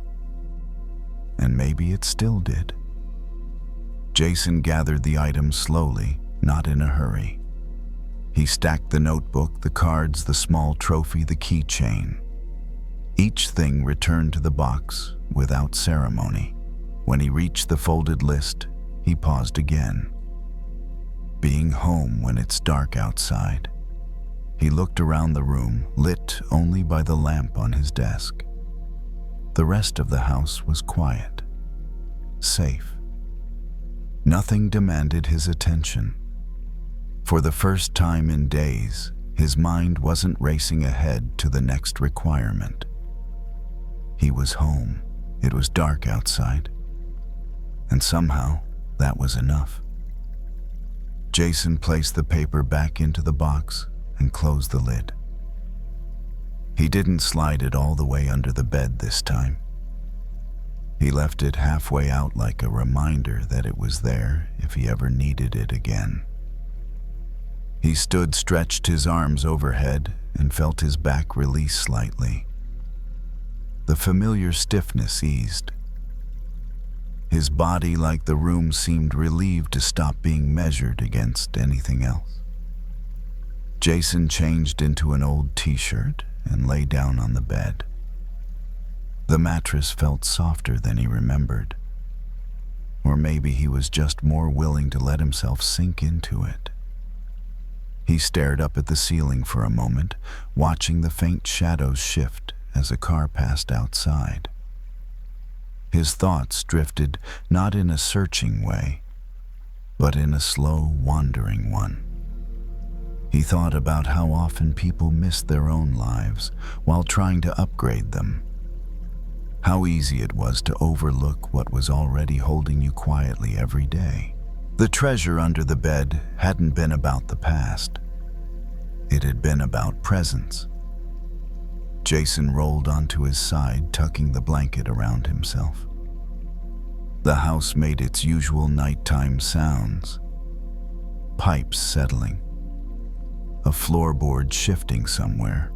And maybe it still did. Jason gathered the items slowly, not in a hurry. He stacked the notebook, the cards, the small trophy, the keychain. Each thing returned to the box without ceremony. When he reached the folded list, he paused again. Being home when it's dark outside. He looked around the room, lit only by the lamp on his desk. The rest of the house was quiet, safe. Nothing demanded his attention. For the first time in days, his mind wasn't racing ahead to the next requirement. He was home. It was dark outside. And somehow, that was enough. Jason placed the paper back into the box and closed the lid. He didn't slide it all the way under the bed this time. He left it halfway out like a reminder that it was there if he ever needed it again. He stood, stretched his arms overhead, and felt his back release slightly. The familiar stiffness eased. His body, like the room, seemed relieved to stop being measured against anything else. Jason changed into an old t-shirt and lay down on the bed. The mattress felt softer than he remembered. Or maybe he was just more willing to let himself sink into it. He stared up at the ceiling for a moment, watching the faint shadows shift as a car passed outside. His thoughts drifted not in a searching way, but in a slow, wandering one. He thought about how often people miss their own lives while trying to upgrade them. How easy it was to overlook what was already holding you quietly every day. The treasure under the bed hadn't been about the past. It had been about presence. Jason rolled onto his side, tucking the blanket around himself. The house made its usual nighttime sounds. Pipes settling. A floorboard shifting somewhere.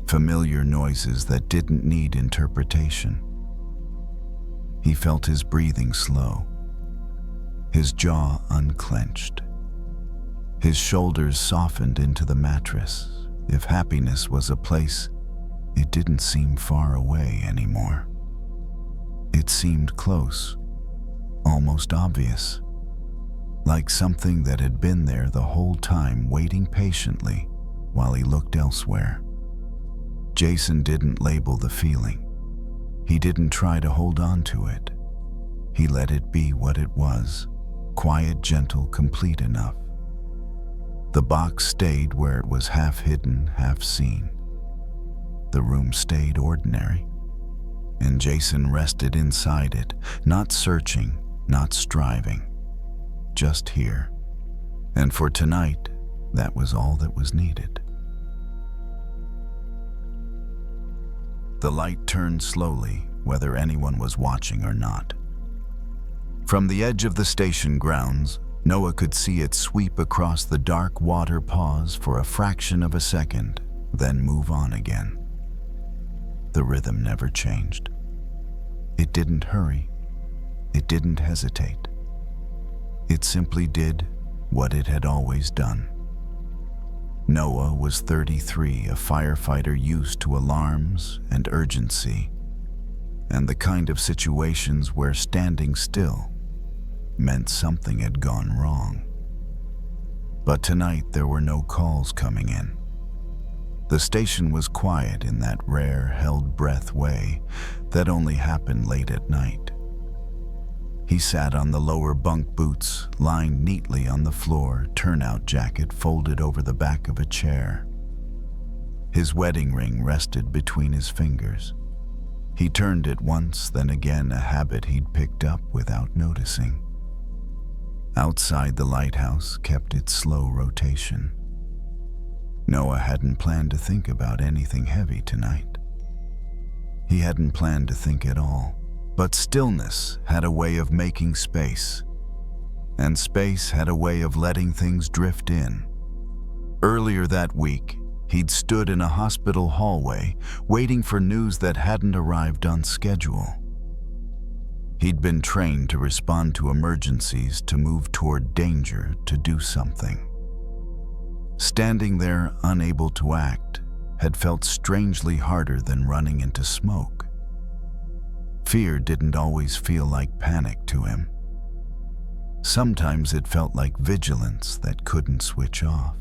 Familiar noises that didn't need interpretation. He felt his breathing slow. His jaw unclenched. His shoulders softened into the mattress. If happiness was a place, it didn't seem far away anymore. It seemed close, almost obvious, like something that had been there the whole time, waiting patiently while he looked elsewhere. Jason didn't label the feeling. He didn't try to hold on to it. He let it be what it was, quiet, gentle, complete enough. The box stayed where it was half hidden, half seen. The room stayed ordinary, and Jason rested inside it, not searching, not striving, just here. And for tonight, that was all that was needed. The light turned slowly, whether anyone was watching or not. From the edge of the station grounds, Noah could see it sweep across the dark water, pause for a fraction of a second, then move on again. The rhythm never changed. It didn't hurry. It didn't hesitate. It simply did what it had always done. Noah was 33, a firefighter used to alarms and urgency, and the kind of situations where standing still meant something had gone wrong. But tonight there were no calls coming in. The station was quiet in that rare, held-breath way that only happened late at night. He sat on the lower bunk, boots lying neatly on the floor, turnout jacket folded over the back of a chair. His wedding ring rested between his fingers. He turned it once, then again, a habit he'd picked up without noticing. Outside, the lighthouse kept its slow rotation. Noah hadn't planned to think about anything heavy tonight. He hadn't planned to think at all, but stillness had a way of making space, and space had a way of letting things drift in. Earlier that week, he'd stood in a hospital hallway, waiting for news that hadn't arrived on schedule. He'd been trained to respond to emergencies, to move toward danger, to do something. Standing there, unable to act, had felt strangely harder than running into smoke. Fear didn't always feel like panic to him. Sometimes it felt like vigilance that couldn't switch off.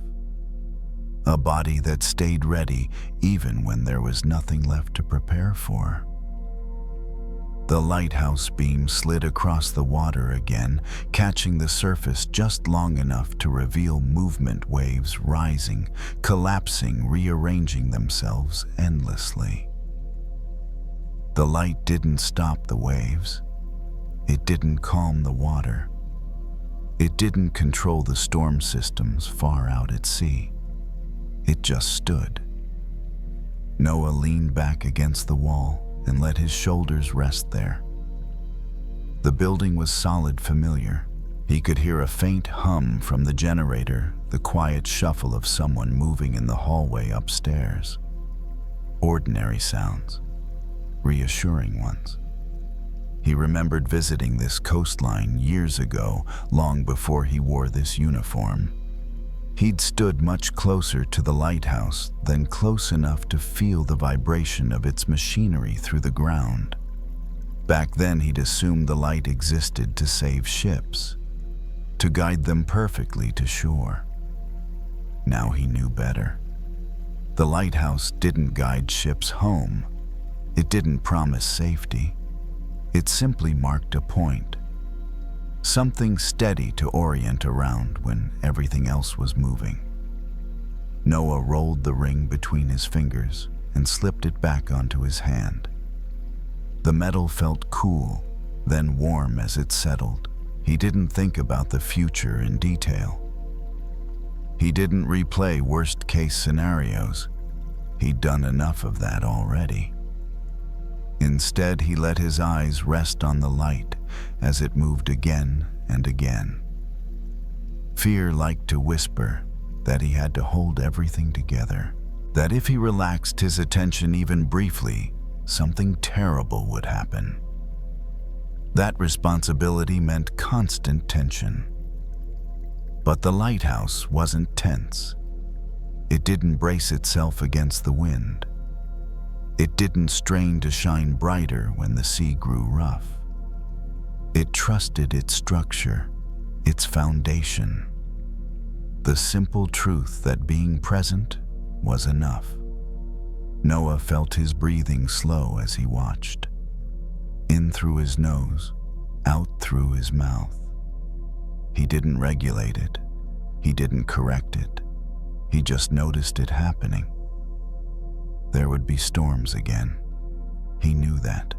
A body that stayed ready even when there was nothing left to prepare for. The lighthouse beam slid across the water again, catching the surface just long enough to reveal movement waves rising, collapsing, rearranging themselves endlessly. The light didn't stop the waves. It didn't calm the water. It didn't control the storm systems far out at sea. It just stood. Noah leaned back against the wall and let his shoulders rest there. The building was solid familiar. He could hear a faint hum from the generator, the quiet shuffle of someone moving in the hallway upstairs. Ordinary sounds, reassuring ones. He remembered visiting this coastline years ago, long before he wore this uniform. He'd stood much closer to the lighthouse than close enough to feel the vibration of its machinery through the ground. Back then, he'd assumed the light existed to save ships, to guide them perfectly to shore. Now he knew better. The lighthouse didn't guide ships home. It didn't promise safety. It simply marked a point. Something steady to orient around when everything else was moving. Noah rolled the ring between his fingers and slipped it back onto his hand. The metal felt cool, then warm as it settled. He didn't think about the future in detail. He didn't replay worst-case scenarios. He'd done enough of that already. Instead, he let his eyes rest on the light as it moved again and again. Fear liked to whisper that he had to hold everything together, that if he relaxed his attention even briefly, something terrible would happen. That responsibility meant constant tension. But the lighthouse wasn't tense. It didn't brace itself against the wind. It didn't strain to shine brighter when the sea grew rough. It trusted its structure, its foundation. The simple truth that being present was enough. Noah felt his breathing slow as he watched. In through his nose, out through his mouth. He didn't regulate it. He didn't correct it. He just noticed it happening. There would be storms again. He knew that.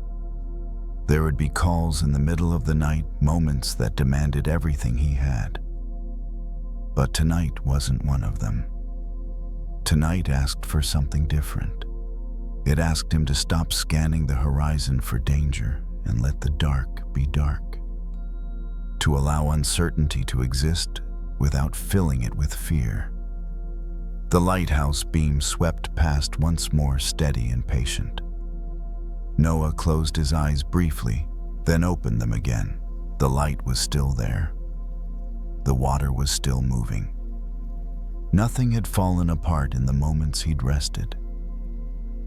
There would be calls in the middle of the night, moments that demanded everything he had. But tonight wasn't one of them. Tonight asked for something different. It asked him to stop scanning the horizon for danger and let the dark be dark. To allow uncertainty to exist without filling it with fear. The lighthouse beam swept past once more, steady and patient. Noah closed his eyes briefly, then opened them again. The light was still there. The water was still moving. Nothing had fallen apart in the moments he'd rested.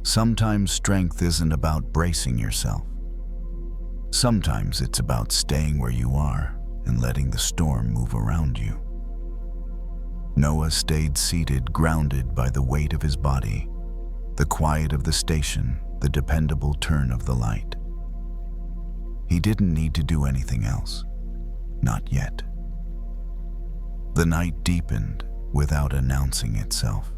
Sometimes strength isn't about bracing yourself. Sometimes it's about staying where you are and letting the storm move around you. Noah stayed seated, grounded by the weight of his body, the quiet of the station, the dependable turn of the light. He didn't need to do anything else. Not yet. The night deepened without announcing itself.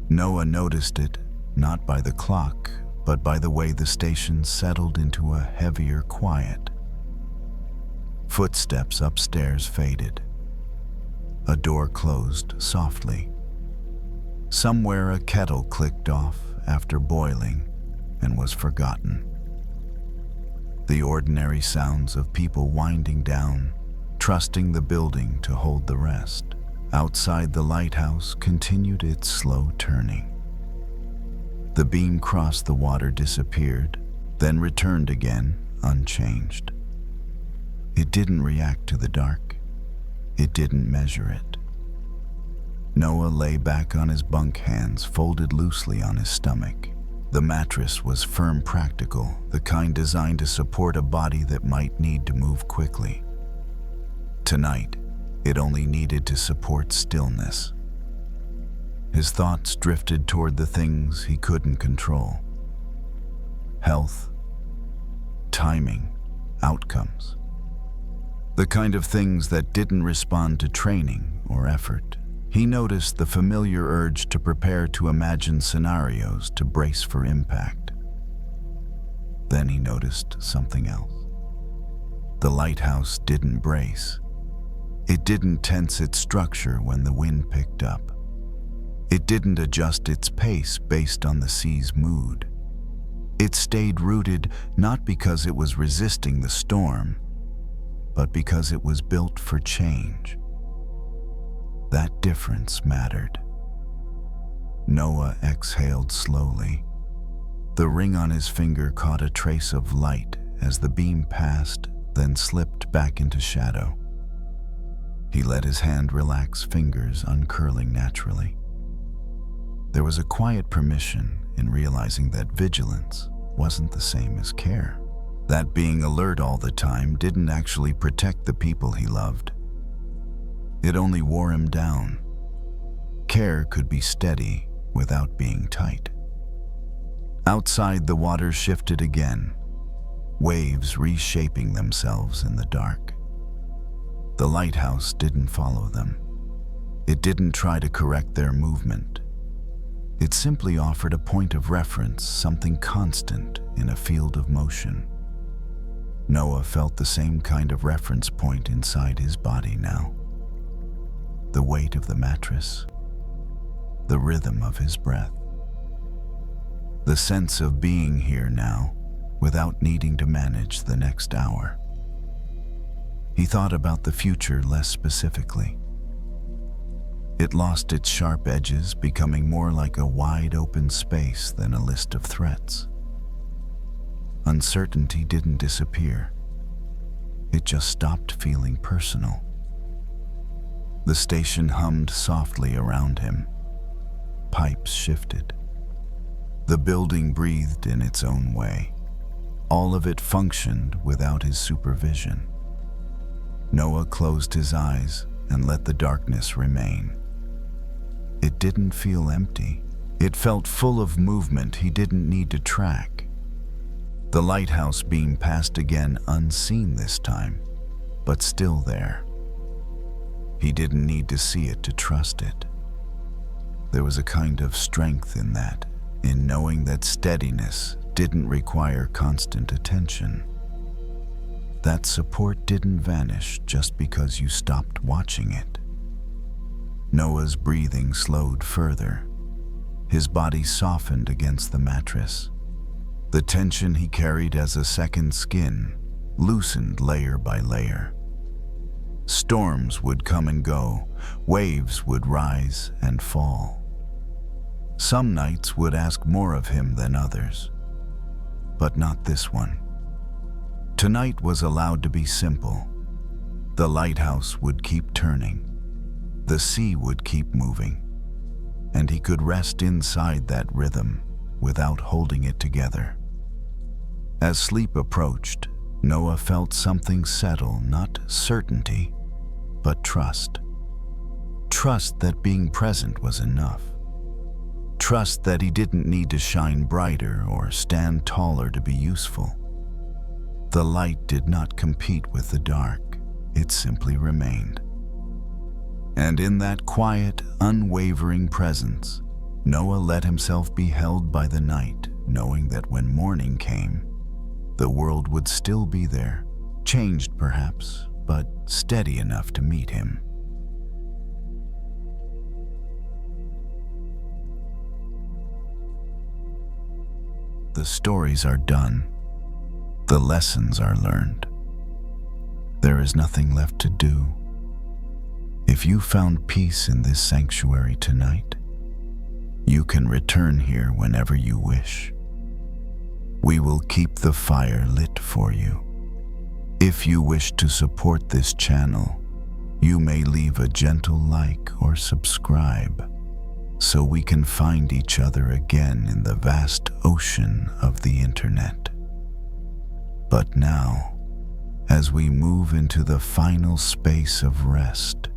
Noah noticed it, not by the clock, but by the way the station settled into a heavier quiet. Footsteps upstairs faded. A door closed softly. Somewhere a kettle clicked off after boiling and was forgotten. The ordinary sounds of people winding down, trusting the building to hold the rest. Outside the lighthouse continued its slow turning. The beam crossed the water, disappeared, then returned again, unchanged. It didn't react to the dark. It didn't measure it. Noah lay back on his bunk, hands folded loosely on his stomach. The mattress was firm, practical, the kind designed to support a body that might need to move quickly. Tonight, it only needed to support stillness. His thoughts drifted toward the things he couldn't control. Health, timing, outcomes. The kind of things that didn't respond to training or effort. He noticed the familiar urge to prepare, to imagine scenarios, to brace for impact. Then he noticed something else. The lighthouse didn't brace. It didn't tense its structure when the wind picked up. It didn't adjust its pace based on the sea's mood. It stayed rooted not because it was resisting the storm, but because it was built for change. That difference mattered. Noah exhaled slowly. The ring on his finger caught a trace of light as the beam passed, then slipped back into shadow. He let his hand relax, fingers uncurling naturally. There was a quiet permission in realizing that vigilance wasn't the same as care. That being alert all the time didn't actually protect the people he loved. It only wore him down. Care could be steady without being tight. Outside, the water shifted again, waves reshaping themselves in the dark. The lighthouse didn't follow them. It didn't try to correct their movement. It simply offered a point of reference, something constant in a field of motion. Noah felt the same kind of reference point inside his body now. The weight of the mattress, the rhythm of his breath, the sense of being here now without needing to manage the next hour. He thought about the future less specifically. It lost its sharp edges, becoming more like a wide open space than a list of threats. Uncertainty didn't disappear. It just stopped feeling personal. The station hummed softly around him. Pipes shifted. The building breathed in its own way. All of it functioned without his supervision. Noah closed his eyes and let the darkness remain. It didn't feel empty. It felt full of movement he didn't need to track. The lighthouse beam passed again, unseen this time, but still there. He didn't need to see it to trust it. There was a kind of strength in that, in knowing that steadiness didn't require constant attention. That support didn't vanish just because you stopped watching it. Noah's breathing slowed further. His body softened against the mattress. The tension he carried as a second skin loosened layer by layer. Storms would come and go, waves would rise and fall. Some nights would ask more of him than others, but not this one. Tonight was allowed to be simple. The lighthouse would keep turning. The sea would keep moving, and he could rest inside that rhythm without holding it together. As sleep approached, Noah felt something settle, not certainty, but trust. Trust that being present was enough. Trust that he didn't need to shine brighter or stand taller to be useful. The light did not compete with the dark, it simply remained. And in that quiet, unwavering presence, Noah let himself be held by the night, knowing that when morning came, the world would still be there, changed perhaps, but steady enough to meet him. The stories are done. The lessons are learned. There is nothing left to do. If you found peace in this sanctuary tonight, you can return here whenever you wish. We will keep the fire lit for you. If you wish to support this channel, you may leave a gentle like or subscribe, so we can find each other again in the vast ocean of the internet. But now, as we move into the final space of rest,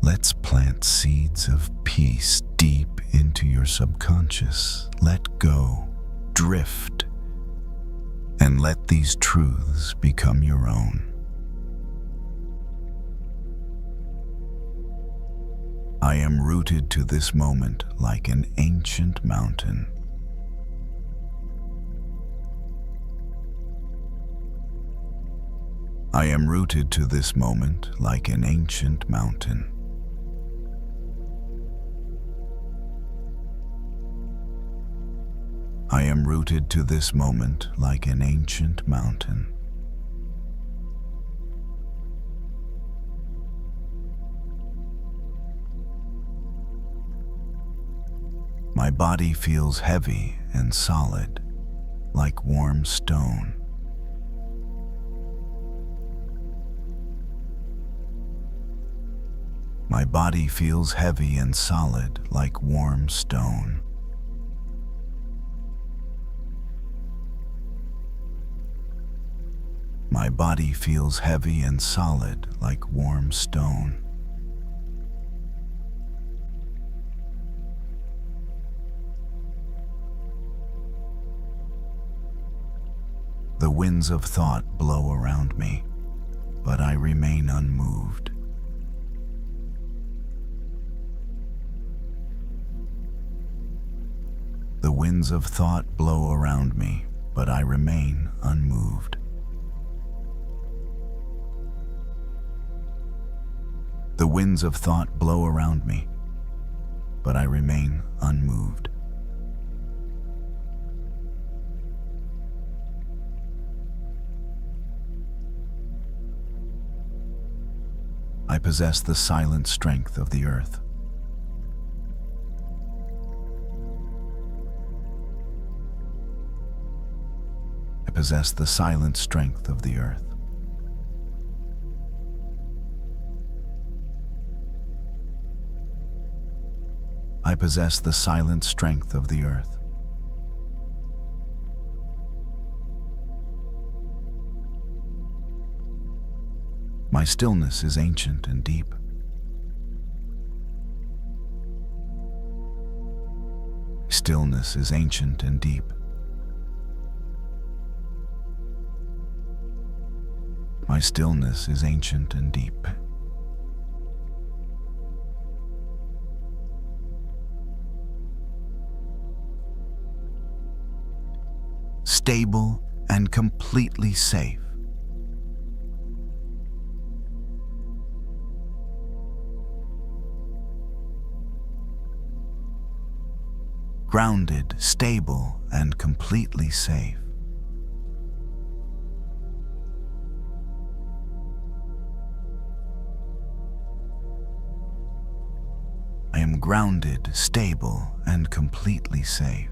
let's plant seeds of peace deep into your subconscious. Let go, drift, and let these truths become your own. I am rooted to this moment like an ancient mountain. I am rooted to this moment like an ancient mountain. I am rooted to this moment like an ancient mountain. My body feels heavy and solid, like warm stone. My body feels heavy and solid, like warm stone. My body feels heavy and solid, like warm stone. The winds of thought blow around me, but I remain unmoved. The winds of thought blow around me, but I remain unmoved. The winds of thought blow around me, but I remain unmoved. I possess the silent strength of the earth. I possess the silent strength of the earth. I possess the silent strength of the earth. My stillness is ancient and deep. Stillness is ancient and deep. My stillness is ancient and deep. Stable and completely safe. Grounded, stable, and completely safe. I am grounded, stable, and completely safe.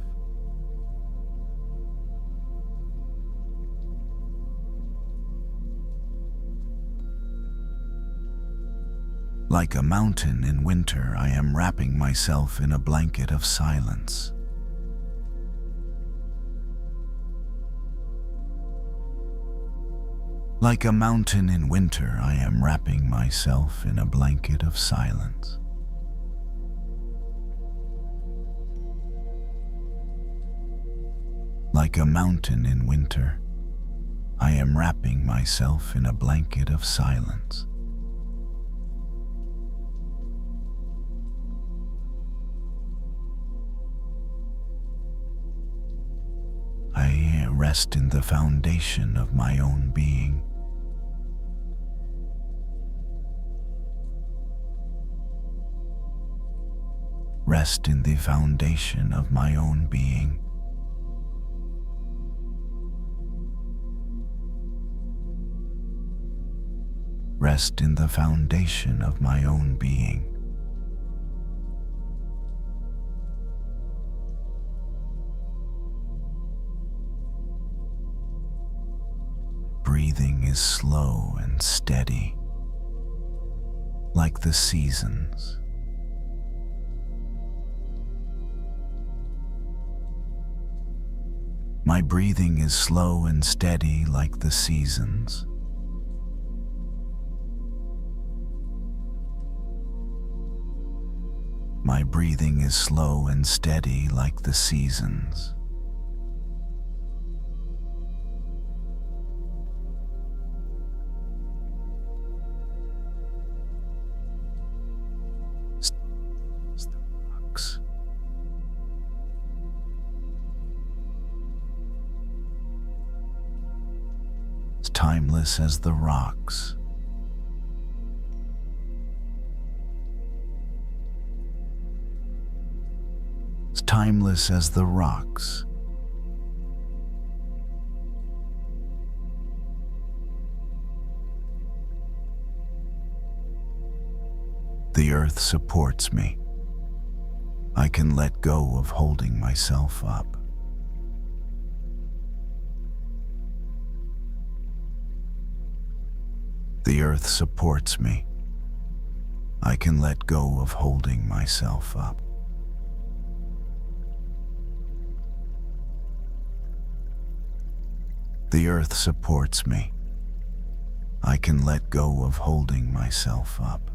Like a mountain in winter, I am wrapping myself in a blanket of silence. Like a mountain in winter, I am wrapping myself in a blanket of silence. Like a mountain in winter, I am wrapping myself in a blanket of silence. rest in the foundation of my own being. Rest in the foundation of my own being. Rest in the foundation of my own being. Breathing is slow and steady, like the seasons. My breathing is slow and steady like the seasons. My breathing is slow and steady like the seasons. Timeless as the rocks. As timeless as the rocks. The earth supports me. I can let go of holding myself up. The earth supports me. I can let go of holding myself up. The earth supports me. I can let go of holding myself up.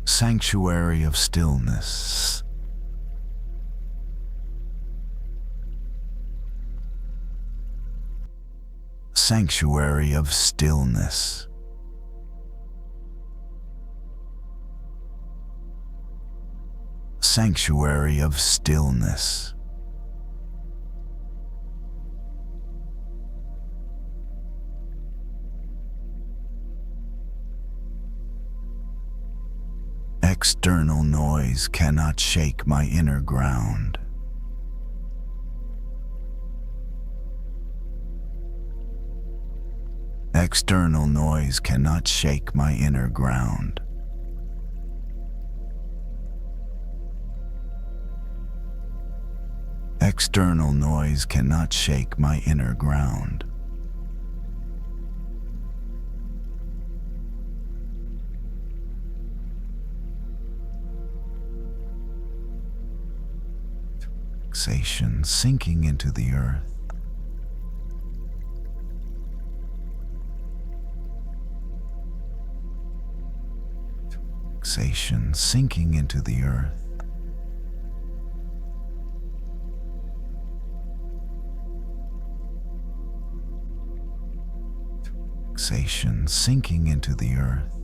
Sanctuary of stillness. Sanctuary of stillness. Sanctuary of stillness. External noise cannot shake my inner ground. External noise cannot shake my inner ground. External noise cannot shake my inner ground. Relaxation sinking into the earth. Relaxation sinking into the earth. Relaxation sinking into the earth.